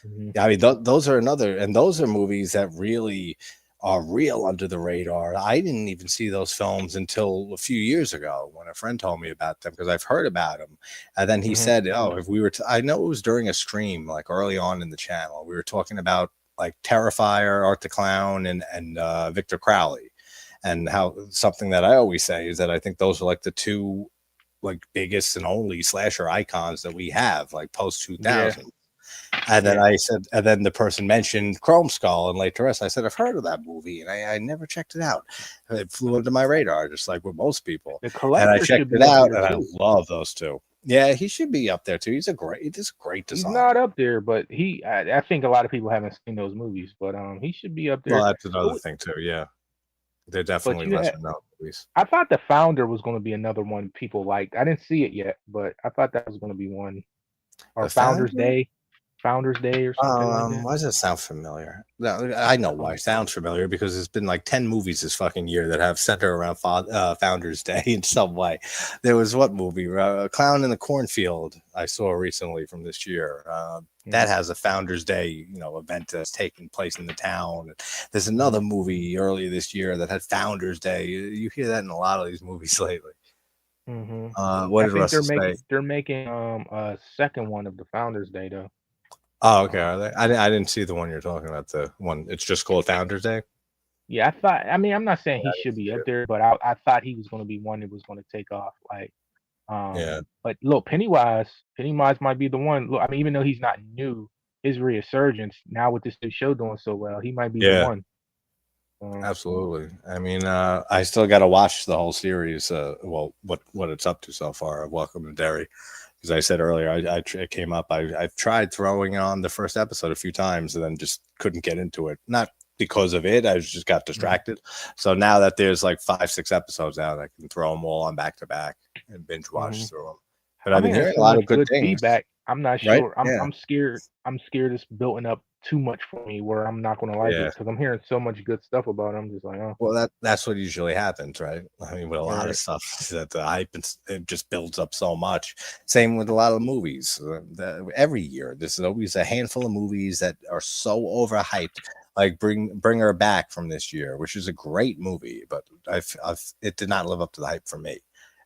Hmm. yeah, I mean, those are another, and those are movies that really are real under the radar. I didn't even see those films until a few years ago when a friend told me about them, because I've heard about them. And then he Hmm. said, "Oh, if we were," I know it was during a stream, like early on in the channel, we were talking about like Terrifier, Art the Clown, and Victor Crowley, and how, something that I always say is that I think those are like the two, like, biggest and only slasher icons that we have, like, post Yeah, 2000. And then yeah. I said, and then the person mentioned Chrome Skull and Late Dress. I said, I've heard of that movie, and I never checked it out. It flew under my radar, just like with most people. The And I collector checked should it be up out, there and I too. love those two. Yeah, he should be up there too. He's a great He's not designer. up there, but I think a lot of people haven't seen those movies, but he should be up Well, there. that's another But, thing too. Yeah, they're but definitely you had, lesser known movies. I thought the founder was going to be another one people liked. I didn't see it yet, but I thought that was going to be one. The Or Founder. Founders Day or something like that. Why does it sound familiar? No, I know why Um, it sounds familiar, because it's been like 10 movies this fucking year that have center around Founders Day in some way. There was, what movie? Clown in the Cornfield, I saw recently from this year. That mhm, has a Founders Day, event that's taking place in the town. There's mhm. another movie earlier this year that had Founders Day. You hear that in a lot of these movies lately. Mhm. What I did think they're Russell say? making a second one of the Founders Day though. Oh, okay. Um, Are they? I didn't see the one you're talking about. The one, it's just called Founders Day. yeah, I thought. I mean, I'm not saying Yeah, he I didn't should be see up it. there, but I thought he was going to be one that was going to take off. Like, Yeah. but look, Pennywise might be the one. Look, I mean, even though he's not new, his resurgence now with this new show doing so well, he might be the Yeah. one. Um, Absolutely. I mean, I still got to watch the whole series. Well, what it's up to so far of Welcome to Derry, because I said earlier, it came up. I've tried throwing on the first episode a few times, and then just couldn't get into it. Not because of it, I just got mhm, distracted. So now that there's like 5, 6 episodes out, I can throw them all on back to back and binge watch mhm. through them. But I've I'm been hearing hearing a so lot much of good good things, feedback. I'm not right? sure. Yeah. I'm scared. I'm scared it's building up too much for me where I'm not gonna like it Yeah. because I'm hearing so much good stuff about it. I'm just like, oh, Well, that's what usually happens, right? I mean, with a all lot of right. stuff, that the hype, it just builds up so much. Same with a lot of movies. Every year, there's always a handful of movies that are so overhyped. Like Bring Her Back from this year, which is a great movie, but it did not live up to the hype for me.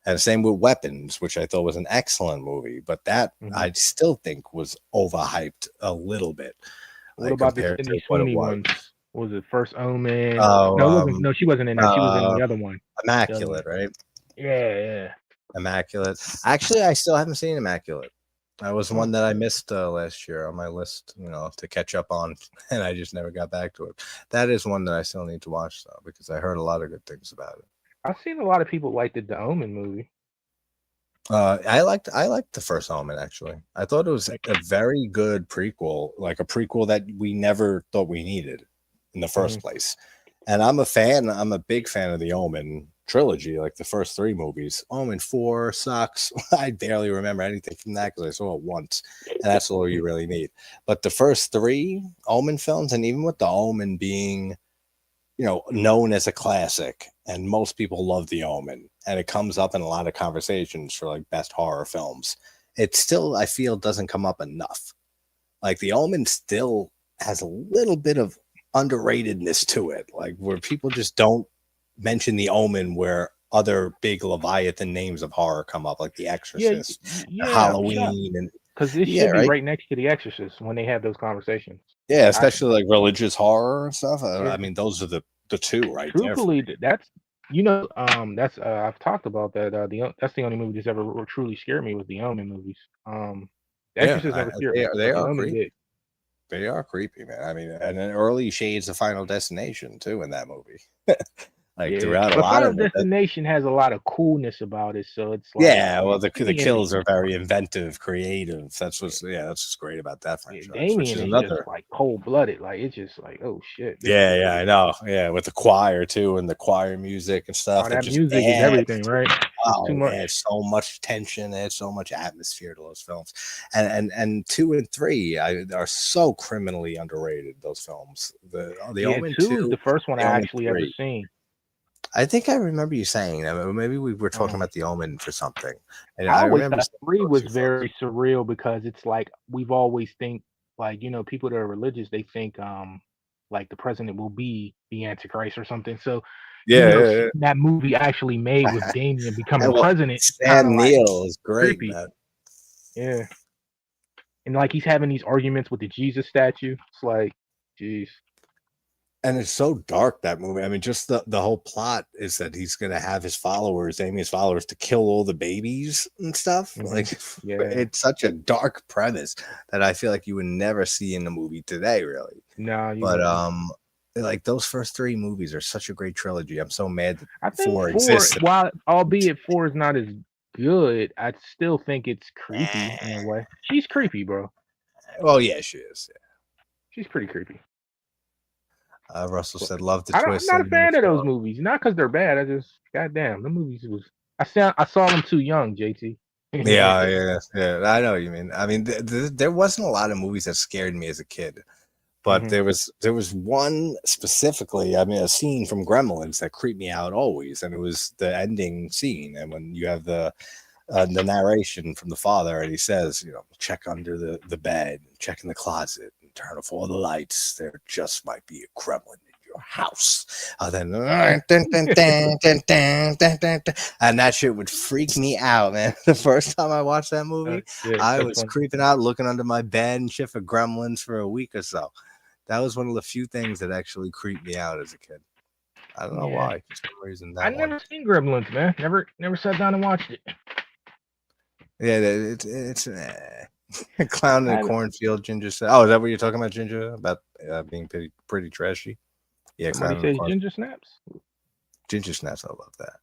And same with Weapons, which I thought was an excellent movie, but that Hmm. I still think was overhyped a little bit, What like about the compared Sydney to what it Sweeney was. ones? Was it First Omen? Oh, No, it wasn't. No, she wasn't in that. She was in uh, the other one. The other one. Immaculate, right? Yeah, yeah. Immaculate. Actually, I still haven't seen Immaculate. That was Oh, one that I missed last year on my list, to catch up on, and I just never got back to it. That is one that I still need to watch though, because I heard a lot of good things about it. I've seen a lot of people like the Omen movie. I liked the first Omen actually. I thought it was Like, a very good prequel, like a prequel that we never thought we needed in the mhm. first place. And I'm a fan. I'm a big fan of the Omen trilogy, like the first three movies. Omen 4 sucks. I barely remember anything from that because I saw it once, and that's all you really need. But the first three Omen films, and even with the Omen being known as a classic, and most people love The Omen, and it comes up in a lot of conversations for like best horror films. It still, I feel, doesn't come up enough. Like The Omen still has a little bit of underratedness to it, like where people just don't mention The Omen where other big Leviathan names of horror come up, like The Yeah, Exorcist, yeah, yeah. Halloween, and Because it yeah, should be right. right next to The Exorcist when they have those conversations. Yeah, I especially like religious horror and stuff. I yeah. mean, those are the two right there for Truthfully, me. that's that's I've talked about that. That's the only movie that's ever truly scared me was the Omen movies. The Yeah, Exorcist never scared they me, are they but the are Omen creepy. did. They are creepy, man. I mean, and then early shades of Final Destination too in that movie. Like Yeah, throughout a but lot Final of it. Destination has a lot of coolness about it, so it's like Yeah, well, the Damien. kills are very inventive, creative. That's what's great about that Yeah, franchise. Which Damien is is just another. like cold blooded. Like it's just like, oh shit, this is Yeah, I know. Yeah, with the choir too, and the choir music and oh stuff that that just music is adds everything, to. right? It's too Oh, it much. adds so much tension, it adds so much atmosphere to those films, and 2 and 3 are so criminally underrated. Those films, the Yeah, Omen two is the 2, first one I the Omen actually ever 3. seen. I think I remember you saying that. Maybe we were talking Um, about the Omen for something, and I I always remember thought seeing three those was two films. very surreal because it's like we've always think like people that are religious they think like the president will be the Antichrist or something. So Yeah, seeing yeah, that movie actually made with Damien becoming well, president, kind of Sam like Neill is great, creepy. man. Yeah, and like he's having these arguments with the Jesus statue. It's like, jeez. And it's so dark, that movie. I mean, just the whole plot is that he's gonna have his followers, Amy's followers, to kill all the babies and stuff. Hmm. Like Yeah. it's such a dark premise that I feel like you would never see in a movie today, really. No, you But wouldn't. like those first three movies are such a great trilogy. I'm so mad that I think four four, exists. while albeit four is not as good, I still think it's creepy in a way. She's creepy, bro. Well, yeah, she is. She's pretty creepy. Russell But said, "Love the I'm twist not a ending of fan of those 4." movies. Not because they're bad. I just, goddamn, the movies was. I saw them too young, JT. Yeah, yeah, yeah. I know what you mean. I mean, there wasn't a lot of movies that scared me as a kid, but Hmm. there was one specifically. I mean, a scene from Gremlins that creeped me out always, and it was the ending scene. And when you have the narration from the father, and he says, check under the bed, check in the closet, and turn off all the lights. There just might be a gremlin in your house. Then dun, dun, dun, dun, dun, dun, dun, dun. And that shit would freak me out, man. The first time I watched that movie, Shit, I that's was funny. creeping out, looking under my bed and shit for gremlins for a week or so. That was one of the few things that actually creeped me out as a kid. I don't know Yeah, why. For some reason, I that one. never seen Gremlins, man. Never sat down and watched it. Yeah, it's clown in a I cornfield. Ginger said, "Oh, is that what you're talking about, Ginger? About being pretty trashy?" Yeah, somebody clown in a says cornfield. ginger snaps. Ginger snaps. I love that.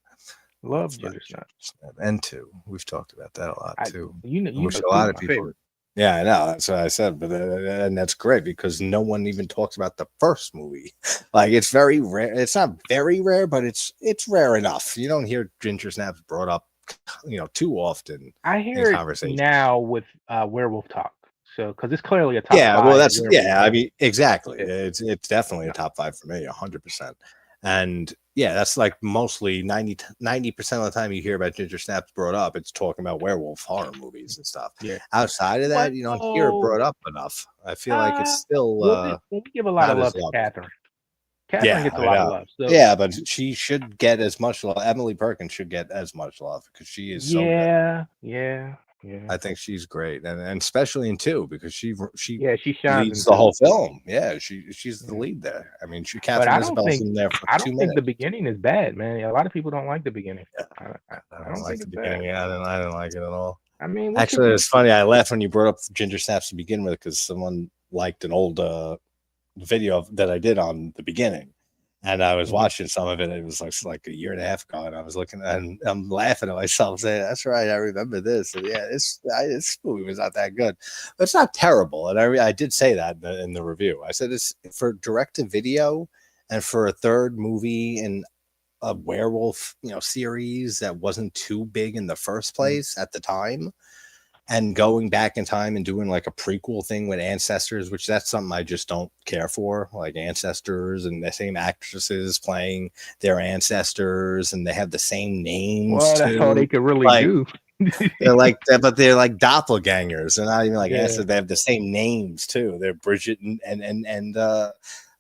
Love Love ginger Ginger snaps. snap. And two. We've talked about that a lot I too. you Which know a two lot is of my people. favorite. Yeah, I know. That's what I said. But and that's great because no one even talks about the first movie. Like it's very rare. It's not very rare, but it's rare enough. You don't hear Ginger snaps brought up, too often I in hear it conversation. now with Werewolf Talk. So because it's clearly a top Yeah, well, five that's werewolf yeah. I film. mean, exactly. Yeah. It's definitely a No. top five for me, 100%. And yeah, that's like mostly 90% of the time you hear about Ginger Snaps brought up, it's talking about werewolf horror movies and stuff. Yeah. Outside of that, you don't hear it Well, brought up enough. I feel like it's still we give a lot of not love as to loved. Catherine. Catherine Yeah, gets a I lot of know. love. So Yeah, but she should get as much love. Emily Perkins should get as much love because she is so good. yeah, yeah, yeah, I think she's great, and especially in two because she yeah. She shines leads in the two. whole film. Yeah, she's the Yeah. lead there. I mean, But Catherine Isabel's in there for I two don't think the minutes. beginning is bad, man. A lot of people don't like the beginning. Yeah, I I I don't don't like think the it's bad. beginning. Yeah, I didn't like it at all. I mean, what's your Actually, favorite? it's funny. I laughed when you brought up ginger snaps to begin with because someone liked an old video that I did on the beginning, and I was Mhm. watching some of it. It was like a year and a half ago, and I was looking and I'm laughing at myself saying, "That's right, I remember this." And yeah, this movie was not that good, but it's not terrible. And I did say that in the review. I said it's for direct to video and for a third movie in a werewolf series that wasn't too big in the first Mm. place at the time, and going back in time and doing like a prequel thing with ancestors, which that's something I just don't care for, like ancestors and the same actresses playing their ancestors, and they have the same names Well, that's all too. they could really Like do. they're like that, but they're like doppelgangers. They're not even like Yeah. ancestors. They have the same names too. They're Bridget and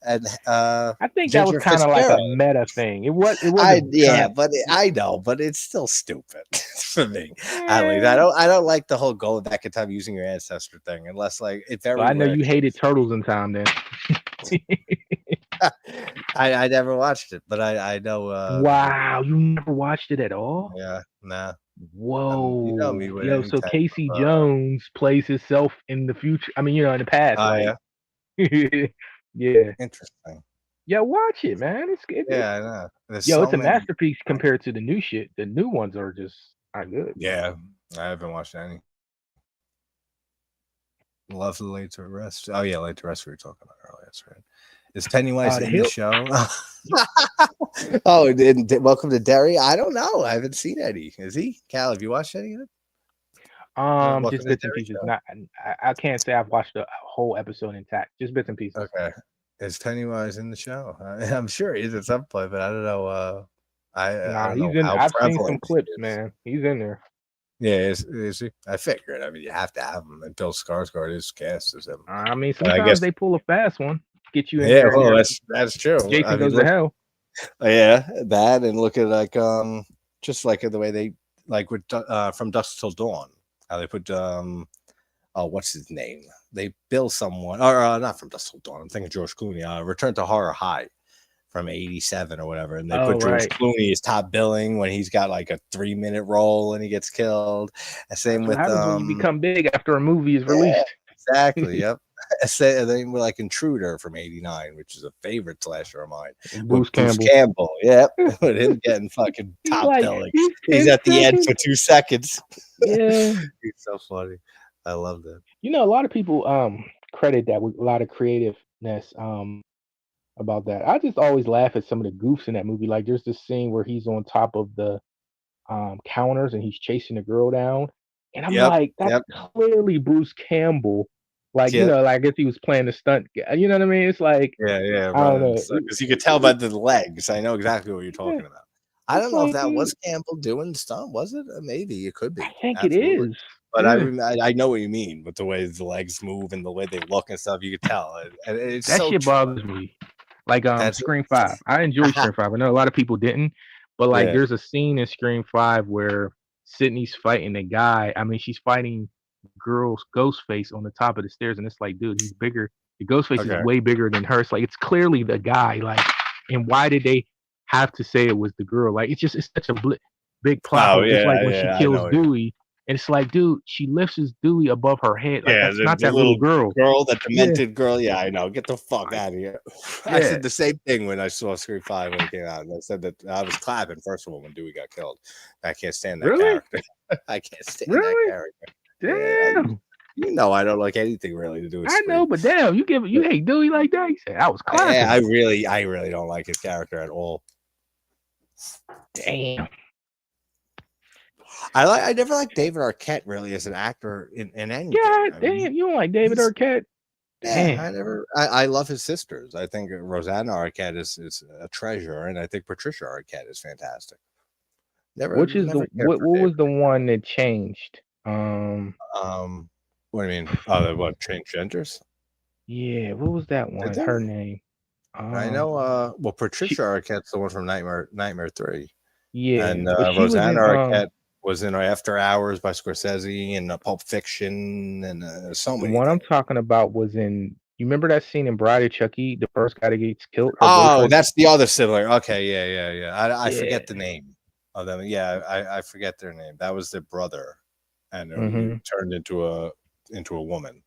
I think that was Ginger kind of like a Fitzgerald. meta thing. It wasn't Yeah, kind but I know, but it's still stupid for me. At least eh, I don't like the whole going back in time using your ancestor thing, unless like it well, very I know you rarely. hated turtles in time then. I never watched it, but I know the movie. Wow, you never watched it at all? Yeah, nah. You know me Whoa. with Yo, any so type Casey of Jones plays himself in the future. I mean, in the past, oh like yeah, yeah. interesting. Yeah, watch it, man. It's Yeah, I know. There's yo, so it's a many. masterpiece compared to the new shit. The new ones are just not good. Yeah, I haven't watched any. Love the Late to Rest. Oh yeah, Late to Rest we were talking about earlier. That's right. Is Pennywise The in the hill. show? Oh, welcome to Derry. I don't know. I haven't seen any. Is he? Cal, have you watched any of it? Just Welcome to bits and Derry pieces. show. Not, I can't say I've watched the whole episode intact. Just bits and pieces. Okay. Is Pennywise in the show? I'm sure he is at some point, but I don't know. I Nah, don't know he's in. how I've seen some prevalent he clips, is. man. He's in there. Yeah, is he? I figured. I mean, you have to have him. And Bill Skarsgård is cast as him. I mean, But I sometimes guess, they pull a fast one, get you in yeah. there. Well, that's true. I Jason mean, goes to look. hell. Yeah, that and look at like just like the way they like with from Dusk Till Dawn, how they put oh, what's his name? They bill someone or not from Dusk Till Dawn. I'm thinking George Clooney. Return to Horror High from '87 or whatever, and they Oh put George right. Clooney as top billing when he's got like a 3-minute role and he gets killed. And same That's what with happens when you become big after a movie is yeah, released. exactly. Yep. And then we're like Intruder from '89, which is a favorite slasher of mine, with Bruce Bruce Campbell. Campbell. Yep. With him getting fucking He's top like, billing. he's He's 10 at the end seconds. for 2 seconds. Yeah. He's so funny. I love that. A lot of people credit that with a lot of creativeness about that. I just always laugh at some of the goofs in that movie. Like there's this scene where he's on top of the counters and he's chasing the girl down. And I'm Yep. like, that's Yep. clearly Bruce Campbell. Like, Yep. I guess he was playing the stunt guy. You know what I mean? It's like, Yeah, yeah, I don't running know. because you could tell by the legs. I know exactly what you're Yeah, talking about. I it's don't know if like, that dude, was Campbell doing the stunt. Was it? Maybe it could I be. think it Absolutely. is. But Yeah. I know what you mean with the way the legs move and the way they look and stuff. You could tell, and it's That so shit true. bothers me. Like That's Scream 5. I enjoy Scream 5. I know a lot of people didn't, but like yeah. there's a scene in Scream 5 where Sydney's fighting a guy. I mean, she's fighting girl's ghost face on the top of the stairs, and it's like, dude, he's bigger. The ghost face is Okay. way bigger than her. It's like it's clearly the guy. Like, and why did they have to say it was the girl? Like, it's such a big plot Oh hole. Just like yeah, when she yeah. I kills know. Dewey, and it's like, dude, she lifts his Dewey above her head. Like, Yeah, that's not the that little little girl. girl, that Yeah, demented girl. Yeah, I know. Get the fuck like, out of here. I yeah. said the same thing when I saw Scream 5 when it came out. And I said that I was clapping first of all when Dewey got killed. I can't stand that Really? character. I can't stand that Really? character. Yeah, Damn. I don't like anything really to do with I know, Scream. but damn, you But hate Dewey like that. You said I was yeah, clapping. I really don't like his character at all. Damn. I never liked David Arquette really as an actor in anything. God I mean, damn. You don't like David he's Arquette? yeah, Damn. I love his sisters. I think Rosanna Arquette is a treasure, and I think Patricia Arquette is fantastic. Which is the Never cared for what David. was the one that changed? What do you mean? Oh, the what transgenders? Yeah, what was that Did one? they? Her name. I Um, know. Well, she Patricia Arquette's the one from Nightmare 3, yeah, and but she was Rosanna in Arquette was in After Hours by Scorsese and Pulp Fiction and so the many one I'm things. talking about was in. You remember that scene in Bride of Chucky? The first guy that gets killed, her Oh, boyfriend. that's the other sibling. Okay, yeah. I Yeah, forget the name of them. Yeah, I forget their name. That was their brother. and he Mhm. turned into a woman.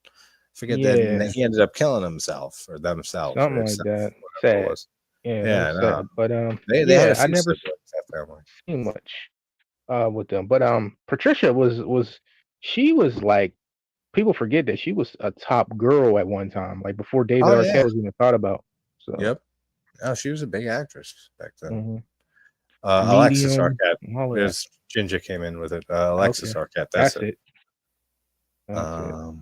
Forget that, and Yeah, he ended up killing himself or themselves or something like itself, that. whatever it Sad. was. Yeah, that Yeah, was no, sad. But they had yeah, a I few never siblings, that family. seen much with them. But Patricia was she was like people forget that she was a top girl at one time, like before David Oh yeah, Arquette was even thought about. So yep. Oh, she was a big actress back then. mhm. Alexis Medium, Arquette. all of that. There's Ginger came in with it. Okay, Alexis Arquette. That's that's it. it. That's it. Um,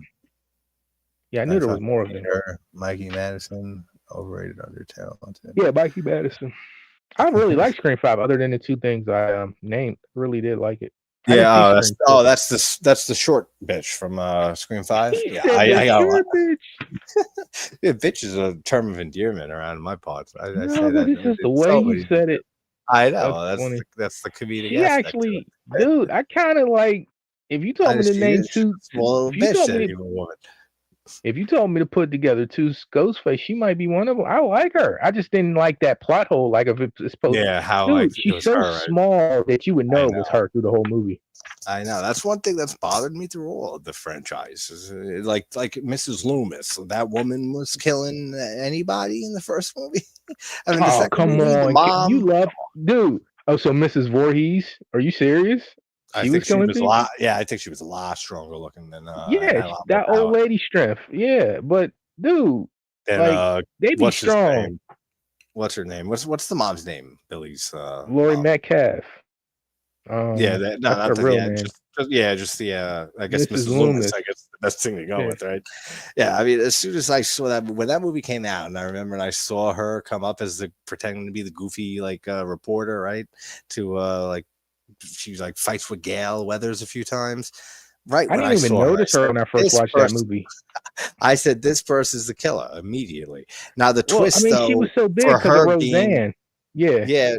Yeah, I knew I there was fucking more of hate them. her. Mikey Madison, overrated, under talented. Yeah, Mikey Madison. I really like Scream 5 other than the 2 things I, named. Really did like it. I didn't see Yeah, Scream 2 though. that's the short bitch from Scream Five. He Yeah, said the I got a lot. short bitch. Yeah, bitch is a term of endearment around my parts. I say No, but that it's just the it's way so he many. said it. I That's know funny. that's the comedic She aspect to actually it. dude, I kinda like if you told me to She name is. She's 2 a small little if you bitch, told that me to evil woman. if you told me to put together 2 Ghostface, she might be one of them. I like her. I just didn't like that plot hole, like, if it's supposed Yeah, how like dude, it she's was so her. Right? small that you would I know it was know. her through the whole movie. I know. That's one thing that's bothered me through all of the franchises. Like Mrs. Loomis. That woman was killing anybody in the first movie. I mean, the Oh, second come movie, the on. You mom. love dude. Oh, so Mrs. Voorhees? Are you serious? I She was think she killing was a people? lot. Yeah, I think she was a lot stronger looking than and Yeah, had a lot more that old power lady strength. Yeah, but dude, than like they be what's his strong. name? What's her name? What's the mom's name? Billy's Lori mom. Metcalf. Yeah, no, That's her not the real yeah, name. just the I guess Mrs. Mrs. Loomis. Loomis. I guess the best thing to go Yeah. with, right? Yeah, I mean, as soon as I saw that when that movie came out, and I remember and I saw her come up as the pretending to be the goofy like reporter, right? To like she's like fights with Gail Weathers a few times. Right I when didn't I even saw her, I notice her said, when I first "This watched that person." movie. I said, "This person's the killer" immediately. Now the Well, I twist, mean, she was though, so for big because of her being Roseanne. Yeah. yeah,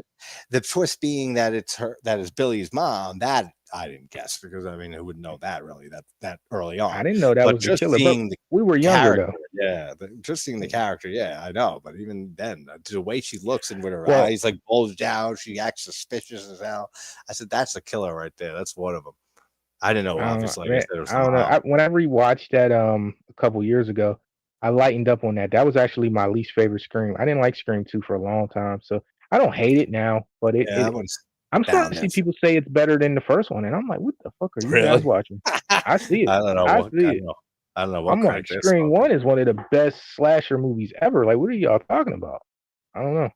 the twist being that it's her that is Billy's mom, that I didn't guess because I mean who would know that really that early I on. didn't know that But was the just killer, but seeing the we were younger character, though. yeah, just seeing the character, yeah, I know. But even then, the way she looks and with her Well, eyes like bulged out, she acts suspicious as hell. I said, that's a killer right there. That's one of them. I didn't know, obviously, like I man, said, it was I the don't know. mom. When I rewatched that a couple years ago, I lightened up on that. That was actually my least favorite Scream. I didn't like Scream 2 for a long time, so I don't hate it now, but Yeah, that one's I'm starting down to there see for people say it's better than the first one, and I'm like, what the fuck are you guys really. watching? I see it. I don't know I what see it. I don't know what I'm like, crack they're Scream smoking. 1 is one of the best slasher movies ever. Like, what are y'all talking about? I don't know.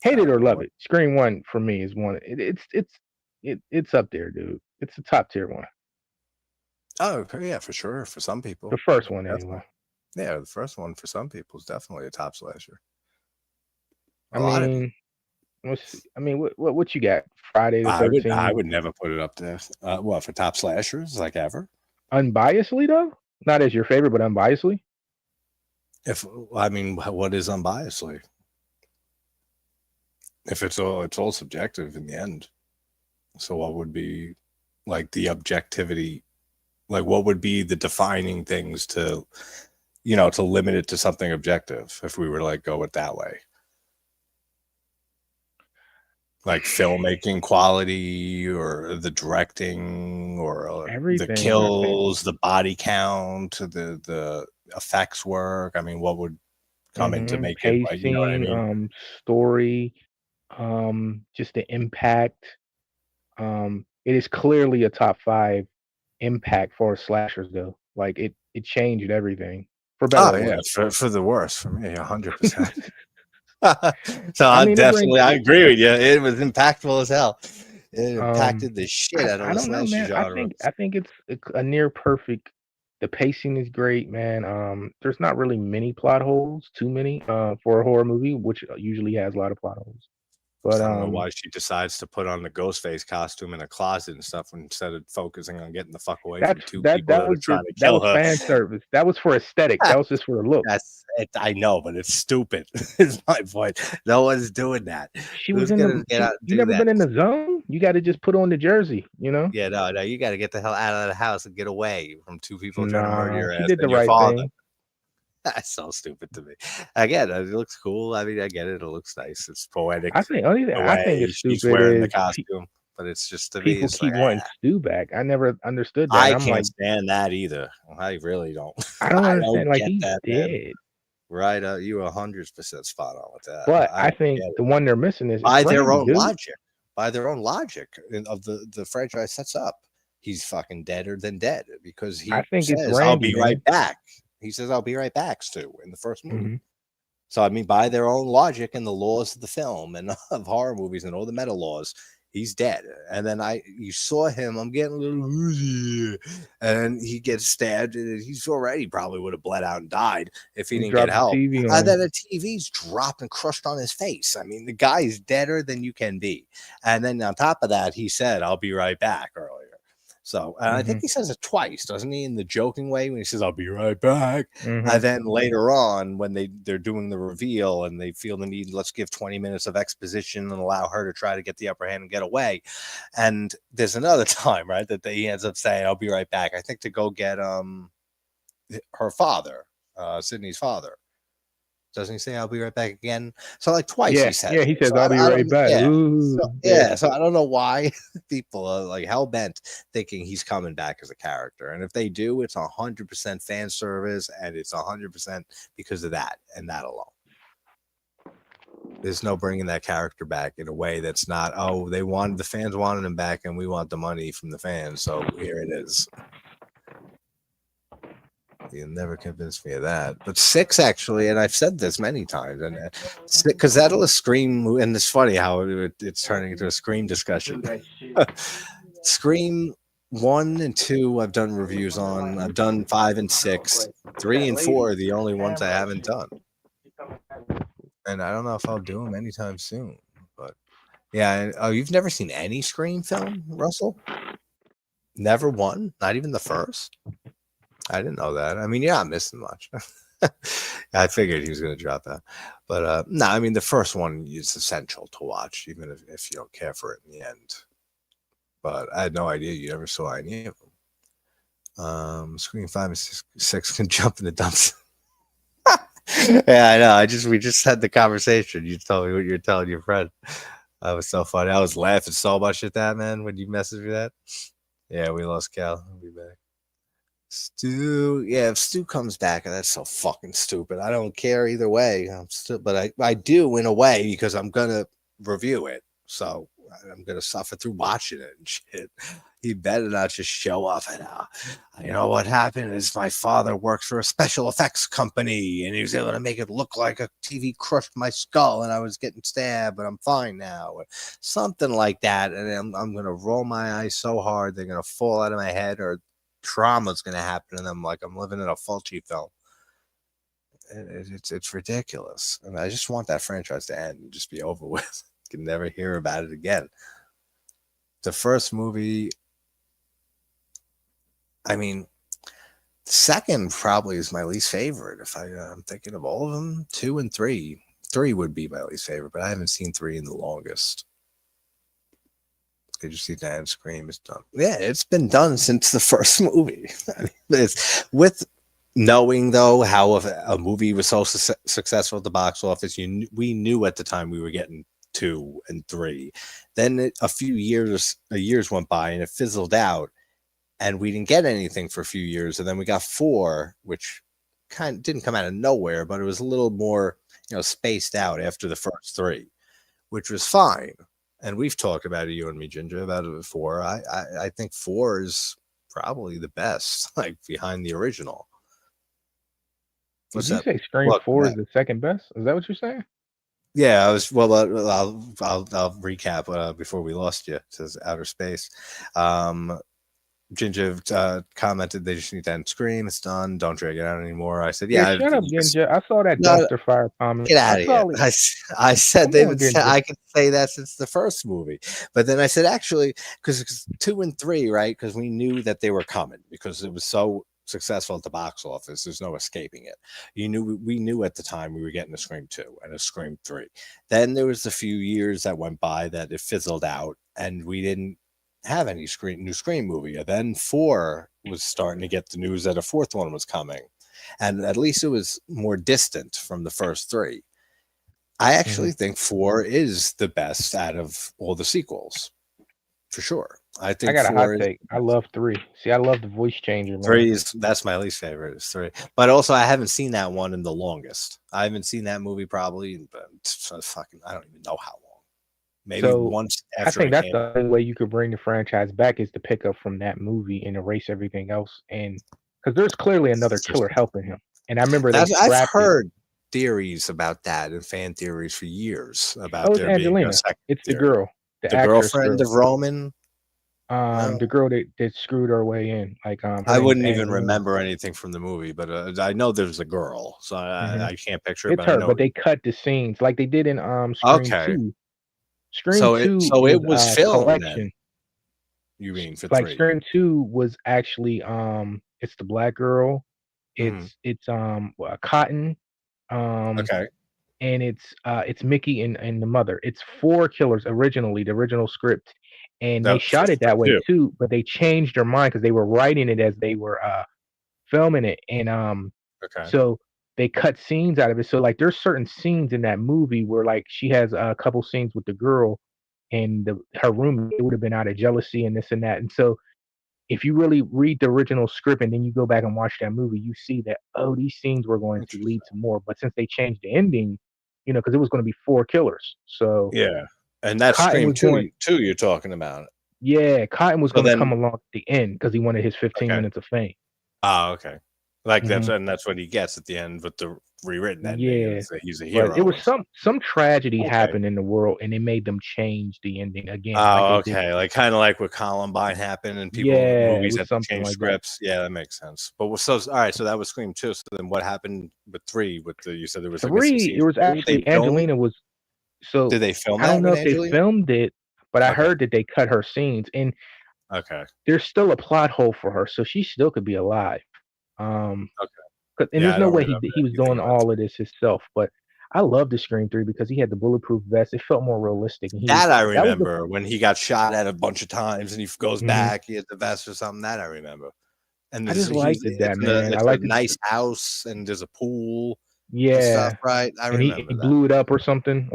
Hate I it don't or know love what. it. Scream 1 for me is one. It's up there, dude. It's a top tier one. Oh, okay, yeah, for sure. For some The people, first one, anyway. definitely. Yeah, the first one for some people is definitely a top slasher. I A lot of mean, people. what you got? Friday the I 13th. would never put it up there. What for top slashers like ever? Unbiasedly though, not as your favorite, but unbiasedly. If I mean, what is unbiasedly? If it's all subjective in the end. So what would be like the objectivity? Like what would be the defining things to to limit it to something objective? If we were to like go it that way. Like filmmaking quality or the directing or the Everything, I think. kills, the body count, the effects work. I mean, what would come in to make it like, you know what I Pacing, mean? story, just the impact. It is clearly a top 5 impact for slashers though. Like it changed everything for better Oh or yeah, worse. for the worst for me, 100%. So I I mean, it brings definitely I agree with you. It was impactful as hell. It um impacted the shit out of I the don't know, slasher man. I genre. think I think it's a near perfect. The pacing is great, man. There's not really many plot holes, too many, for a horror movie, which usually has a lot of plot holes. But I don't know why she decides to put on the Ghostface costume in a closet and stuff instead of focusing on getting the fuck away from two people that are trying to that kill was her. fan service. That was for aesthetic. That was just for the look. That's it. I know, but it's stupid. Is my point. No one's doing that. She was Who's in gonna the get out and you do never that? been in the zone? You gotta just put on the jersey, you know? Yeah, no. You got to get the hell out of the house and get away from two people trying to murder Nah, your she ass did the and your right father. thing. That's so stupid to me. Again, it looks cool. I mean, I get it. It looks nice. It's poetic. The I think way it's she's stupid wearing the is costume. But it's just, to me, People it's like, keep wanting Stu back. I never understood that. I I'm like, can't stand that either. I really don't. I don't I understand. don't Like, get he's that, man. dead. Right? You 100% spot on with that. But I I don't think get it. the one they're missing is it's By their Randy, own dude. logic, of the franchise sets up, he's fucking deader than dead, because I he think it's says, "I'll Randy, be right man. back." He says, "I'll be right back," Stu, in the first movie. Hmm. So, I mean, by their own logic and the laws of the film and of horror movies and all the meta laws, he's dead. And then you saw him, I'm getting a little woozy, and he gets stabbed, and he's already probably would have bled out and died if he He didn't get dropped the help. TV on And him. then the TV's dropped and crushed on his face. I mean, the guy's deader than you can be. And then on top of that, he said, "I'll be right back," earlier. So, and I think he says it twice, doesn't he? In the joking way, when he says, "I'll be right back." Hmm. And then later on, when they're doing the reveal and they feel the need, let's give 20 minutes of exposition and allow her to try to get the upper hand and get away. And there's another time, right, that he ends up saying, "I'll be right back." I think to go get her father, Sydney's father. Doesn't he say, "I'll be right back" again? So, like, twice he Yeah, says yeah. He it. says, So "I'll be I right don't, back." yeah. Ooh, So, yeah. yeah. So I don't know why people are like hell bent thinking he's coming back as a character. And if they do, it's 100% fan service, and it's 100% because of that and that alone. There's no bringing that character back in a way that's not, "Oh, the fans wanted him back, and we want the money from the fans, so here it is." You'll never convince me of that. But 6, actually, and I've said this many times, and because that'll a Scream, and it's funny how it's turning into a Scream discussion. Scream 1 and 2, I've done reviews on. I've done 5 and 6. 3 and 4 are the only ones I haven't done. And I don't know if I'll do them anytime soon. But yeah. Oh, you've never seen any Scream film, Russell? Never one? Not even the first? I didn't know that. I mean, you're not missing much. I figured he was going to drop out. But no, I mean, the first one is essential to watch, even if you don't care for it in the end. But I had no idea you ever saw any of them. Screen 5 and 6 can jump in the dumps. Yeah, I know. We just had the conversation. You told me what you're telling your friend. That was so funny. I was laughing so much at that, man, when you messaged me that. Yeah, we lost Cal. I'll be back. Stu, yeah, if Stu comes back, that's so fucking stupid. I don't care either way. But I do in a way, because I'm gonna review it, so I'm gonna suffer through watching it and shit. He better not just show up and you know what happened is my father works for a special effects company, and he was able to make it look like a TV crushed my skull and I was getting stabbed, but I'm fine now, or something like that. And I'm gonna roll my eyes so hard they're gonna fall out of my head, or trauma's going to happen to them, like I'm living in a Fulci film. It's ridiculous, and I just want that franchise to end and just be over with. Can never hear about it again. The first movie, I mean, second probably is my least favorite. If I'm thinking of all of them, 2 and 3. 3 would be my least favorite, but I haven't seen 3 in the longest. Did you see that Scream is done? Yeah, it's been done since the first movie. I mean, it's with knowing though how a movie was so successful at the box office. We knew at the time we were getting 2 and 3. Then a few years went by and it fizzled out, and we didn't get anything for a few years. And then we got 4, which kind of didn't come out of nowhere, but it was a little more, spaced out after the first 3, which was fine. And we've talked about it, you and me, Ginger, about it before. I think 4 is probably the best, like behind the original. Did you say Scream 4 is the second best? Is that what you're saying? Yeah, I was. Well, I'll recap before we lost you. It says outer space. Ginger commented they just need to end Scream. It's done. Don't drag it out anymore. I said, yeah. Shut up, Ginger. I saw that No, dumpster fire comment. get out of here. I said I could say that since the first movie, but then I said actually because 2 and 3, right? Because we knew that they were coming because it was so successful at the box office. There's no escaping it. We knew at the time we were getting a Scream 2 and a Scream 3. Then there was a few years that went by that it fizzled out, and we didn't have any new Scream movie. And then 4 was starting to get the news that a 4th one was coming, and at least it was more distant from the first 3. I actually think 4 is the best out of all the sequels. for sure. I I think got a hot 4 is take. I love 3. See, I love the voice changer, man. 3 is that's my least favorite is 3. But also I haven't seen that one in the longest. I haven't seen that movie probably in fucking I don't even know how long. Maybe So once I after think it that's came the only way you could bring the franchise back is to pick up from that movie and erase everything else. And because there's clearly another killer out. helping him. And I remember they That's I've scrapped it. heard theories about that and fan theories for years about Oh, it's there being a Angelina. second It's the theory. girl, the The actress girlfriend girl. of Roman? No, The girl that screwed her way in. Like her I name is wouldn't even Angelina. remember anything from the movie, but, I know there's a girl, so Hmm. I can't picture it, It's but I her, know but they cut the scenes like they did in Scream okay. 2. Scream 2 So it was was a filmed then, collection. you mean for Like 3? Scream 2 was actually it's the black girl, Mhm. Cotton, um Okay. and it's Mickey and the mother. It's 4 killers originally, the original script, and they That shot it for that way 2. too, but they changed their mind because they were writing it as they were filming it, and Okay. so they cut scenes out of it. So like there's certain scenes in that movie where like she has a couple scenes with the girl and her roommate. It would have been out of jealousy and this and that. And so if you really read the original script and then you go back and watch that movie, you see that, oh, these scenes were going to lead Interesting. to more. But since they changed the ending, because it was going to be 4 killers. So Yeah, and that's Cotton Scream was going, 2 you're talking about. yeah, Cotton was So going to come then along at the end because he wanted his 15 okay. minutes of fame. Oh, okay. Like, Hmm. that's what he gets at the end with the rewritten ending Yeah. is that he's a But it hero was and stuff. some tragedy Okay. happened in the world and it made them change the ending again, like Oh, they did. okay, like, kinda like what Columbine happened and people Yeah, it movies was had to something change like that. scripts. Yeah, that makes sense. But so alright, so that was Scream 2, so then what happened with 3 with the you said there was, like, a 3, it season was 3? They actually filmed Angelina was so Did they film I don't that know with if they Angelina? filmed it, but I Okay, heard that they cut her scenes and okay, there's still a plot hole for her, so she still could be alive. Um, okay. and Yeah, there's I no don't way remember he was anything doing about all of this himself, but I love the Scream 3 because he had the bulletproof vest. It felt more realistic, and that I that was the remember when he got shot at a bunch of times and he goes mhm. back, he has the vest or something, that I remember. And I just he's liked that, man. I it's a liked it. nice house and there's a pool and stuff, Yeah, right? I and he remember that. blew it up or something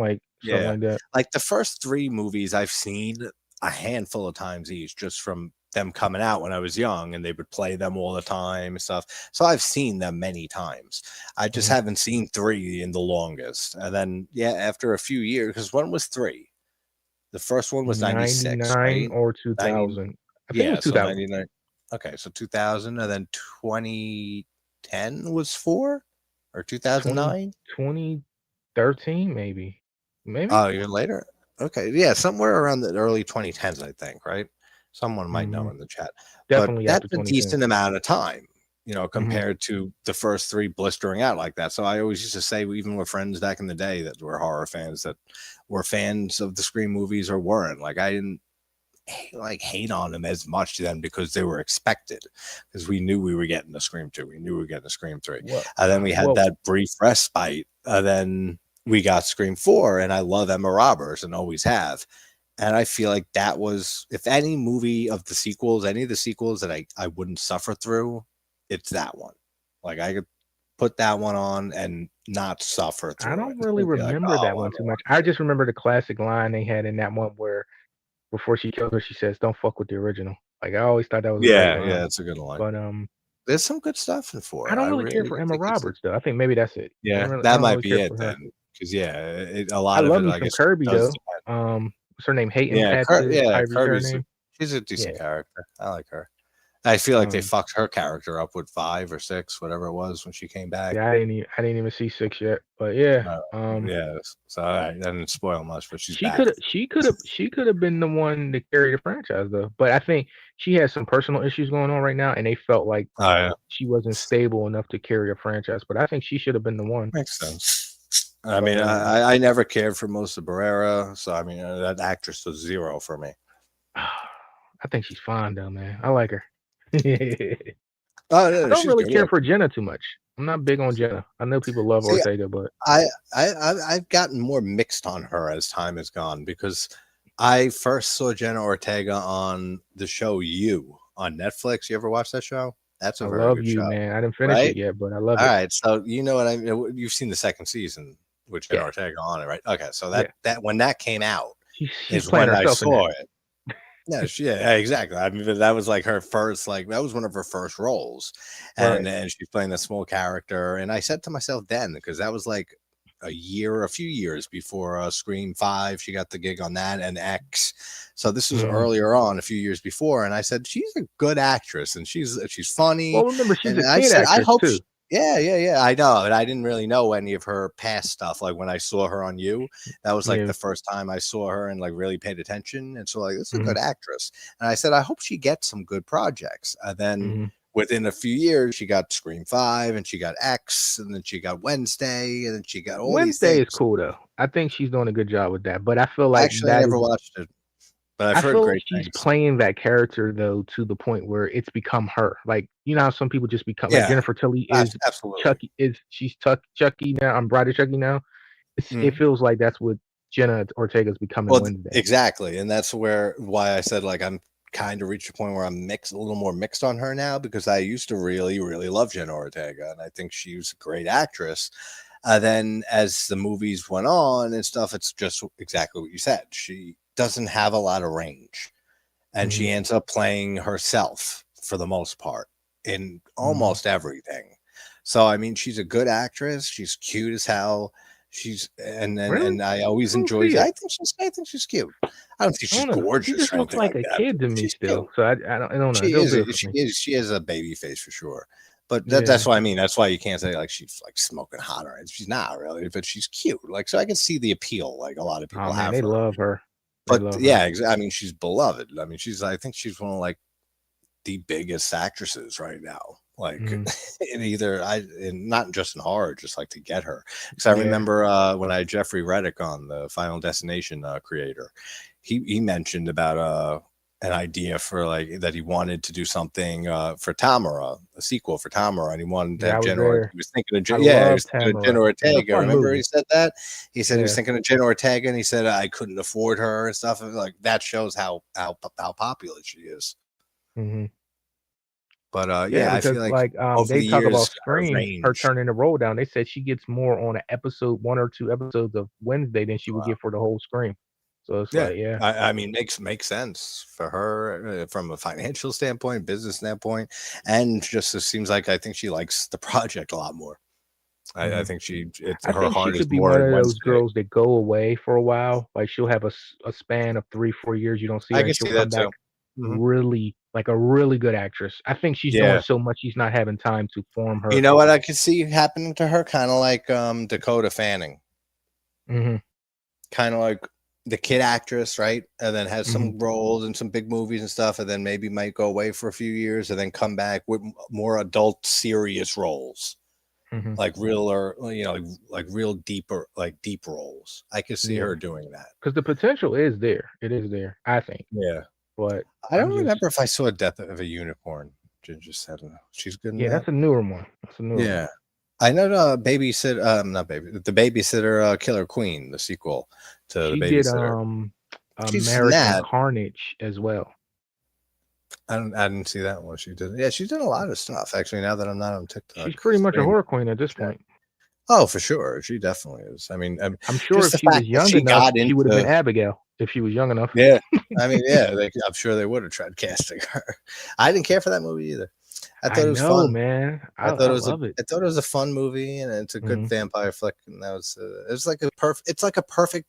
Yeah. like that. Like the first 3 movies I've seen a handful of times each just from them coming out when I was young and they would play them all the time and stuff. So I've seen them many times. I just Mhm. haven't seen 3 in the longest. And then yeah, after a few years, because when was 3? The first one was 96, 99 right? or 90, 2000. I think it was yeah, so 2000. 99. Okay, so 2000 and then 2010 was 4 or 20 2009? 2013 maybe. Maybe? Oh, even later? Okay, yeah, somewhere around the early 2010s, I think, right? Someone might know Mhm. in the chat. But Definitely that's after a 2010. decent amount of time, Mhm. compared to the first 3 blistering out like that. So I always used to say, even with friends back in the day that were horror fans that were fans of the Scream movies or weren't. Like I didn't hate on them as much then because they were expected because we knew we were getting a Scream 2, we knew we were getting a Scream 3, Well and then we had well, that brief respite, and then we got Scream 4, and I love Emma Roberts and always have, and I feel like that was, if any movie of the sequels, any of the sequels that I wouldn't suffer through, it's that one. Like I could put that one on and not suffer I through it don't really and be like, remember oh, that I one don't too much. want I to see it. just remember the classic line they had in that one where before she kills her, she says, "Don't fuck with the original." Like, I always thought that was a great Yeah, yeah, line. it's a good line. But, There's some good stuff in I 4. don't I really care really for Emma think it's Roberts, though. I think maybe that's it. yeah, I that don't might really be care it for her. then, because yeah, a I lot of love it, me I some guess, Kirby, does though. depend. What's her name? Hayden Yeah, Ivory is her Kirby's name? she's a decent Yeah. character. I like her. I feel like they Um, fucked her character up with 5 or 6, whatever it was when she came back. yeah, I didn't even see 6 yet. But yeah, Uh, yeah, so I didn't spoil much, but she's She back. coulda she coulda been the one to carry the franchise though, but I think she has some personal issues going on right now, and they felt like Oh, yeah. she wasn't stable enough to carry a franchise, but I think she should have been the one. Makes sense. I But, mean, I never cared for Melissa Barrera, so I mean, that actress was 0 for me. I think she's fine though, man. I like her. I Oh, no, don't she's really good care for looking. Jenna too much. I'm not big on Jenna. I know people love See, Ortega, but I've gotten more mixed on her as time has gone because I first saw Jenna Ortega on the show You on Netflix. You ever watch that show? That's a I very love good you, show, man. I didn't finish it right? yet, but I love All it. right, so you know what I mean. You've seen the second season with Jenna Yeah, Ortega on it, right? Okay, so yeah. that when that came out She's is playing when I herself in that. saw it. No, yeah, exactly. I mean, that was like her first, like that was one of her first roles, Right. and she's playing the small character. And I said to myself then, because that was like a few years before Scream 5, she got the gig on that and X. So this was Mhm. earlier on, a few years before, and I said she's a good actress and she's funny, Well, remember she's and a I kid said I actress hope. too. Yeah, yeah, yeah. I know, and I didn't really know any of her past stuff. Like when I saw her on You, that was like Yeah. the first time I saw her and like really paid attention. And so like this is a Mhm. good actress. And I said I hope she gets some good projects. And then Mhm. within a few years, she got Scream 5 and she got X and then she got Wednesday and then she got all these Wednesday is things. cool though. I think she's doing a good job with that. But I feel like Actually, I that never is watched it, but I've I heard feel like great she's things. playing that character though to the point where it's become her. Like, you know how some people just become like Yeah, Jennifer Tilly is absolutely. Chucky is she's Chucky now. I'm Bride of Chucky now. It Mhm. feels like that's what Jenna Ortega's becoming Well, Wednesday. exactly, and that's why I said like I'm kind of reached a point where I'm mixed, a little more mixed on her now because I used to really, really love Jenna Ortega, and I think she was a great actress. Then as the movies went on and stuff, it's just exactly what you said. She doesn't have a lot of range, and she Mhm. ends up playing herself for the most part in Mhm. almost everything. So I mean, she's a good actress. She's cute as hell. She's Really? and I always I don't enjoy. see it. I think she's cute. I don't think I she's don't know. She gorgeous just or looks anything like like a that, but kid to me she's cute. still. So I don't know. It don't do it for me. She has a baby face for sure. But Yeah. that's what I mean. That's why you can't say like she's like smoking hot or anything. She's not really, but she's cute. Like so, I can see the appeal like a lot of Oh people man, have they for her. love her. They But love her. yeah, I mean, she's beloved. I mean, I think she's one of like the biggest actresses right now. Like Mhm. in either and not just in horror, just like to get her. Because I Yeah. remember when I had Jeffrey Reddick on, the Final Destination creator, he mentioned about an idea for like that he wanted to do something for Tamara, a sequel for Tamara, and he wanted to Yeah, have I was Jenna. He there. was thinking of I yeah, he love was thinking of Jenna Tamara. It's a Ortega. fun Remember he movie. said that? He said he was Yeah. thinking of Jenna Ortega, and he said I couldn't afford her and stuff. And like that shows how popular she is. Mhm. But Yeah, yeah, I because feel like like over they the talk about years, her Scream, her range. turning the roll down. They said she gets more on an episode, 1 or 2 episodes of Wednesday than she would Wow. get for the whole Scream. So it's Yeah, like, yeah. I mean, makes sense for her from a financial standpoint, business standpoint, and just it seems like I think she likes the project a lot more. I Mhm. think I her think she heart is could be more one in of those Wednesday. girls that go away for a while. Like she'll have a span of 3, 4 years you don't see I her, and can she'll see come that back too. Hmm. really like a really good actress. I think she's doing Yeah, so much she's not having time to form you her. know what I could see happening to her, kind of like Dakota Fanning, Mhm. kind of like the kid actress, right? And then has Mhm. some roles in some big movies and stuff, and then maybe might go away for a few years, and then come back with more adult, serious roles. Mhm. Like real or like real deeper like deep roles. I could see Yeah. her doing that. 'Cause the potential is there. It is there, I think. Yeah. But I I'm don't just remember if I saw Death of a Unicorn. Ginger said she's good in yeah, that. that's a newer one. That's a newer one. Yeah. I know babysitter not baby the babysitter Killer Queen, the sequel to the She did, babysitter. She's in American that. Carnage as well. I didn't see that one. She did. Yeah, she's done a lot of stuff actually now that I'm not on She's TikTok. pretty much a Scream. horror queen at this point. Oh, for sure. She definitely is. I mean, I'm sure just if the she fact was that young she enough, got she would have been into. Abigail if she was young enough. Yeah. I mean, yeah, I'm sure they would have tried casting her. I didn't care for that movie either. I I thought it was know, fun. man. I love it. I thought it was a fun movie, and it's a good Mhm. vampire flick. And that was it's like it's like a perfect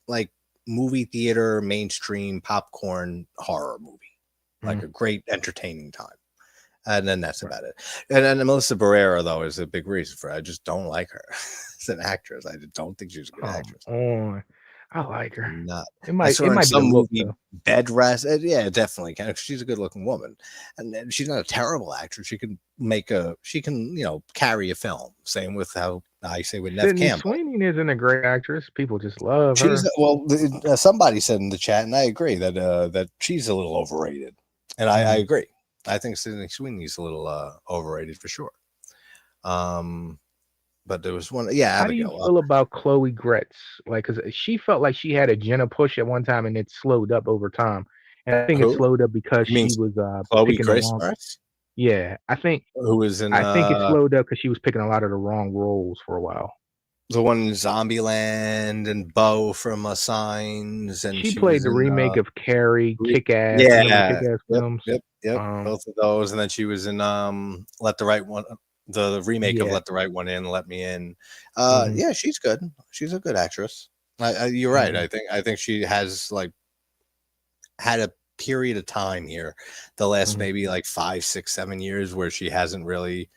like movie theater mainstream popcorn horror movie, like Mhm. a great entertaining time. And then that's Right. about it. And then Melissa Barrera though is a big reason for it. I just don't like her as an actress. I just don't think she's a good Come actress. on. I like her. Not. It I might saw it her in might be a some look movie, though. Bed Rest. Yeah, definitely. She's a good-looking woman, and then she's not a terrible actress. She can carry a film. Same with how I say with Nev Sydney Campbell. Sweeney isn't a great actress. People just love She's her. well. Somebody said in the chat, and I agree that she's a little overrated, and I Mhm. agree. I think Sydney Sweeney's a little overrated for sure. Um, but there was one. Yeah, How do you Abigail. feel about Chloe Gretz? Like, 'cause she felt like she had a Jenna push at one time, and it slowed up over time. And I think it Who? slowed up because You mean she was, Chloe picking the Grace wrong Moretz? yeah, Who was in I think it slowed up because she was picking a lot of the wrong roles for a while. the one in Zombieland and Bo from Signs, and She she played was the in remake of Carrie, Kick-Ass. You remember the yeah, Kick-Ass yep, films? yep, yep, Um, both of those, and then she was in Let the Right One, the remake of yeah. Let the Right One In, Let Me In. Mhm, Yeah, she's good. She's a good actress. You're right. mhm, I think she has like had a period of time here, the last mhm, maybe like 5, 6, 7 years, where she hasn't really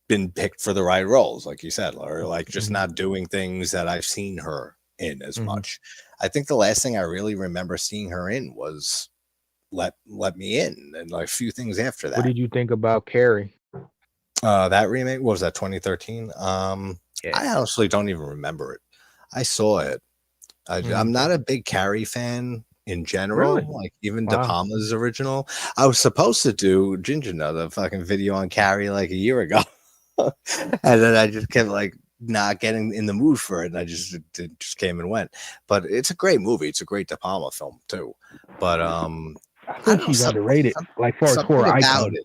been picked for the right roles, like you said, or like just mhm, not doing things that I've seen her in as mhm. much. I think the last thing I really remember seeing her in was Let Me In, and like a few things after What that. did you think about Carrie? That remake, what was that, 2013? Yeah. I honestly don't even remember it. I saw it. Mhm. I'm not a big Carrie fan in Really? general, like even De Wow. Palma's original. I was supposed to do Ginger Nut, a fucking video on Carrie like a year ago. And then I just kept like not getting in the mood for it, and I just it just came and went. But it's a great movie. It's a great De Palma film too. But I I think don't know, she's underrated, like, far as horror something about icon. it.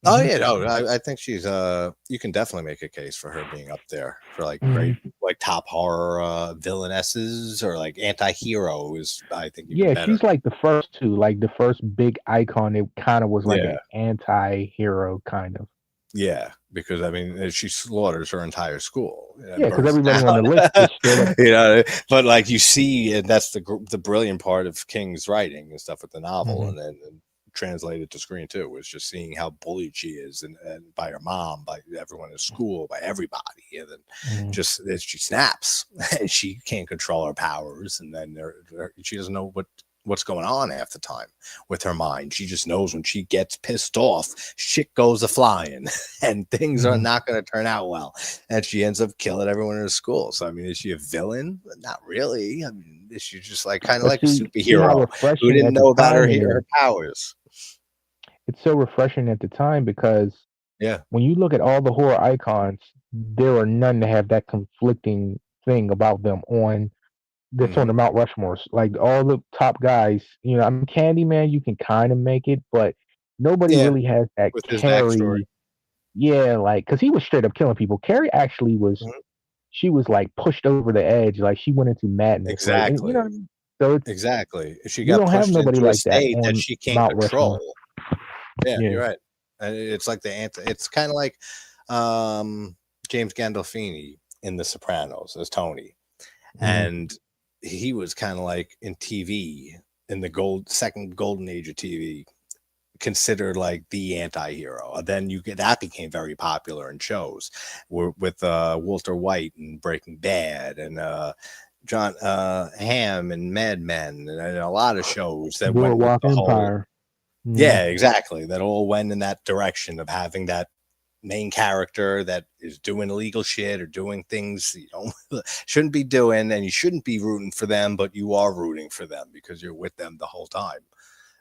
Oh Mhm, yeah, no, I think she's you can definitely make a case for her being up there for like great mhm. like top horror villainesses or like anti-hero is I think even Yeah, better. she's like the first 2, like, the first big icon that kinda was like Yeah. an anti-hero kind of. Yeah, because I mean she slaughters her entire school and Yeah, because burns everybody it on the list down. is straight up. You know, but like you see, and that's the brilliant part of King's writing and stuff with the novel, Mhm, and translated to screen too, was just seeing how bullied she is, and by her mom, by everyone in school, by everybody, and then mhm. just that she snaps and she can't control her powers, and then she doesn't know what's going on half the time with her mind. She just knows when she gets pissed off, shit goes a flying, and things are Mhm. not going to turn out well. And she ends up killing everyone in her school. So I mean, is she a villain? Not really. I mean, is she just like kind of But like a see how superhero who refreshing didn't at the know about time it her is. powers? It's so refreshing at the time because Yeah. when you look at all the horror icons, there are none that have that conflicting thing about them on that's on Hmm. the Mount Rushmores. Like all the top guys, I mean, Candyman, you can kind of make it, but nobody Yeah. really has that With his backstory. Carrie. Yeah, like because he was straight up killing people. Carrie actually was. Mhm. She was like pushed over the edge. Like she went into madness. Like, and you know Exactly. what I mean? So it's Exactly. She you got don't have pushed nobody into a like that state that on she can't Mount Rushmore. control. Yeah, Yeah. you're right. And it's like it's kind of like um, James Gandolfini in The Sopranos as Tony. Mhm. And he was kind of like in TV in the second golden age of TV, considered like the anti-hero. Then that became very popular in shows with Walter White and Breaking Bad, and John Hamm and Mad Men, and a lot of shows that went with Boardwalk the whole. Empire. Mhm. Yeah, exactly. That all went in that direction of having that main character that is doing illegal shit or doing things you don't shouldn't be doing, and you shouldn't be rooting for them, but you are rooting for them because you're with them the whole time.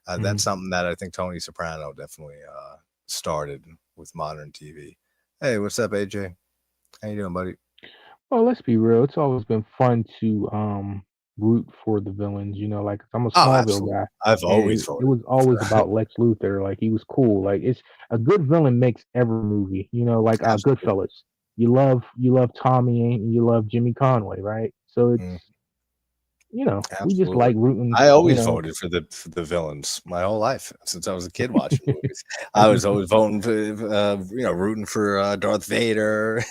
That's Mhm. something that I think Tony Soprano definitely started with modern TV. Hey, what's up, AJ? How you doing, buddy? Well, let's be real. It's always been fun to root for the villains. Like I'm a Oh, Smallville absolutely. guy, I've and always it voted was always for about Lex Luthor. Like he was cool. Like it's a good villain makes every movie. Like absolutely. Goodfellas. You love Tommy and you love Jimmy Conway, right? So Mm, it's we just absolutely. like rooting. I always voted for the villains my whole life since I was a kid watching movies. I was always voting for rooting for Darth Vader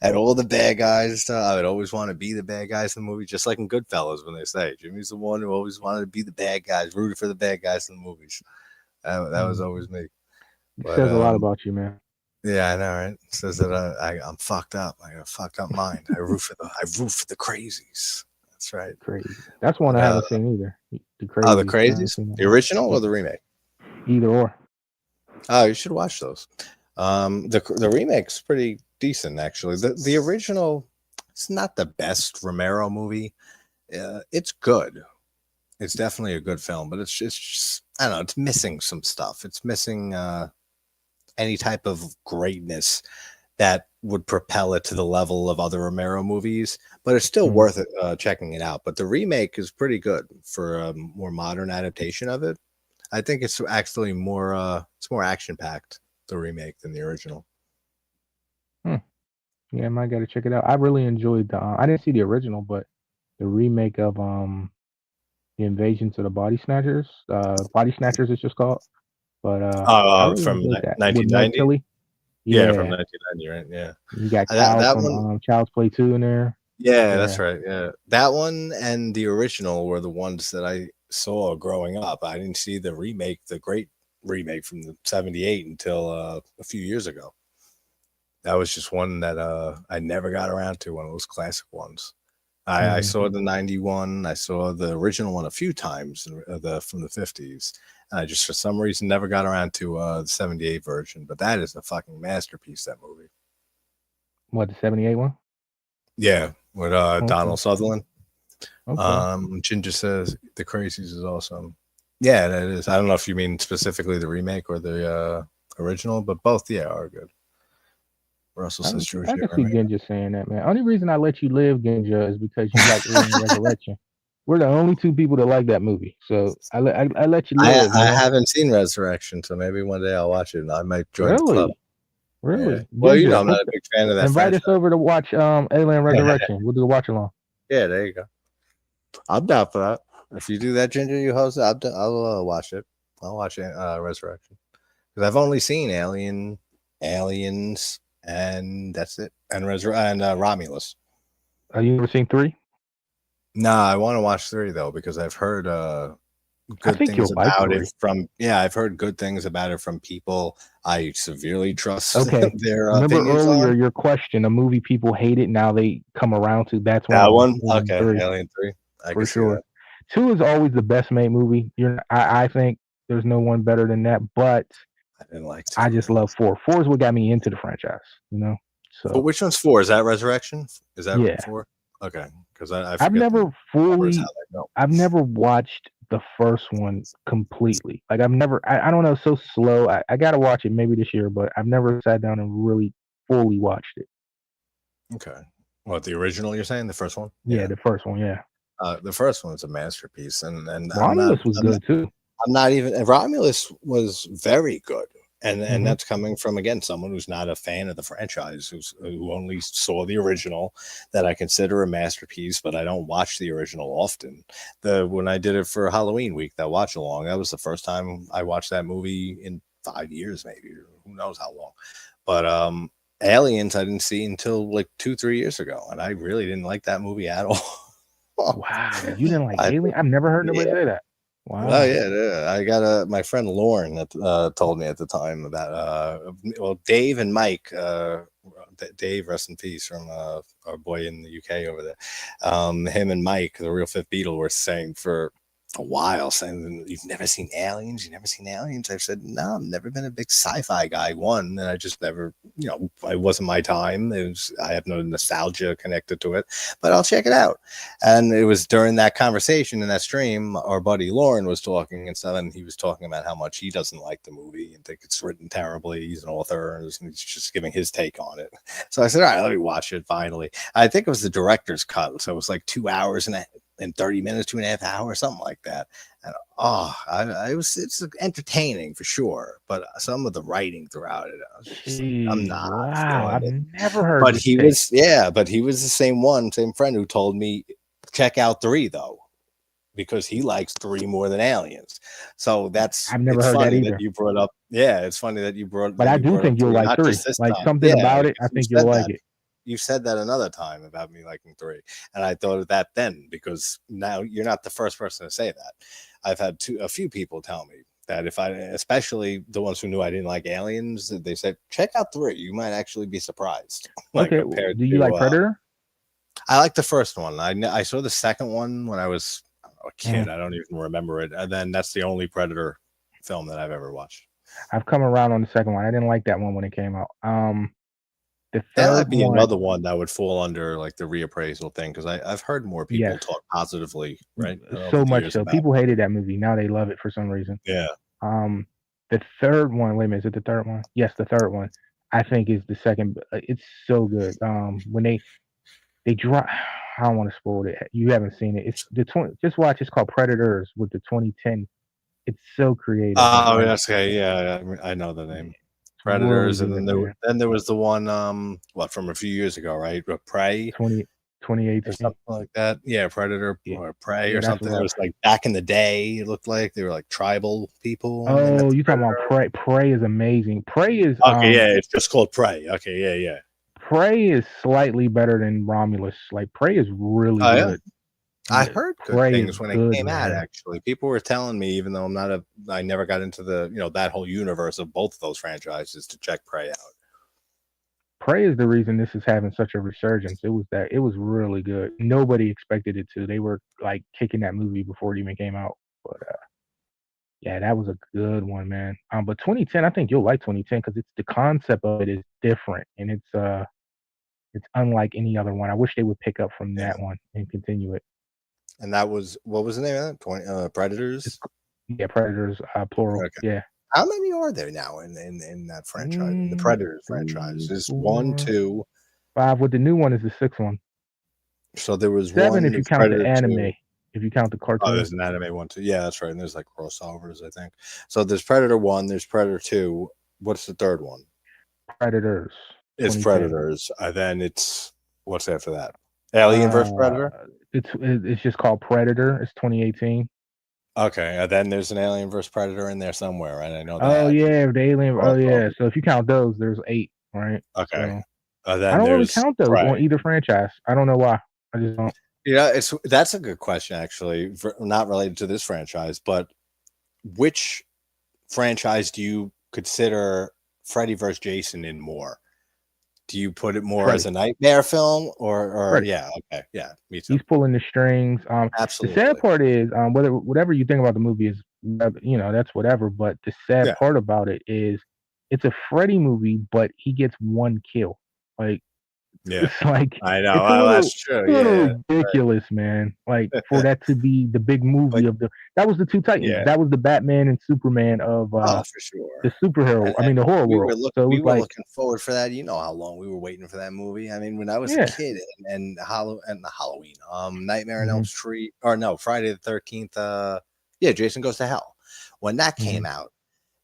and all the bad guys and stuff. I would always want to be the bad guys in the movie, just like in Goodfellas when they say Jimmy's the one who always wanted to be the bad guys, rooted for the bad guys in the movies. That was Mhm. always me. It But says a lot about you, man. yeah, I know, right? It says that I'm fucked up. I got a fucked up mind. I root for the crazies. That's right. Crazy. That's one But I haven't seen either. The the Crazies. I haven't crazies, seen that the one. original or Yeah. the remake? Either or. Oh, you should watch those. The remake's pretty decent actually. The original, it's not the best Romero movie. It's good. It's definitely a good film, but it's just I don't know. It's missing some stuff. It's missing any type of greatness that would propel it to the level of other Romero movies. But it's still Mhm. worth it, checking it out. But the remake is pretty good for a more modern adaptation of it. I think it's actually more action packed, the remake, than the original. Hmm. Yeah, I might gotta check it out. I really enjoyed the. I didn't see the original, but the remake of the Invasion to the Body Snatchers. Body Snatchers, it's just called. But I really From enjoyed that with Meg 1990. Tilly. Yeah, from Yeah, 1990, right? Yeah. you got That Cal that from one. Child's Play 2 in there. Yeah, that's Yeah. right. Yeah, that one and the original were the ones that I saw growing up. I didn't see the remake, the great remake from the '78 until a few years ago. That was just one that I never got around to. One of those classic ones. I Mm. saw the '91. I saw the original one a few times, the from the '50s. And I just for some reason never got around to the '78 version. But that is a fucking masterpiece. That movie. What, the 78 one? Yeah, with Okay. Donald Sutherland. Okay. Ginger says the Crazies is awesome. Yeah, that is. I don't know if you mean specifically the remake or the original, but both, yeah, are good. Russell says George I A. can see Romero. Genja saying that, man. Only reason I let you live, Genja, is because you like Alien Resurrection. We're the only two people that like that movie, so I let you live, I man. haven't seen Resurrection, so maybe one day I'll watch it and I might join the club. Really, Yeah. really, Well, Genja. I'm not a big fan of that Invite us franchise. over to watch Alien Resurrection. We'll do a watch along. Yeah, there you go. I'm down for that. If you do that, Ginger, you host it, I'll watch it. I'll watch Resurrection because I've only seen Aliens, and that's it, and Romulus. You ever seen 3? Nah, I want to watch 3 though because I've heard I good think things you'll like about it 3. from I've heard good things about it from people I severely trust Okay. their Remember opinions earlier on. your question, a movie people hated, now they come around to. That's one That of them. one, Alien okay, 3, Alien 3, I can for see that. sure. 2 is always the best made movie. I think there's no one better than that, but I didn't like I 2. just love 4. 4 is what got me into the franchise, you know? But So, which one's 4? Is that Resurrection? Is that yeah. 4? Okay, because I I've forget the never numbers how fully they go. I've never watched the first one completely. Like, I don't know, it's so slow. I gotta watch it maybe this year, but I've never sat down and really fully watched it. Okay, what, the original? You're saying the first one? Yeah, Yeah, the first one, yeah. the first one's a masterpiece, and Romulus was good too. I'm not even. Romulus was very good, and Mhm. that's coming from again someone who's not a fan of the franchise, who only saw the original, that I consider a masterpiece, but I don't watch the original often. The When I did it for Halloween week, that watch along, that was the first time I watched that movie in 5 years, maybe, or who knows how long. But Aliens, I didn't see until like 2 3 years ago, and I really didn't like that movie at all. Wow, you didn't like I Alien? I've never heard nobody Yeah. say that. Oh Wow. yeah, yeah. I got my friend Lauren that told me at the time about Dave and Mike. Dave, rest in peace, from our boy in the UK over there. Him and Mike, the real Fifth Beatle, were saying for a while, saying you've never seen Aliens. You never seen Aliens. I've said no. I've never been a big sci-fi guy. One, and I just never, it wasn't my time. I have no nostalgia connected to it, but I'll check it out. And it was during that conversation in that stream, our buddy Lauren was talking and stuff, and he was talking about how much he doesn't like the movie and think it's written terribly. He's an author and he's just giving his take on it. So I said, all right, let me watch it finally. I think it was the director's cut. So it was like 2 hours and 30 minutes, 2.5 hours, something like that. And it's entertaining for sure, but some of the writing throughout it, I'm Jeez, not wow. feeling I've it. never heard But this he take. was, but he was the same friend who told me check out 3 though, because he likes 3 more than Aliens. So I've never it's heard that funny that either. you brought up. Yeah, it's funny that But I you do brought up think you'll 3, like not 3. just this Like, time. something Yeah, about it, I because think you'll like it. you said that another time about me liking 3, and I thought of that then because now you're not the first person to say that. I've had a few people tell me that especially the ones who knew I didn't like Aliens, they said check out 3. You might actually be surprised, like Okay, compared do you to. like Predator? I like the first one. I saw the second one when I was a kid. Mhm. I don't even remember it. And then that's the only Predator film that I've ever watched. I've come around on the second one. I didn't like that one when it came out. The That third might be one, another one that would fall under like the reappraisal thing because I've heard more people yes, talk positively, right, over so the much years so. about People hated that movie. Now they love it for some reason. it. Yeah. Um, the third one, wait a minute, is it the third one? Yes, the third one. I think is the second. It's so good. When they drop, I don't want to spoil it. You haven't seen it. It's the 20. Just watch. It's called Predators with the 2010. It's so creative. Oh, that's okay. Yeah, I know the name. Predators, and good, then man. there was the one from a few years ago, right? Prey 2018. or something like that. Yeah, Predator Yeah, or Prey yeah, or that's something. It rough. was like back in the day. It looked like they were like tribal people, and they met Oh, the you talking about Predator. Prey? Prey is amazing. Okay, yeah, it's just called Prey. Okay, yeah. Prey is slightly better than Romulus. Like Prey is really Oh yeah, good. I Yeah, heard good Prey is things when it good, came out. man. Actually, people were telling me, even though I never got into the that whole universe of both of those franchises to check Prey out. Prey is the reason this is having such a resurgence. It was really good. Nobody expected it to. They were like kicking that movie before it even came out. But yeah, that was a good one, man. But 2010, I think you'll like 2010 because it's the concept of it is different and it's unlike any other one. I wish they would pick up from Yeah, that one and continue it. and that was what was the name of that? It's, Predators. yeah, Predators, plural. Okay. Yeah. How many are there now in that franchise? In the 1, Predators franchise, 2, is one, 4, two. 5. With the new one is the sixth one. So there was 7 one. if you There's count the Predator anime. two. If you count the Oh, cartoon. there's an anime one too. Yeah, that's right. And there's like crossovers, I think. So there's Predator one. There's Predator two. What's the third one? Predators. It's 2010. Predators. Then it's what's after that? Alien versus Uh, Predator. it's just called Predator. It's 2018. Okay, then there's an Alien versus Predator in there somewhere, and I know Oh that yeah, the Alien. Oh yeah. crossover. So if you count those, there's 8, right? Okay, So I then don't really there's count those Prey. on either franchise. I don't know why. I just don't. Yeah, that's a good question actually, not related to this franchise, but which franchise do you consider Freddy vs. Jason in more? Do you put it more as Freddy. a nightmare film or Freddy. yeah, okay. Yeah, me too. He's pulling the strings. The sad Absolutely. part is, whatever you think about the movie is, that's whatever. But the sad Yeah. part about it is, it's a Freddy movie, but he gets one kill. Like Yeah. it's like I know. it's Well, that's true. a little Yeah. ridiculous, man. Like for that to be the big movie But of that was the two Titans. yeah. That was the Batman and Superman of Oh, for sure. the superhero. I And mean, the horror world. So it we was were like, looking forward for that. You know how long we were waiting for that movie. I mean, when I was a yeah. kid and the Halloween, Nightmare on Elm Hmm. Street, or no, Friday the 13th, yeah, Jason Goes to Hell. When that Hmm. came out,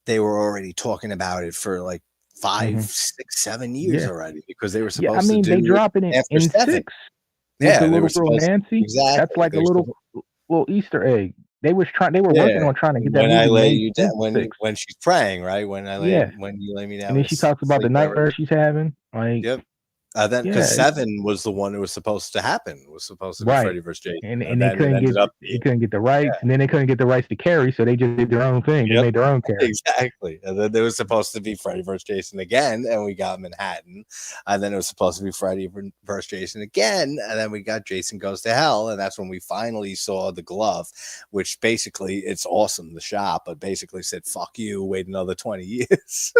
they were already talking about it for like 5, Hmm. 6, 7 years Yeah. already because they were Yeah. I supposed to mean, they do it drop it after in 7. 6 with the Yeah, they little were girl supposed Nancy. That's exactly. like a little Easter egg. They were working Yeah, on trying to get that when I movie lay made you down, in 6. when she's praying, right? Yeah. When you lay me And down then to she talks about the sleep, whatever. nightmare she's having. Like, Yep. Then because yeah, it's 7 was the one that was supposed to happen. It was supposed to be right. Freddy vs. Jason, and And then it ended up they being couldn't get the rights, and then they couldn't get the rights to carry, so they just did their own thing. They yep, made their own carry. exactly. And then there was supposed to be Freddy vs. Jason again, and we got Manhattan. And then it was supposed to be Freddy vs. Jason again, and then we got Jason Goes to Hell, and that's when we finally saw the glove, which basically it's awesome, the shop, but basically said "fuck you," wait another 20 years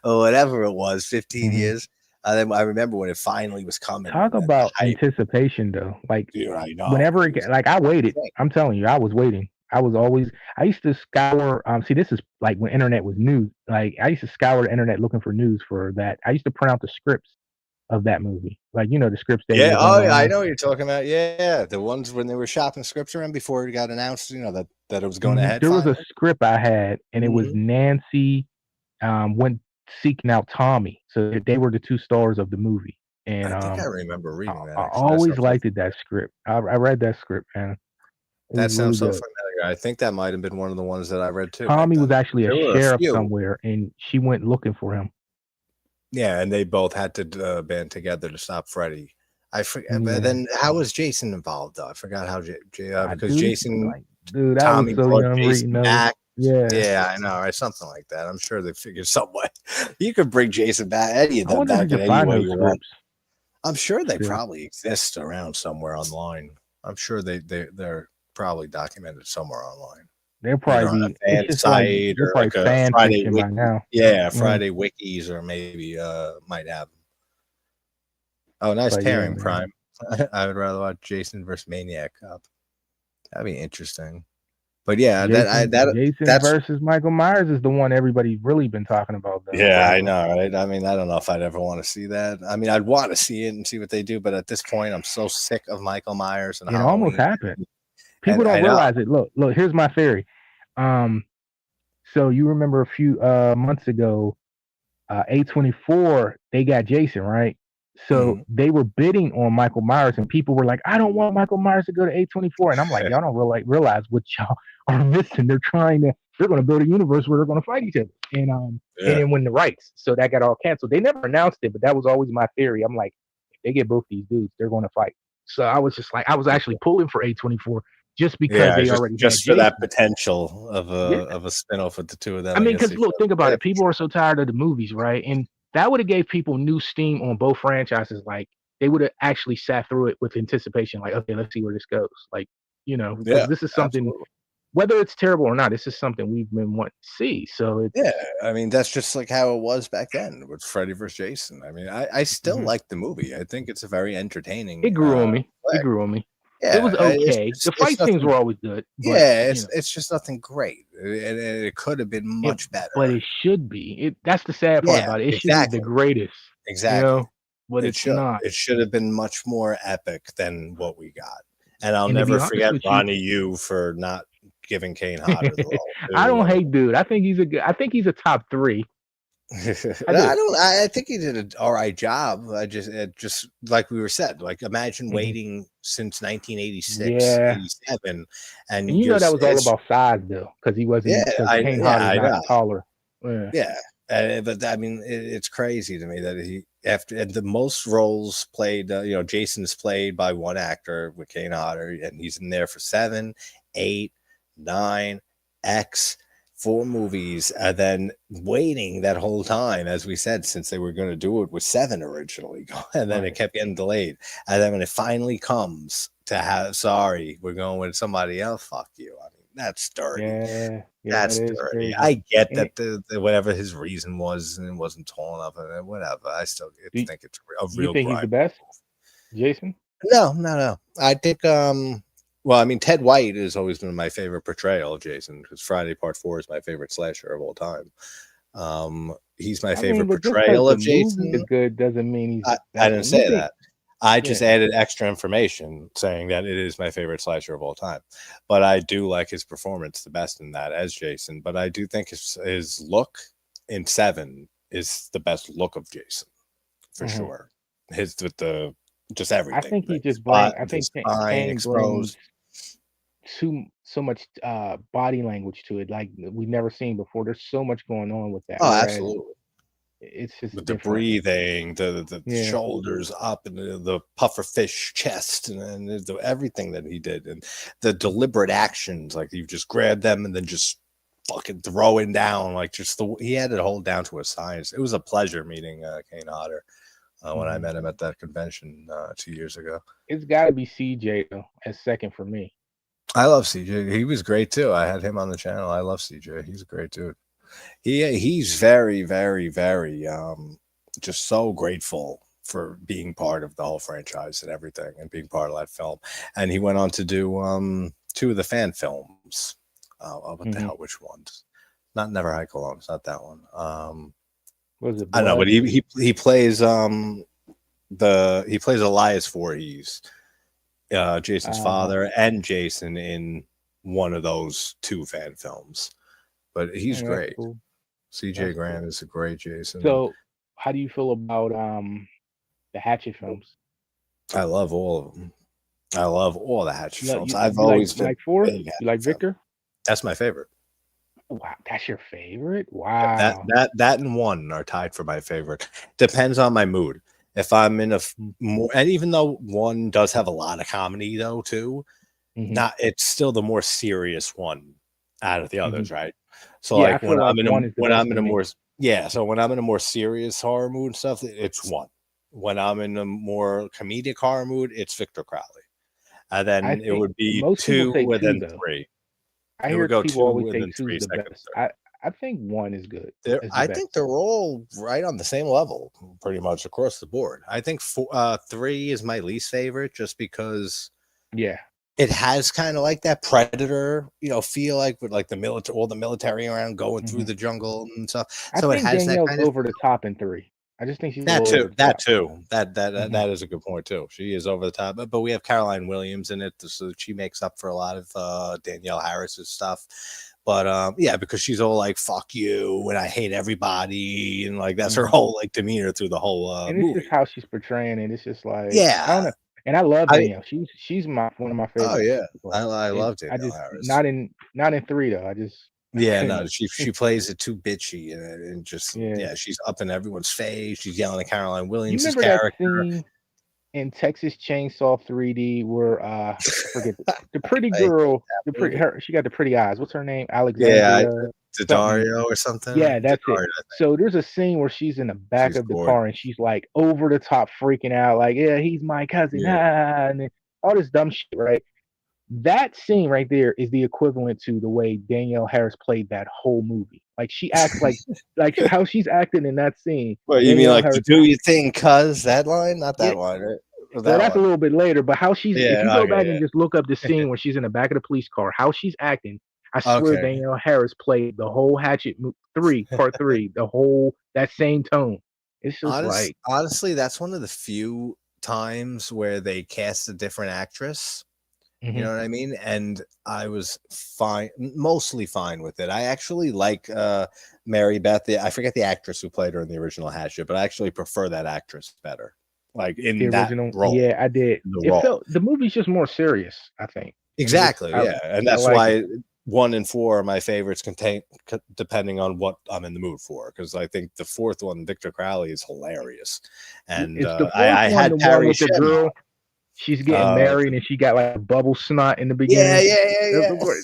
or whatever it was, 15 Hmm. years. And then I remember when it finally was coming, Talk and the about hype. anticipation, though. Like Dude, I know whenever it was like I waited. insane. I'm telling you, I was waiting. I used to scour. See, this is like when internet was new. Like I used to scour the internet looking for news for that. I used to print out the scripts of that movie. Like the scripts they Yeah, was on oh, yeah, I online. know what you're talking about. Yeah, the ones when they were shopping scripts around before it got announced, that it was going ahead There was a finally. script I had, and it was Mhm. Nancy went seeking out Tommy. So they were the two stars of the movie. And I think I remember reading that I actually. That always sounds so liked it, that script. I read that script, man. It was that really sounds so good. familiar. I think that might have been one of the ones that I read too back Tommy was then. actually a There were a sheriff few. somewhere, and she went looking for him. Yeah, and they both had to band together to stop Freddy. I forget, but Yeah, then how was Jason involved though? I forgot how because Jason dude, I was Tommy so brought young reading Jason those. back. Yeah, Yeah, I know, right? Something like that. I'm sure they figured some way. You could bring Jason back, any of I them wonder if you back in could any find way those you want. scripts I'm sure they still. probably exist around somewhere online. I'm sure they're probably documented somewhere online, They'll either probably on a be. It's fan just like site they're or probably like a fan Friday fiction by wiki. now. Yeah, Yeah, Friday wikis, or maybe might have them. Oh, nice but yeah, pairing, man. Prime. I would rather watch Jason versus Maniac Cop. That'd be interesting. But yeah, Jason that's versus Michael Myers is the one everybody's really been talking about though yeah, I lately. know, right? I mean, I don't know if I'd ever want to see that. I mean, I'd want to see it and see what they do, but at this point, I'm so sick of Michael Myers and It almost Halloween. happened. People And don't I know. realize it. Look, here's my theory. Um, so you remember a few months ago, A24, they got Jason, right? So Mhm. they were bidding on Michael Myers, and people were like, "I don't want Michael Myers to go to A24," and I'm like, "Y'all don't realize what y'all are missing. They're going to build a universe where they're going to fight each other, and Yeah. then win the rights." So that got all canceled. They never announced it, but that was always my theory. I'm like, if they get both these dudes, they're going to fight. So I was just like, I was actually pulling for A24 just because Yeah, they just already had just for that Jason. potential Yeah, of a spin-off with the two of them, I I mean, guess because they look, felt think about like it. People are so tired of the movies, right? And that would have gave people new steam on both franchises. Like they would have actually sat through it with anticipation. Like, okay, let's see where this goes. Like, because yeah, this is something, absolutely. whether it's terrible or not, this is something we've been wanting to see. So Yeah, it's I mean, that's just like how it was back then with Freddy vs. Jason. I mean, I still mhm. like the movie. I think it's a very It entertaining, grew on me. It flick. grew on me. It Yeah, was okay. The it's fight scenes nothing. were always good, but Yeah, it's just nothing great, and it could have been it, much but better. it should be. That's the sad part Yeah, about it. It should be the exactly, greatest, you exactly. know, but It it's should. not. It should have been much more epic than what we got. And I'll And to be never honest forget with you, Ronnie Yu for not giving Kane Hodder the role I too. don't I mean, hate dude. I think he's a good. I think he's a top three. I I do. don't. I think he did an all right job. It just like we were said. Like imagine Mhm. waiting since 1986, Yeah, 87, and and you know that just was all it's about size though, because he yeah. wasn't because Kane Hodder's I not know. taller. Yeah. Yeah, but I mean, it's crazy to me that he after and the most roles played. Jason's played by one actor with Kane Hodder, and he's in there for 7, 8, 9, X, 4 movies, and then waiting that whole time, as we said, since they were going to do it with 7 originally, and then it Right. kept getting delayed, and then when it finally comes to have, sorry, we're going with somebody else. Fuck you. I mean, that's dirty. Yeah. Yeah. That That's is dirty. crazy. I get And that the whatever his reason was and wasn't tall enough and whatever. I still do think it's a you real think he's the grime. best, Jason? No, no, no. I think well, I mean Ted White has always been my favorite portrayal of Jason because Friday Part 4 is my favorite slasher of all time. He's my I mean, favorite but just because portrayal the of movie is Jason. good doesn't mean he's the I best didn't one. You say think? that. I just Yeah. added extra information saying that it is my favorite slasher of all time. But I do like his performance the best in that as Jason. But I do think his look in 7 is the best look of Jason for Mhm. sure. His with the just I everything, think the he just spot, bring. I the think spine Kane brings exposed. so much body language to it, like we've never seen before. There's so much going on with that. Oh, Whereas absolutely. it's just With the different. breathing, the Yeah. shoulders up, and the puffer fish chest, and everything that he did, and the deliberate actions, like you just grab them and then just fucking throwing down, like just he had it all down to a science. It was a pleasure meeting Kane Hodder when I Mhm. met him at that convention 2 years ago. It's got to be CJ though as second for me. I love CJ. He was great too. I had him on the channel. I love CJ. He's a great dude. He's very, very, very just so grateful for being part of the whole franchise and everything and being part of that film. And he went on to do 2 of the fan films. What the Hmm. hell? Which ones? Not Never Hike Alone. It's not that one. Was it I don't know, but Blood? he plays he plays Elias Voorhees, Jason's Uh, father, and Jason in one of those 2 fan films. But he's that's great. cool. CJ That's Grant cool. is a great Jason. So, how do you feel about the Hatchet films? I love all of them. I love all the Hatchet You know, films. you I've you like always you been like four? a big You like Hatchet fan. Victor? That's my favorite. Wow, that's your favorite? That Wow. that that and 1 are tied for my favorite. Depends on my mood. If I'm in a more, and even though 1 does have a lot of comedy though too, Mm-hmm. not it's still the more serious one out of the Hmm. others, right? So Yeah, I like feel like one is the when best I'm in to a me. more so when I'm in a more serious horror mood and stuff, it's 1. When I'm in a more comedic horror mood, it's Victor Crowley. And I then it think would be most people 2 say and two then though. 3. I It would hear go people always 2 and say then two 3 is the second, best. 3rd. I think one is good. Is the I think best. they're all right on the same level, pretty much across the board. I think 3 is my least favorite, just because Yeah. it has kind of like that Predator, feel like with like all the military around going through Hmm. the jungle and stuff. I So it think has that Danielle's kind of over the top in three. I just think she's a that little too. over the That top. too. Hmm. That is a good point too. She is over the top, but we have Caroline Williams in it, so she makes up for a lot of Danielle Harris's stuff. But yeah, because she's all like "fuck you" and I hate everybody, and like that's her Mhm. whole like demeanor through the whole And it's just movie. how she's portraying it. It's just like I don't Yeah, know. And I love I Danielle. She's my one of my oh favorites. yeah, But I it love I Danielle just Harris. not in 3 though. I Yeah, couldn't. no, she plays it too bitchy and just Yeah. yeah, she's up in everyone's face. She's yelling at Caroline You Williams's remember that character. scene in Texas Chainsaw 3D where I forget the pretty I hate girl, that the pretty movie. her she got the pretty eyes. What's her name? Yeah, Alexandria something. Dario or something. Yeah, that's it. Dario, So there's a scene where she's in the back she's of the gorgeous. car and she's like over the top freaking out, like, yeah, he's my cousin, Yeah, ah, and then all this dumb shit, right? That scene right there is the equivalent to the way Danielle Harris played that whole movie. Like she acts like how she's acting in that scene. well, you mean Danielle like the Harris. "do you think" cuz that line, not Yeah, that line, right? Or well, that that's a one. little bit later, but how she's if you Yeah. go Okay. back and just look up the scene where she's in the back of the police car, how she's acting, I Yeah. swear Okay. Danielle Harris played the whole Part 3, the whole that same tone. It's just like Honestly, that's one of the few times where they cast a different actress. You mhm, know what I mean? And I was fine, mostly fine with it. I actually like Mary Beth. I forget the actress who played her in the original Hatchet, but I actually prefer that actress better. Like the in that original. role, Yeah, I did. the It role. felt the movie's just more serious, I think. And just Exactly. Yeah, and I that's like it. why 1 and 4 are my favorites. Depending on what I'm in the mood for, because I think the fourth one, Victor Crowley, is hilarious, and Is the fourth I one had the one Parry with the Shen girl? She's getting on. married and she got like a bubble snot in the Yeah, beginning. yeah, yeah, That's the yeah. part.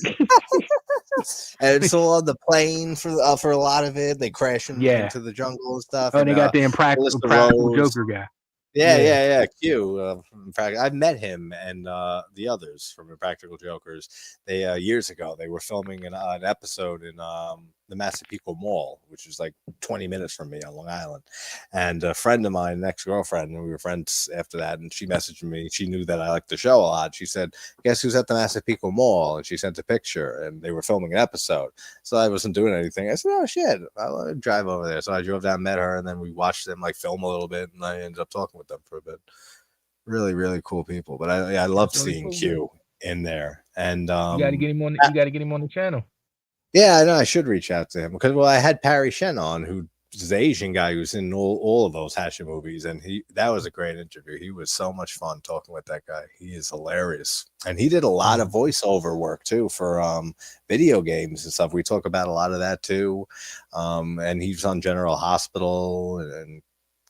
And it's all on the plane for a lot of it. They crash Yeah. into the jungle and stuff. Oh, and And they got the Melissa impractical Rose. Joker guy. Yeah, Yeah. yeah, yeah. Q. I've met him and the others from Impractical Jokers. They years ago they were filming an episode in the Massapequa Mall, which is like 20 minutes from me on Long Island. And a friend of mine, an ex-girlfriend, and we were friends after that. And she messaged me. She knew that I liked the show a lot. She said, "Guess who's at the Massapequa Mall?" And she sent a picture, and they were filming an episode. So I wasn't doing anything. I said, "Oh shit, I'll drive over there." So I drove down, met her, and then we watched them like film a little bit, and I ended up talking with them for a bit. Really, really cool people. But I That's loved really seeing cool, man. Q in there, and You gotta get him on the channel. yeah, I know I should reach out to him because well, I had Parry Shen on, who's the Asian guy who's in all of those Hatchet movies, and that was a great interview. He was so much fun talking with that guy. He is hilarious, and he did a lot of Mhm. voiceover work too for video games and stuff. We talk about a lot of that too, and he's on General Hospital and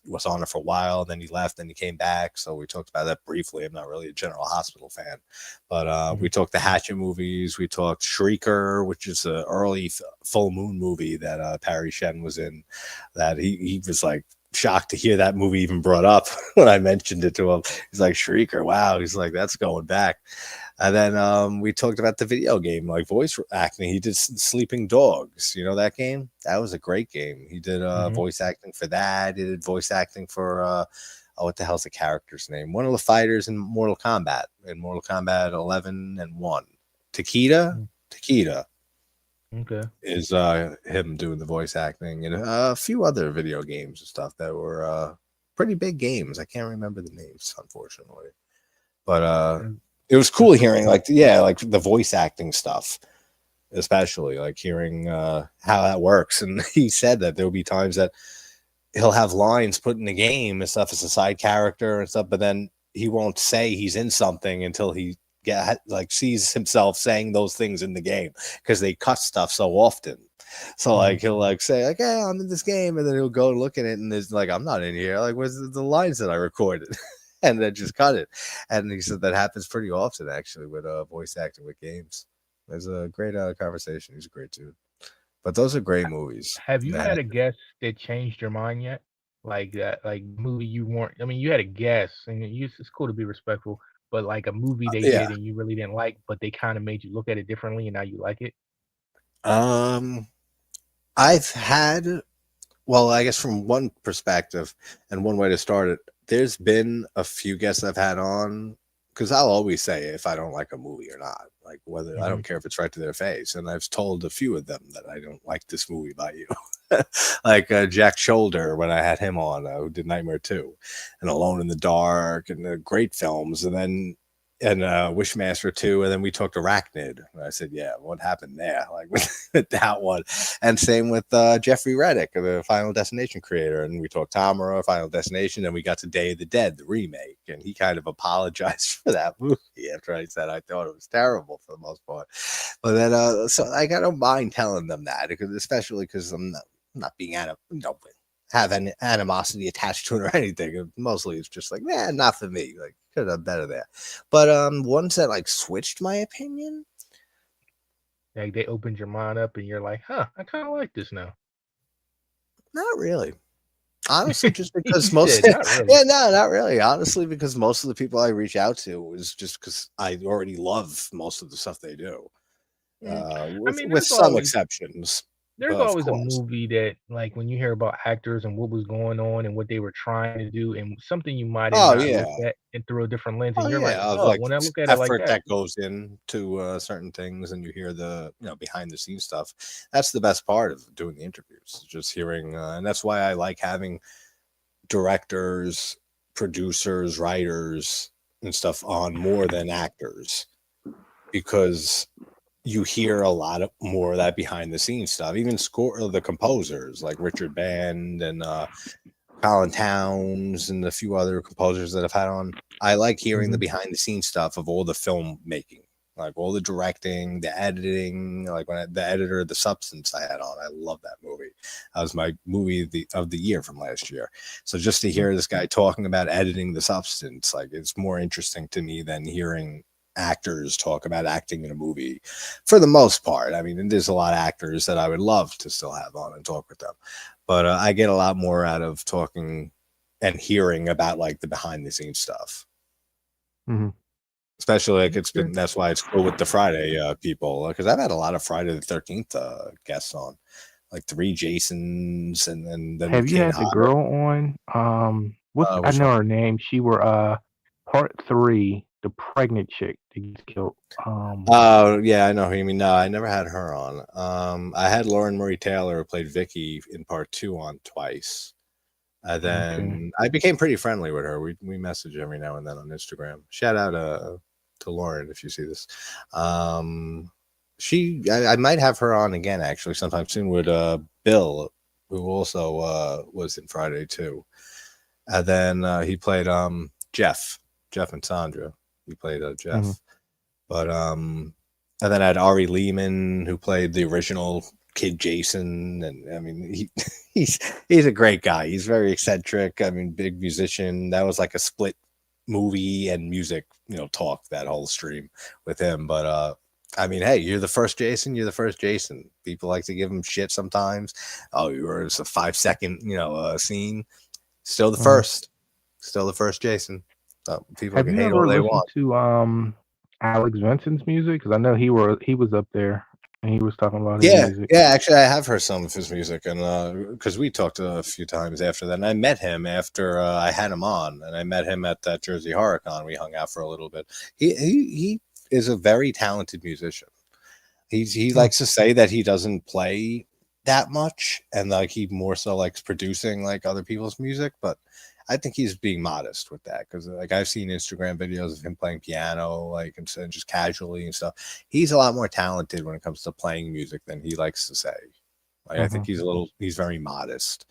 was on it for a while, then he left, then he came back. So we talked about that briefly. I'm not really a General Hospital fan, but we Mhm. talked the Hatchet movies. We talked Shrieker, which is an early full moon movie that Parry Shen was in. That he was like shocked to hear that movie even brought up when I mentioned it to him. He's like Shrieker, wow. He's like that's going back. And then we talked about the video game, like voice acting. He did Sleeping Dogs. You know that game? That was a great game. He did Mhm. voice acting for that. He did voice acting for oh, what the hell's the character's name? One of the fighters in Mortal Kombat 11 and 1. Takeda? Mm. Takeda Okay. is him doing the voice acting and a few other video games and stuff that were pretty big games. I can't remember the names, unfortunately. But Mm. it was cool That's pretty hearing cool. like like the voice acting stuff, especially like hearing how that works. And he said that there'll be times that he'll have lines put in the game and stuff as a side character and stuff, but then he won't say he's in something until he sees himself saying those things in the game because they cut stuff so often. So like Mhm. he'll like say like, "Hey, I'm in this game," and then he'll go look at it and there's like, "I'm not in here. Like, where's the lines that I recorded?" And then just cut it. And he said that happens pretty often actually with voice acting with games. There's a great conversation. He's a great dude. But those are great movies. Have you That had a guess that changed your mind yet? Like that, like movie you weren't. I mean, you had a guess, and it's cool to be respectful. But like a movie they yeah. did and you really didn't like, but they kind of made you look at it differently, and now you like it. Um, I've had, well, I guess from one perspective and one way to start it, there's been a few guests I've had on because I'll always say if I don't like a movie or not, like whether I Mhm. don't care if it's right to their face. And I've told a few of them that I don't like this movie by you. Like Jack Shoulder when I had him on, who did Nightmare 2 and Alone in the Dark and the great films. And then and Wishmaster 2, and then we talked Arachnid. And I said, yeah, what happened there? Like with that one. And same with Jeffrey Reddick, the Final Destination creator. And we talked Tamara, Final Destination, and we got to Day of the Dead, the remake. And he kind of apologized for that movie after I said I thought it was terrible for the most part. But then, so I don't mind telling them that, because especially because I'm not being have an animosity attached to it or anything. Mostly it's just like, not for me. Like, could have done better there. But ones that like switched my opinion. Like they opened your mind up, and you're like, huh, I kind of like this now. Not really. Honestly, just because You most said not really. yeah, no, not really. Honestly, because most of the people I reach out to is just because I already love most of the stuff they do. I With mean, some exceptions. there's But of always a course. movie that, like, when you hear about actors and what was going on and what they were trying to do, and something you might have Oh not looked yeah. at and through a different lens, Oh and you're like, yeah, of oh, like when I look at it like effort that, that goes into certain things, and you hear the behind the scenes stuff. That's the best part of doing the interviews, just hearing, and that's why I like having directors, producers, writers, and stuff on more than actors, because you hear a lot of more of that behind the scenes stuff. Even the composers like Richard Band and Colin Towns and a few other composers that I've had on. I like hearing the behind the scenes stuff of all the filmmaking, like all the directing, the editing. Like the editor of The Substance I had on, I love that movie. That was my movie of the year from last year. So just to hear this guy talking about editing The Substance, like, it's more interesting to me than hearing actors talk about acting in a movie for the most part. I mean, there's a lot of actors that I would love to still have on and talk with them, but I get a lot more out of talking and hearing about like the behind the scenes stuff. Especially like that's why it's cool with the Friday people, because I've had a lot of Friday the 13th guests on, like 3 Jasons, and then Have you Kane had the Hodder. girl on? I Which know one? her name. She were part 3, the pregnant chick that gets killed. Oh yeah, I know who you mean. No, I never had her on. I had Lauren Marie Taylor, who played Vicky in part 2, on twice. And then I became pretty friendly with her. We message every now and then on Instagram. Shout out to Lauren if you see this. I might have her on again actually sometime soon with Bill, who also was in Friday too. And then he played Jeff and Sandra. He played Jeff. But and then I had Ari Lehman, who played the original kid Jason, and I mean he's a great guy. He's very eccentric. I mean, big musician. That was like a split movie and music, talk, that whole stream with him. But I mean, hey, you're the first Jason. You're the first Jason. People like to give him shit sometimes. Oh, you were just a 5-second, scene. Still the first. Still the first Jason. People Have can you hate all ever they listened want. to Alex Vincent's music? Because I know he was up there and he was talking about his Yeah, music. yeah. Actually, I have heard some of his music, and because we talked a few times after that, and I met him after I had him on, and I met him at that Jersey Horror Con. We hung out for a little bit. He is a very talented musician. He likes to say that he doesn't play that much, and like he more so likes producing like other people's music, but I think he's being modest with that, because like I've seen Instagram videos of him playing piano, like, and just casually and stuff. He's a lot more talented when it comes to playing music than he likes to say. Like, I think he's very modest.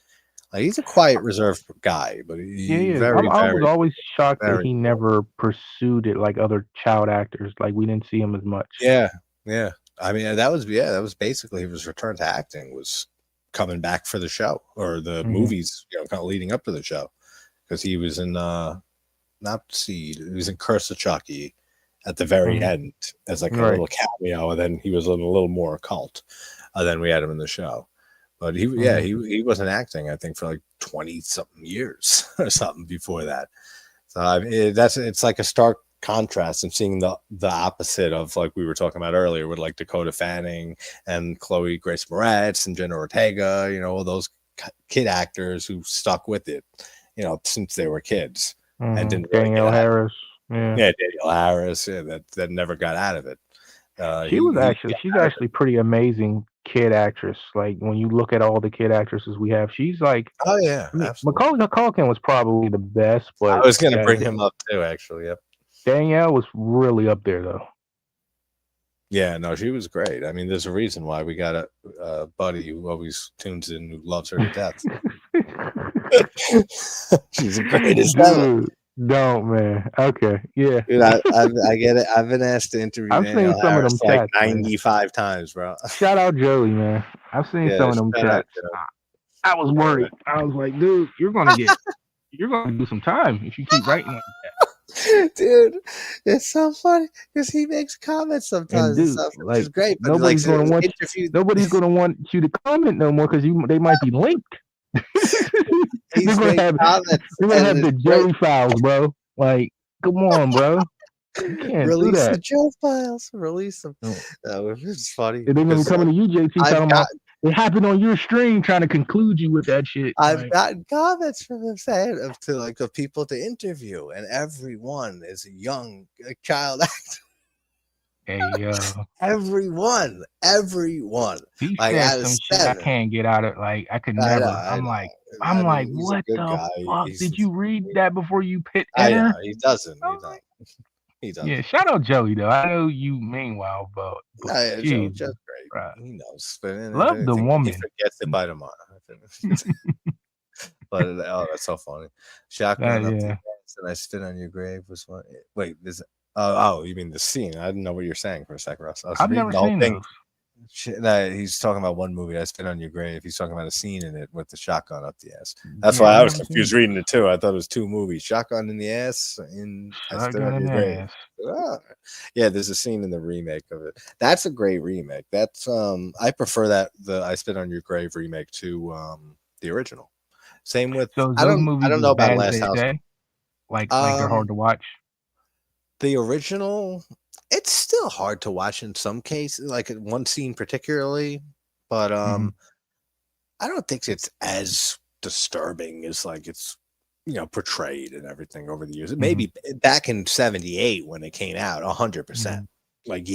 Like, he's a quiet, reserved guy, but Yeah. very, I was very, always shocked that very he cool. never pursued it like other child actors. Like we didn't see him as much. Yeah, yeah. I mean, that was basically his return to acting, was coming back for the show or the movies, kind of leading up to the show, because he was in not Seed, he was in Curse of Chucky at the very end as like a little cameo, and then he was in a little more occult. Then we had him in the show, but he wasn't acting, I think, for like 20 something years or something before that. So I mean, it's like a stark contrast, and seeing the opposite of, like we were talking about earlier, with like Dakota Fanning and Chloe Grace Moretz and Jenna Ortega, all those kid actors who stuck with it, since they were kids, and didn't really Danielle get out. Harris. Yeah. Danielle Harris, that never got out of it. She's actually pretty amazing kid actress. Like when you look at all the kid actresses we have, she's like, oh yeah, I mean, absolutely. Macaulay Culkin was probably the best, but I was going to yeah, bring him up too, actually. Yep. Danielle was really up there though. Yeah, no, she was great. I mean, there's a reason why we got a buddy who always tunes in who loves her to death. She's the greatest ever. Dude, don't, man. Okay, yeah. Dude, I get it. I've been asked to interview I've Danielle seen some of Harris them like chats, man. 95 times, bro. Shout out Joey, man. I've seen Yeah, some of them shout out, chats. I was worried. I was like, dude, you're gonna do some time if you keep writing like that. Dude, it's so funny because he makes comments sometimes And and dude, stuff, which like is great. But nobody's like, gonna want interview. nobody's gonna want you to comment no more because they might be linked. He's They're gonna made have comments. they're gonna and have it's the great. Joey files, bro. Like, come on, bro. You can't do Release the that. Joe files. Release them. No. It's funny. And they're gonna be because, coming to you, JT, I've talking about it happened on your stream, trying to conclude you with that shit. I've Like, gotten comments from him saying of people to interview, and everyone is a young child actor. hey, Everyone. he Like, said out of some shit I 7. can't get out of. Like, I could I never. know, I I'm know. like, I mean, he's a what good the guy. fuck? He's Did you read that before you hit I enter? know. He doesn't. I'm like, He doesn't. yeah, shout out Joey though. I know you meanwhile, but Yeah, geez, Joe's great. right. He knows. But if Love the anything, woman. he forgets it by tomorrow. But oh, that's so funny. Shotgun up the ass and I spit on your grave was one. Wait, this. Oh, you mean the scene? I didn't know what you're saying for a second, Russ. I was I've reading never the whole seen thing. those. No, he's talking about one movie. I spit on your grave. He's talking about a scene in it with the shotgun up the ass. That's why I was confused reading it too. I thought it was 2 movies: shotgun in the ass and I spit on your grave. Yeah, there's a scene in the remake of it. That's a great remake. That's I prefer the I spit on your grave remake to the original. Same with so I don't know about Last House. Like they're hard to watch. The original, it's still hard to watch in some cases, like one scene particularly, but I don't think it's as disturbing as like it's portrayed and everything over the years. Maybe back in '78 when it came out, 100%. Like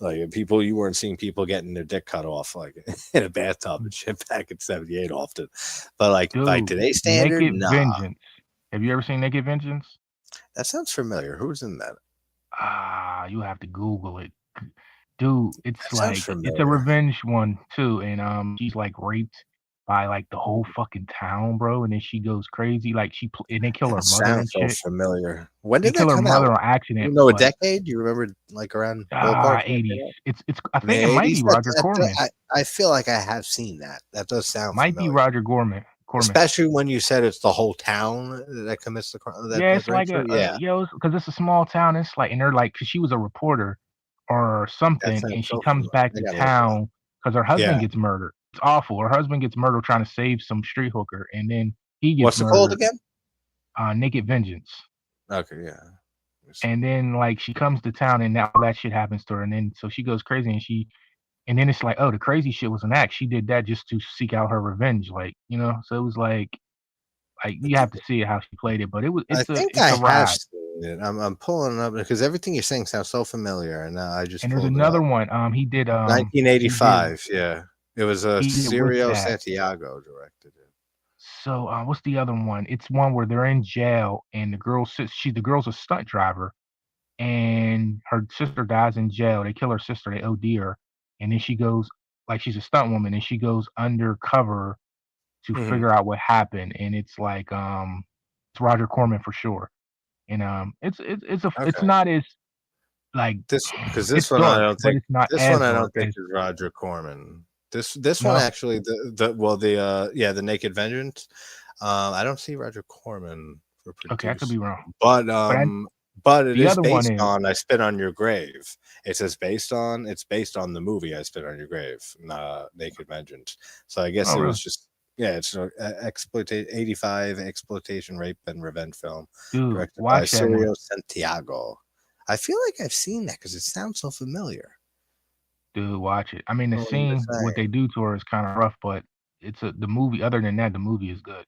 like you weren't seeing people getting their dick cut off like in a bathtub and shit back in '78 often, but like by today's standard, Naked Vengeance. Have you ever seen Naked Vengeance? That sounds familiar. Who's in that? You have to Google it, dude. It's That like it's a revenge one too, and she's like raped by like the whole fucking town, bro, and then she goes crazy. Like and they kill her mother and shit. Sounds so familiar. When they did kill that her come mother out? on accident? You know, a decade? You remember like around ballpark? 80s. It's. I think it might be Roger Corman. I feel like I have seen that. That does sound might familiar. be Roger Corman. Especially when you said it's the whole town that commits the crime. It's like because it's a small town. It's like, and they're like, because she was a reporter or something, and she comes back to town because her husband gets murdered. It's awful. Her husband gets murdered trying to save some street hooker, and then he gets murdered. What's it called again? Naked Vengeance. Okay, yeah. And then like she comes to town, and now that shit happens to her, and then so she goes crazy, and then it's like, oh, the crazy shit was an act. She did that just to seek out her revenge, like, so it was like you have to see how she played it, but it's a ride. Seen it. I'm pulling it up because everything you're saying sounds so familiar, and I just. And there's another one. He did 1985. Yeah, it was Cirio Santiago directed it. So what's the other one? It's one where they're in jail, and the girl's a stunt driver, and her sister dies in jail. They kill her sister. They OD her. And then she goes, like, she's a stunt woman, and she goes undercover to figure out what happened. And it's like, it's Roger Corman for sure. And it's not as like this because this one dark, I don't think is Roger Corman. This one actually the Naked Vengeance. I don't see Roger Corman for produce. Okay, I could be wrong. But it is based on I Spit on Your Grave. It says based on the movie I Spit on Your Grave, Naked Vengeance. So I guess was just it's an 85 exploitation, rape, and revenge film directed by Cirio Santiago. I feel like I've seen that because it sounds so familiar. Dude, watch it. I mean, the scene, what they do to her is kind of rough, but the movie. Other than that, the movie is good.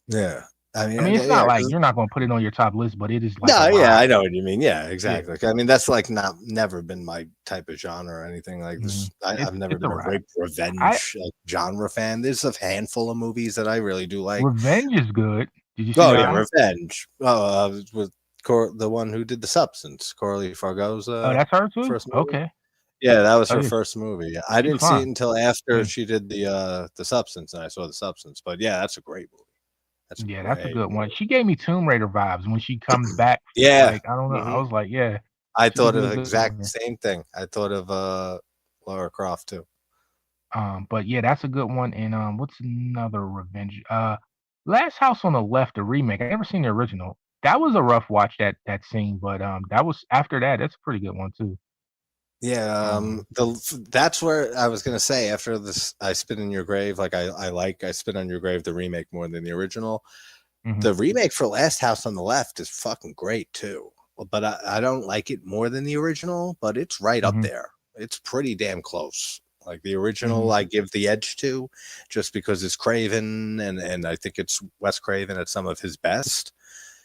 Yeah. I mean, it's not like you're not going to put it on your top list, but it is like. I know what you mean. Yeah, exactly. Yeah. I mean, that's like never been my type of genre or anything like this. I've never been a rape revenge genre fan. There's a handful of movies that I really do like. Revenge is good. Did you see Revenge. the one who did The Substance, Coralie Fargo's Oh, that's her too. first movie. Okay. Yeah, that was Oh, her yeah. first movie. I She's didn't see it fine. until after Yeah. she did the Substance, and I saw The Substance. But yeah, that's a great movie. That's a Yeah, great that's a good one. movie. She gave me Tomb Raider vibes when she comes back. Yeah. Like, I don't know. I Mhm. was like, yeah, I she could thought do of a the good exact one. same thing. I thought of Lara Croft too. But yeah, that's a good one. And what's another revenge? Last House on the Left, the remake. I never seen the original. That was a rough watch, that scene, but that was after that. That's a pretty good one too. Yeah, that's where I was gonna say after this, I Spit in Your Grave. Like I Spit on Your Grave, the remake more than the original. Mhm. The remake for Last House on the Left is fucking great too. But I don't like it more than the original, but it's right up Mhm. there. It's pretty damn close. Like the original, Mhm. I give the edge to, just because it's Craven, and I think it's Wes Craven at some of his best.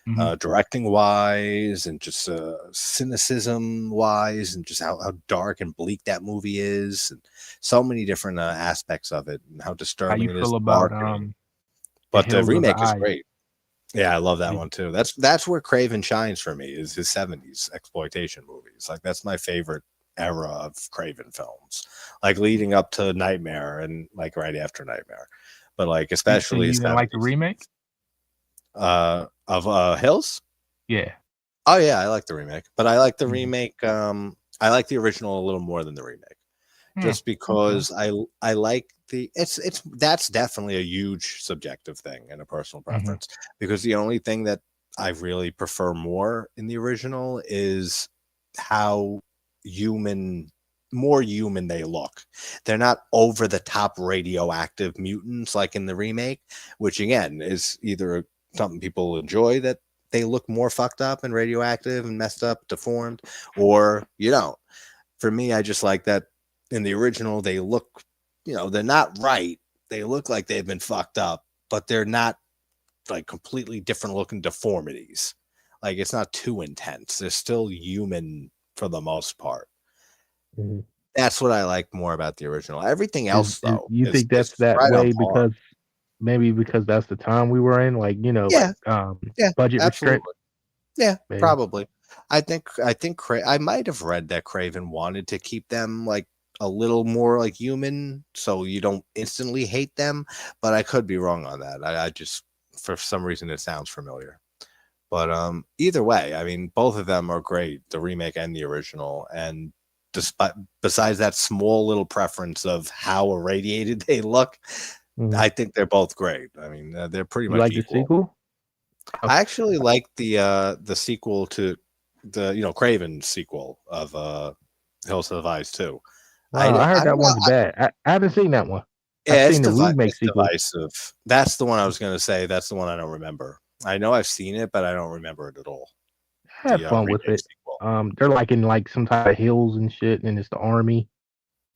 Mhm. Directing wise and just cynicism wise, and just how dark and bleak that movie is, and so many different aspects of it, and how How disturbing you it is, feel the about marketing. The But the Hills of the remake is Eye? great. Yeah, I love that Did one too. That's where Craven shines for me, is his 70s exploitation movies. Like that's my favorite era of Craven films, like leading up to Nightmare and like right after Nightmare, but like so especially you his didn't like the 70s. remake? Of Hills. Yeah. Oh yeah, I like the remake, but I like the Mhm. remake. I like the original a little more than the remake, just Okay. because I like it's that's definitely a huge subjective thing and a personal Mhm. preference, because the only thing that I really prefer more in the original is how more human they look. They're not over the top radioactive mutants like in the remake, which again is either something people enjoy, that they look more fucked up and radioactive and messed up, deformed, or you don't. For me, I just like that in the original, they look, they're not right. They look like they've been fucked up, but they're not like completely different looking deformities. Like it's not too intense. They're still human for the most part. Mhm. That's what I like more about the original. Everything else, Is though, you think is that's that right on way par. because maybe because that's the time we were in, like, Yeah, yeah, budget restrict, absolutely. Yeah, maybe. probably. I might have read that Craven wanted to keep them like a little more like human, so you don't instantly hate them. But I could be wrong on that. I just, for some reason, it sounds familiar. But either way, I mean, both of them are great, the remake and the original. And despite besides that small little preference of how irradiated they look, Mhm. I think they're both great. I mean, they're pretty You much like the equal. sequel? Oh, I actually like the sequel to the Craven's sequel of Hills of Ice too. I wow, I heard don't that know. one's bad. I haven't seen that one. I've Yeah, seen the remake it's sequel. divisive. That's the one I was gonna say. That's the one I don't remember. I know I've seen it, but I don't remember it at all. I had The fun with remake it. sequel. They're like in like some type of hills and shit, and it's the army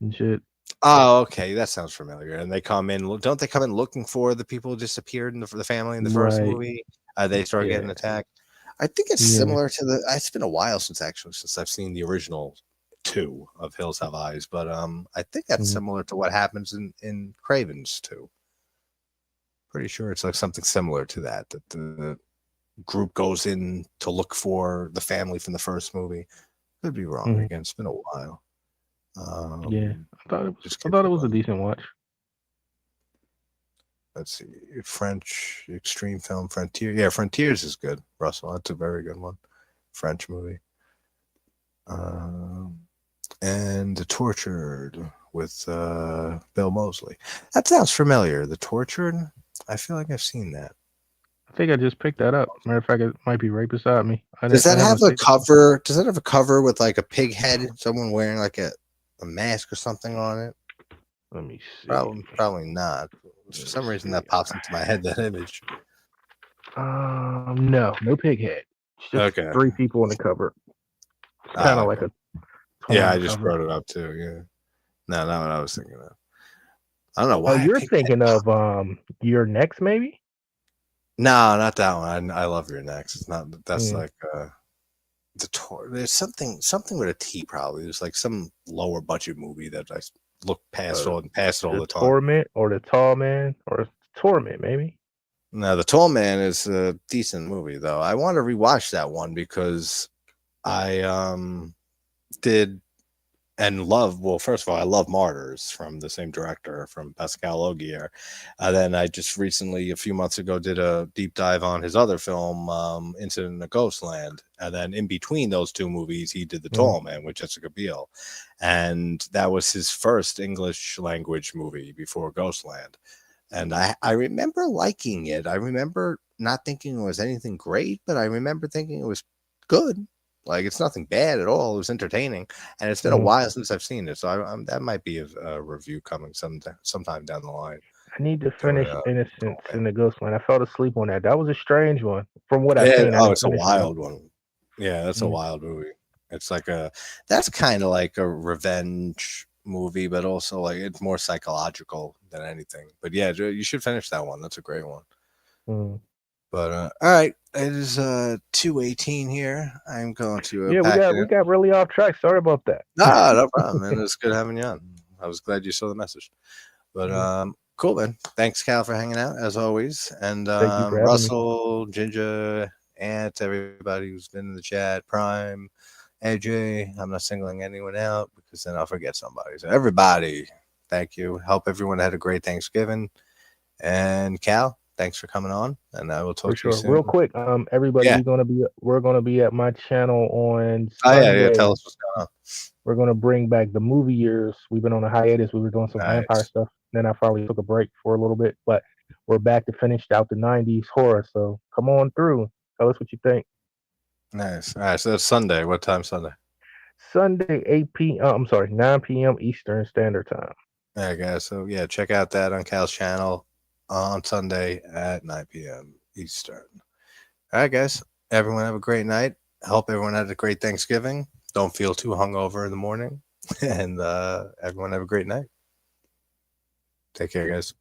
and shit. Oh, okay, that sounds familiar. And they come in. Don't they come in looking for the people who disappeared in the family in the first Right. movie? They start getting Yeah. attacked. I think it's Yeah. similar to the. It's been a while since I've seen the original two of Hills Have Eyes, but I think that's Mhm. similar to what happens in Craven's too. Pretty sure it's like something similar to that. That the group goes in to look for the family from the first movie. Could be wrong Mhm. again. It's been a while. Yeah. Just I give thought me it was a one. decent watch. Let's see. French extreme film Frontier. Yeah, Frontiers is good, Russell. That's a very good one. French movie. Um, and The Tortured with Bill Moseley. That sounds familiar. The Tortured. I feel like I've seen that. I think I just picked that up. Matter of fact, it might be right beside me. Does I that have haven't a seen. cover? Does that have a cover with like a pig head? Someone wearing like a mask or something on it? Let me see. Probably not. For Let me some reason, see. that pops into my head. That image. No pig head. It's just Okay. 3 people on the cover. It's kind of like Okay. a Yeah, torn I just cover. brought it up too. Yeah. No, not what I was thinking of. I don't know Oh, why I you're picked that. thinking of Your Next, maybe? No, not that one. I love Your Next. It's not. That's Mm. like there's something with a T probably. There's like some lower budget movie that I look past all The the time. Torment or the Tall Man or Torment, maybe. Now, The Tall Man is a decent movie, though. I want to rewatch that one because I did and love. Well, first of all, I love Martyrs from the same director, from Pascal Augier. Then I just recently, a few months ago, did a deep dive on his other film, Incident in Ghostland. And then in between those two movies, he did The Tall Man with Jessica Biel, and that was his first English language movie before Ghostland. And I remember liking it. I remember not thinking it was anything great, but I remember thinking it was good. Like, it's nothing bad at all. It was entertaining, and it's been a while since I've seen it, so that might be a review coming sometime down the line. I need to To, finish Innocence in the Ghostland. I fell asleep on that. That was a strange one. From what I've yeah, seen, I didn't it's a finish it, wild one. Yeah, that's a wild movie. It's like that's kind of like a revenge movie, but also like it's more psychological than anything. But yeah, you should finish that one. That's a great one. But all right, it is 2:18 here. I'm going to Yeah, we got really off track. Sorry about that. No problem, man. It's good having you on. I was glad you saw the message. But cool, man. Thanks, Cal, for hanging out as always. And Thank you for having me. Russell, Ginger, Ant, everybody who's been in the chat, Prime, AJ. I'm not singling anyone out because then I'll forget somebody. So everybody, thank you. Hope everyone had a great Thanksgiving. And Cal, thanks for coming on. And I will talk to you soon. Real quick, everybody, Yeah. we're gonna be at my channel on Oh Sunday. yeah. Tell us what's going on. We're gonna bring back the movie years. We've been on a hiatus. We were doing some vampire stuff. Then I finally took a break for a little bit, but we're back to finish out the '90s horror. So come on through. Tell us what you think. Nice. All right. So that's Sunday. What time Sunday? Sunday, 9 p.m. Eastern Standard Time. Yeah, guys. So yeah, check out that on Cal's channel on Sunday at 9 p.m. Eastern. All right, guys. Everyone have a great night. I hope everyone had a great Thanksgiving. Don't feel too hungover in the morning. And everyone have a great night. Take care, guys.